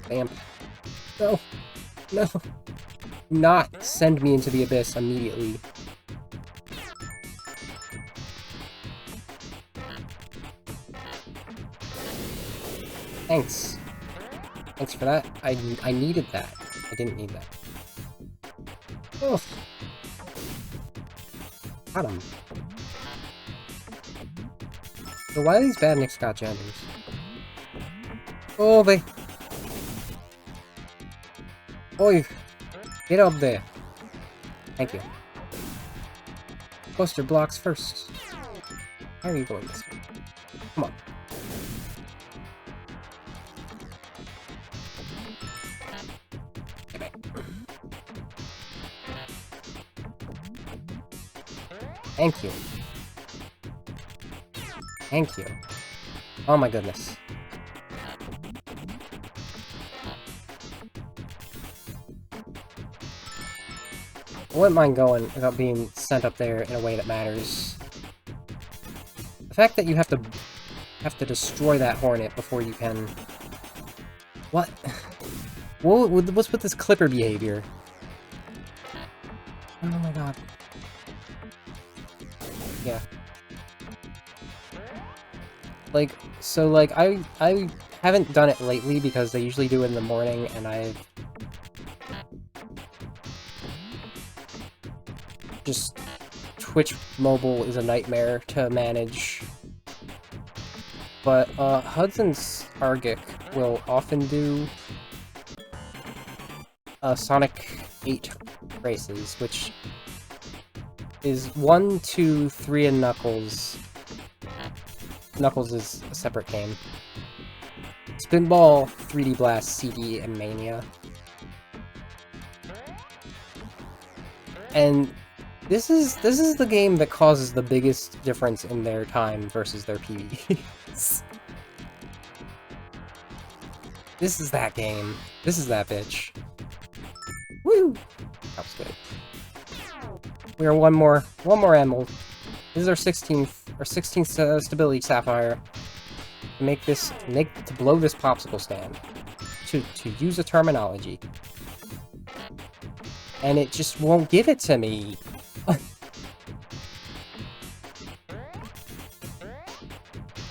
Bam. No! No! Do not send me into the abyss immediately. Thanks. Thanks for that. I needed that. I didn't need that. Oh. Got him. So why are these badniks got genders? Oh, they... Oi! Get up there. Thank you. Poster blocks first. How are you going this way? Come on. Get back. Thank you. Thank you. Oh my goodness. I wouldn't mind going without being sent up there in a way that matters. The fact that you have to destroy that Hornet before you can... What? What's with this Clipper behavior? Oh my god. Yeah. Like, so, like, I haven't done it lately because they usually do it in the morning, and I've just... Twitch mobile is a nightmare to manage. But, Hudson's Argic will often do Sonic 8 races, which is 1, 2, 3, and Knuckles. Knuckles is a separate game. Spinball, 3D Blast, CD, and Mania. And this is the game that causes the biggest difference in their time versus their PvEs. This is that game. This is that bitch. Woo! That was good. We are one more emerald. This is our 16th stability sapphire. To blow this popsicle stand. To use a terminology. And it just won't give it to me. I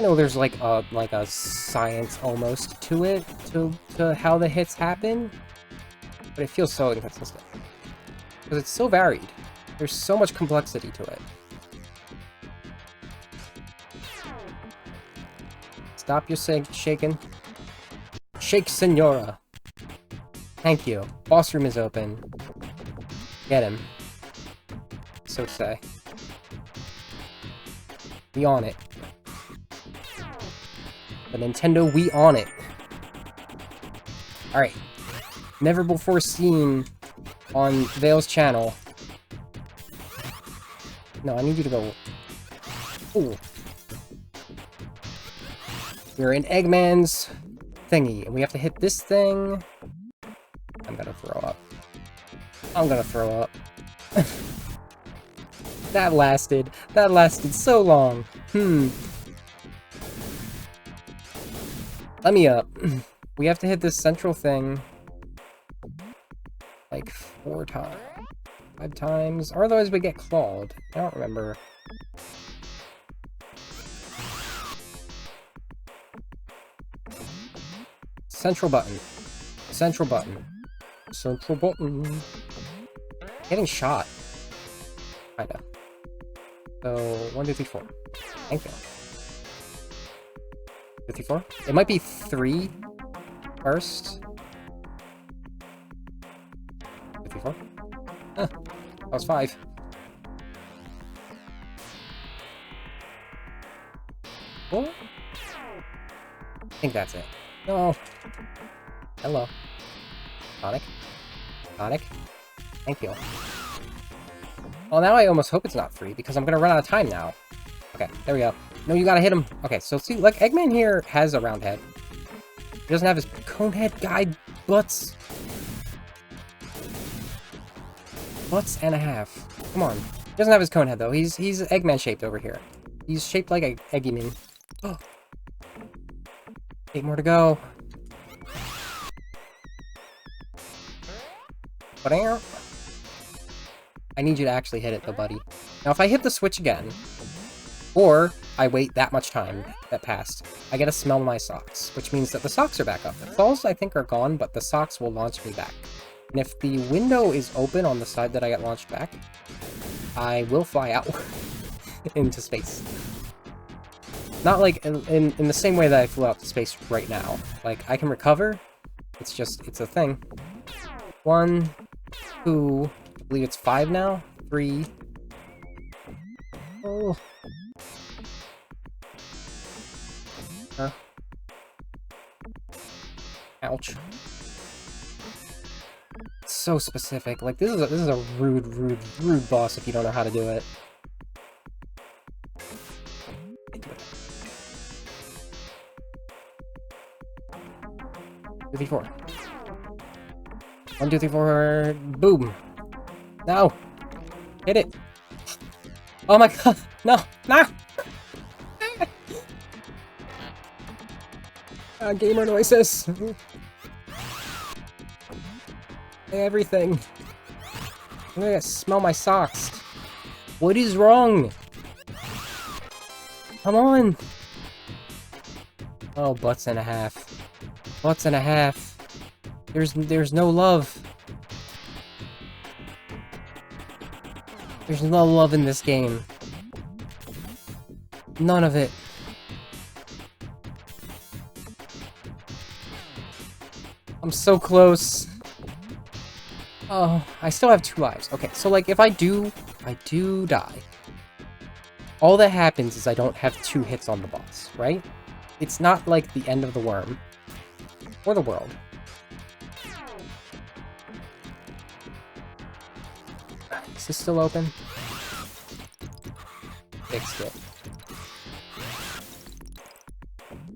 know there's like a science almost to it, to how the hits happen, but it feels so inconsistent. Because it's so varied. There's so much complexity to it. Stop your shaking. Shake, Senora. Thank you. Boss room is open. Get him. So to say. We on it. The Nintendo Wii on it. Alright. Never before seen on Vale's channel. No, I need you to go... Ooh. We're in Eggman's thingy, and we have to hit this thing. I'm gonna throw up. I'm gonna throw up. That lasted so long. Let me up. We have to hit this central thing like 4 times. 5 times, or otherwise we get clawed. I don't remember. Central button. Central button. Central button. Getting shot. Kinda. So, 1, 2, 3, 4. Thank you. 2, 3, 4? It might be 3 first. 2, 3, 4? Huh. That was 5. What? I think that's it. No. Hello. Sonic. Sonic. Thank you. Well, now I almost hope it's not 3, because I'm gonna run out of time now. Okay, there we go. No, you gotta hit him. Okay, so see, like, Eggman here has a round head. He doesn't have his cone head guide butts. Butts and a half. Come on. He doesn't have his cone head, though. He's Eggman shaped over here. He's shaped like a Eggyman. Oh. 8 more to go. But I need you to actually hit it, though, buddy. Now, if I hit the switch again, or I wait that much time that passed, I get to smell my socks, which means that the socks are back up. The balls, I think, are gone, but the socks will launch me back. And if the window is open on the side that I get launched back, I will fly out into space. Not like in the same way that I flew out to space right now. Like, I can recover. It's a thing. 1, 2, I believe it's 5 now. 3. Oh. Ouch. So specific. Like, this is a rude boss if you don't know how to do it. 2, 3, 4. 1, 2, 3, 4. Boom. No. Hit it. Oh my god. No. No. Gamer noises. Everything. I'm gonna smell my socks. What is wrong? Come on. Oh, butts and a half. Butts and a half. There's no love. There's no love in this game. None of it. I'm so close. Oh, I still have 2 lives. Okay, so like if I do die. All that happens is I don't have 2 hits on the boss, right? It's not like the end of the worm. Or the world. Is this still open? Fixed it.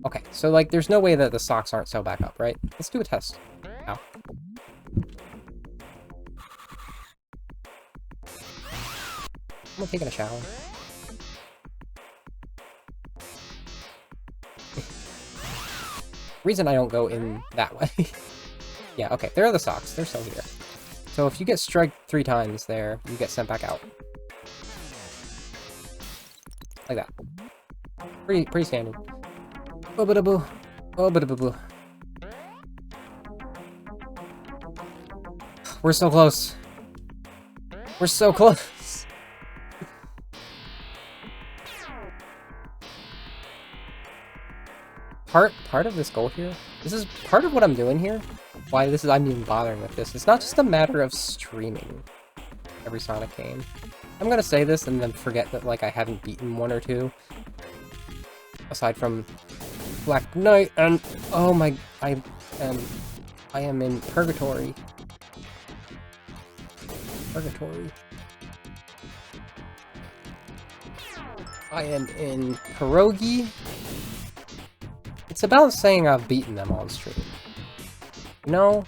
Okay, so like there's no way that the socks aren't sewn back up, right? Let's do a test. Ow. I'm taking a shower. Reason I don't go in that way. Yeah, okay, there are the socks. They're still here. So if you get striked 3 times there, you get sent back out. Like that. Pretty standard. Oh, ba-da-boo. Oh, ba-da-boo-boo. We're so close. We're so close. Part of this goal here, this is part of what I'm doing here. Why I'm even bothering with this. It's not just a matter of streaming every Sonic game. I'm gonna say this and then forget that like I haven't beaten 1 or 2. Aside from Black Knight and... Oh my... I am in purgatory. Purgatory. I am in pierogi. It's about saying I've beaten them on stream. No?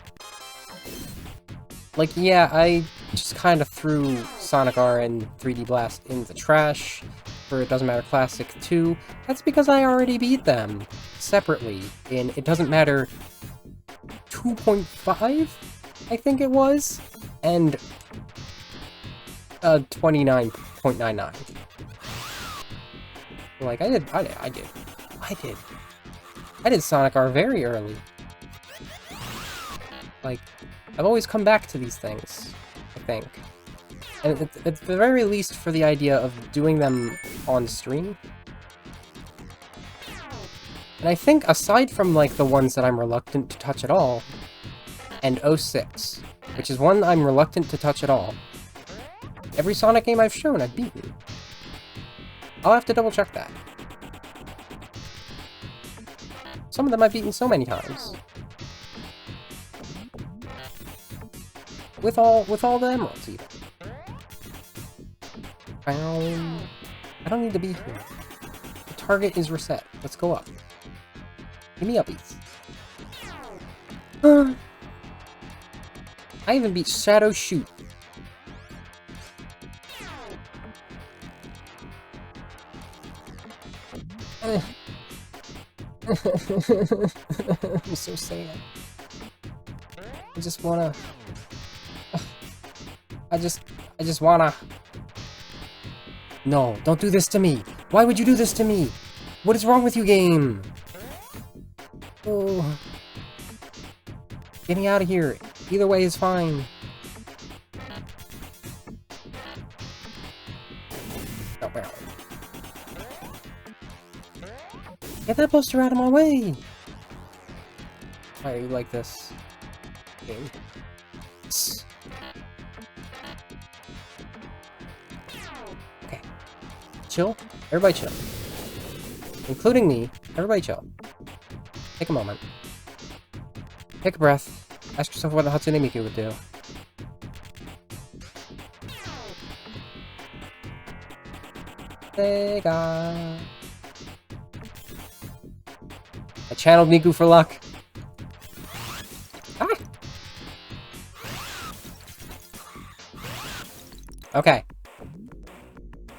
Like, yeah, I just kind of threw Sonic R and 3D Blast in the trash for It Doesn't Matter Classic 2. That's because I already beat them separately in It Doesn't Matter 2.5, I think it was, and 29.99. Like, I did Sonic R very early. Like, I've always come back to these things, I think. And at the very least for the idea of doing them on stream. And I think aside from, like, the ones that I'm reluctant to touch at all, and 06, which is one I'm reluctant to touch at all, every Sonic game I've shown, I've beaten. I'll have to double check that. Some of them I've beaten so many times. With all the emeralds, even. I don't need to be here. The target is reset. Let's go up. Give me uppies. I even beat Shadow Shoot. I'm so sad. I just wanna... I just wanna... No, don't do this to me! Why would you do this to me? What is wrong with you, game? Oh. Get me out of here. Either way is fine. Oh, well. Get that poster out of my way! I like this game. Okay. Chill. Everybody chill. Including me. Everybody chill. Take a moment. Take a breath. Ask yourself what a Hatsune Miku would do. Sega. I channeled Miku for luck. Ah! Okay.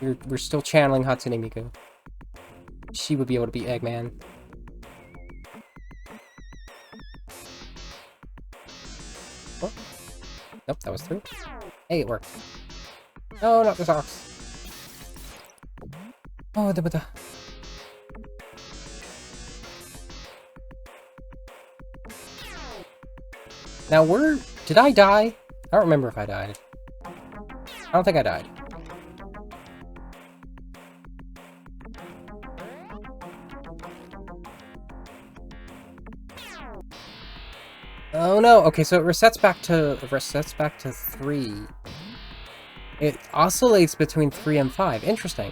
We're still channeling Hatsune Miku. She would be able to beat Eggman. Oh. Nope, that was through. Hey, it worked. No, not the socks. Oh, da. Now, did I die? I don't remember if I died. I don't think I died. Oh no, okay, so it resets back to 3. It oscillates between 3 and 5. Interesting.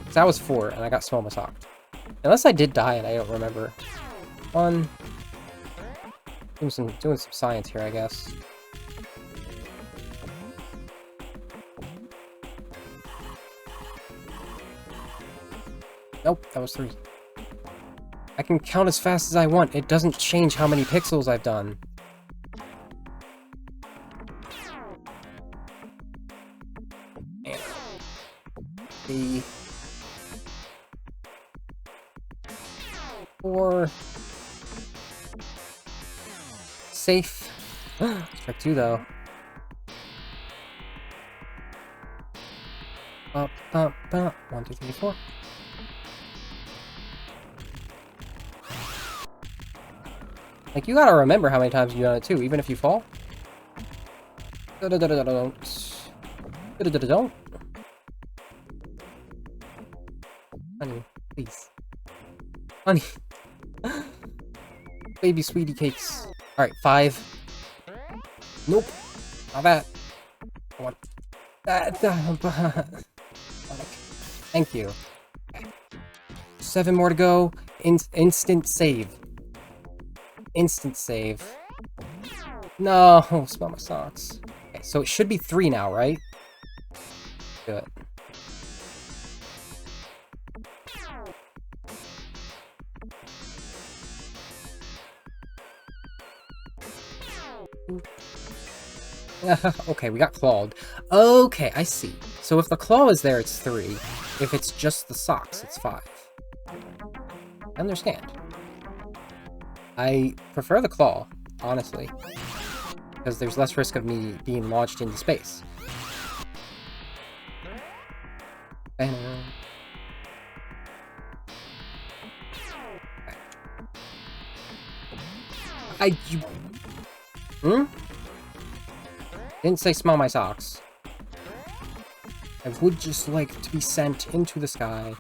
So that was 4, and I got Small Socked. Unless I did die and I don't remember. Doing some science here, I guess. Nope, that was 3. I can count as fast as I want. It doesn't change how many pixels I've done. And the 4 safe. Strike 2 though. Up. 1, 2, 3, 4. Like, you gotta remember how many times you've done it too, even if you fall. Don't. Honey, please. Honey. Baby sweetie cakes. Alright, 5. Nope. Not that. I want that. Thank you. 7 more to go. Instant save. Instant save. No, smell my socks. Okay, so it should be 3 now, right? Good. Okay, we got clawed. Okay, I see. So if the claw is there, it's 3. If it's just the socks, it's 5. I understand. I prefer the claw, honestly. Because there's less risk of me being launched into space. Didn't say smell my socks. I would just like to be sent into the sky.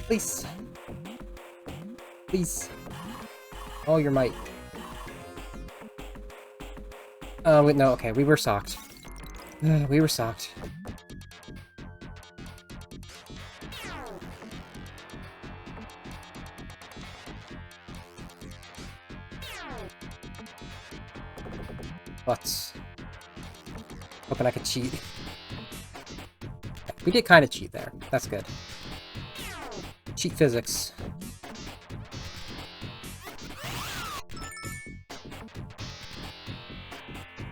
Please. Please. All your might. Oh, wait, no, okay, we were socked. We were socked. But hoping I could cheat. We did kind of cheat there. That's good. Cheat physics.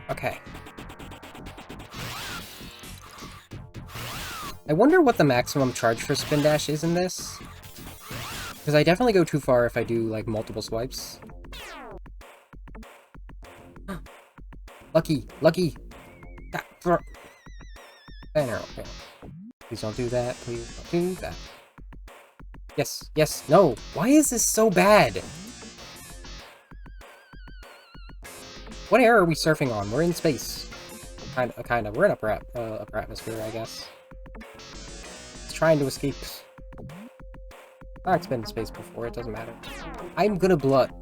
Okay. I wonder what the maximum charge for Spin Dash is in this. Because I definitely go too far if I do, like, multiple swipes. Lucky! Lucky! Banner, okay. Please don't do that. Please don't do that. Yes, yes, no! Why is this so bad? What air are we surfing on? We're in space. Kinda. We're in upper atmosphere, I guess. It's trying to escape. It's been in space before, it doesn't matter. I'm gonna blood.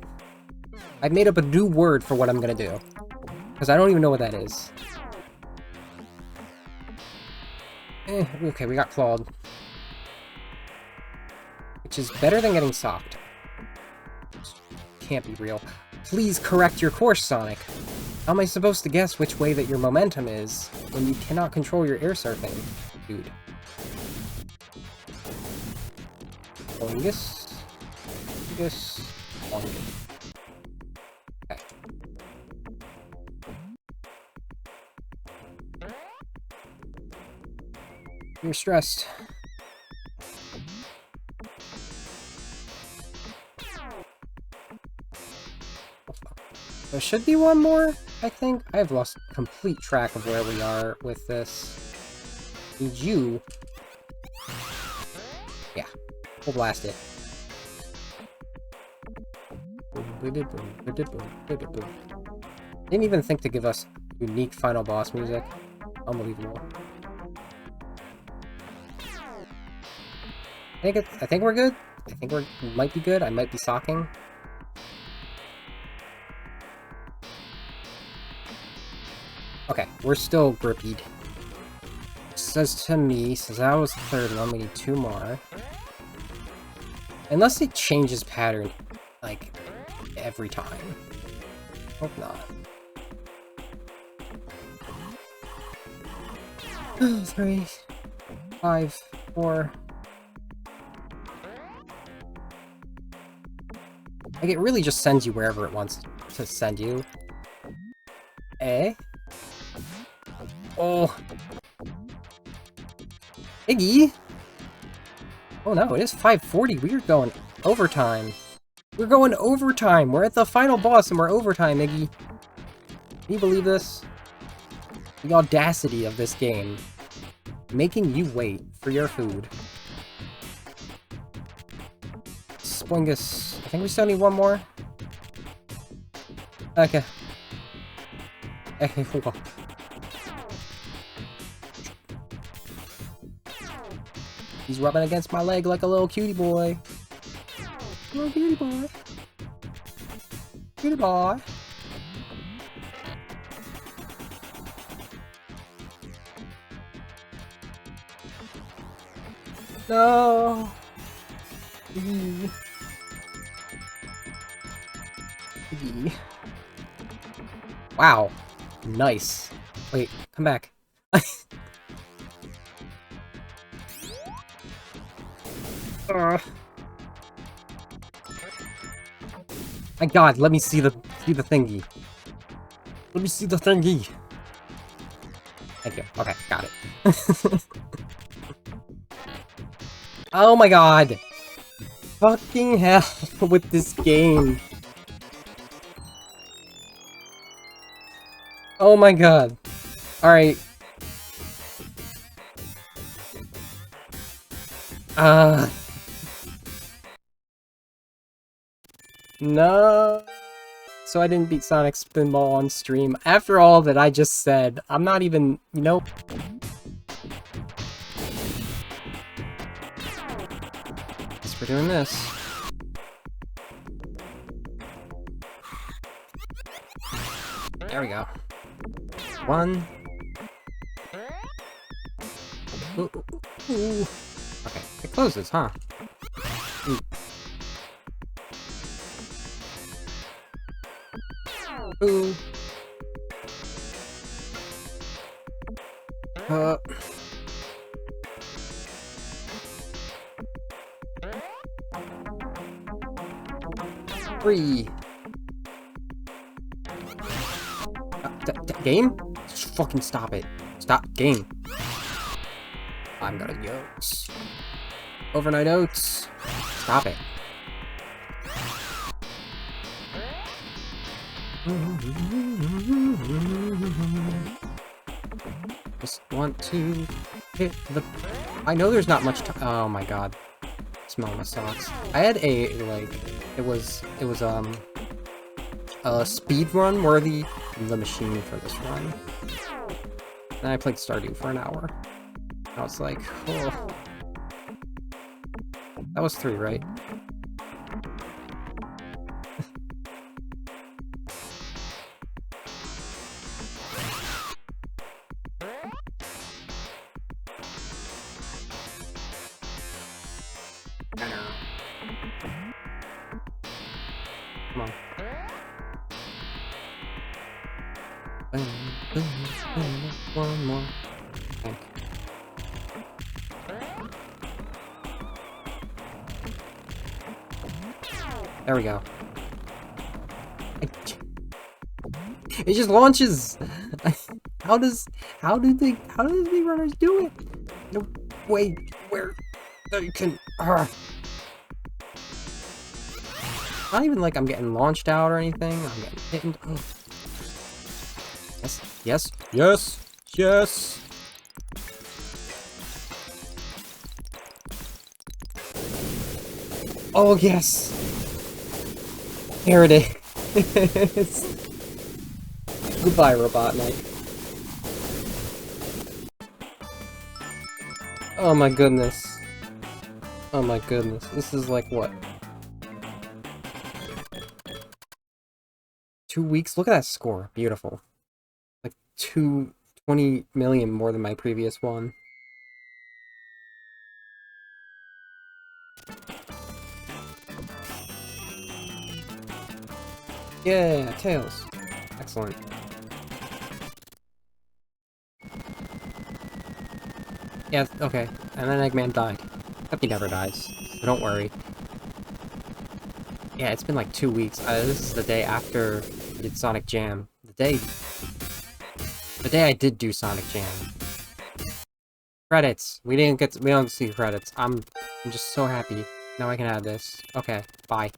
I've made up a new word for what I'm gonna do. Because I don't even know what that is. Okay, we got clawed. Which is better than getting socked. Can't be real. Please correct your course, Sonic. How am I supposed to guess which way that your momentum is when you cannot control your air surfing, dude? Bongus. Bongus. Bongus. Okay. You're stressed. There should be one more, I think. I've lost complete track of where we are with this. Need you. Yeah, we'll blast it. Didn't even think to give us unique final boss music. Unbelievable. I think we're good. I think we might be good. I might be socking. Okay, we're still grippied. Says to me, says that was the third one, we need 2 more. Unless it changes pattern, like, every time. Hope not. 3, 5, 4. Like, it really just sends you wherever it wants to send you. Eh? Oh. Iggy? Oh no, it is 5:40. We're going overtime. We're going overtime. We're at the final boss and we're overtime, Iggy. Can you believe this? The audacity of this game. Making you wait for your food. Splingus. I think we still need one more. Okay. He's rubbing against my leg like a little cutie boy. Little cutie boy. Cutie boy. No! Eee. Eee. Wow. Nice. Wait, come back. My god, let me see the thingy. Let me see the thingy. Thank you. Okay, got it. Oh my god! Fucking hell with this game. Oh my god. Alright. No. So I didn't beat Sonic Spinball on stream. After all that I just said, I'm not even, you know... Guess we're doing this. There we go. One. Ooh, ooh, ooh. Okay, it closes, huh? Ooh. Ooh. Three. Game? Just fucking stop it. Stop. Game. I'm gonna oats. Overnight oats. Stop it. Just want to hit the... I know there's not much time. Oh my god. Smell my socks. I had a, like, it was a speed run worthy of the machine for this run. Then I played Stardew for an hour. I was like, oh. That was 3, right? Come on. One more. Okay. There we go. It just launches. How do the runners do it? No, wait, where they can? Not even like I'm getting launched out or anything. I'm getting hit and... Oh. Yes, yes, yes, yes. Oh yes. Here it is. Goodbye, Robotnik. Oh my goodness. Oh my goodness. This is like what? 2 weeks? Look at that score. Beautiful. Like 20 million more than my previous one. Yeah, Tails. Excellent. Yeah, okay. And then Eggman died. Except he never dies, so don't worry. Yeah, it's been like 2 weeks. This is the day after I did Sonic Jam. The day I did do Sonic Jam. Credits. We don't see credits. I'm just so happy. Now I can add this. Okay, bye.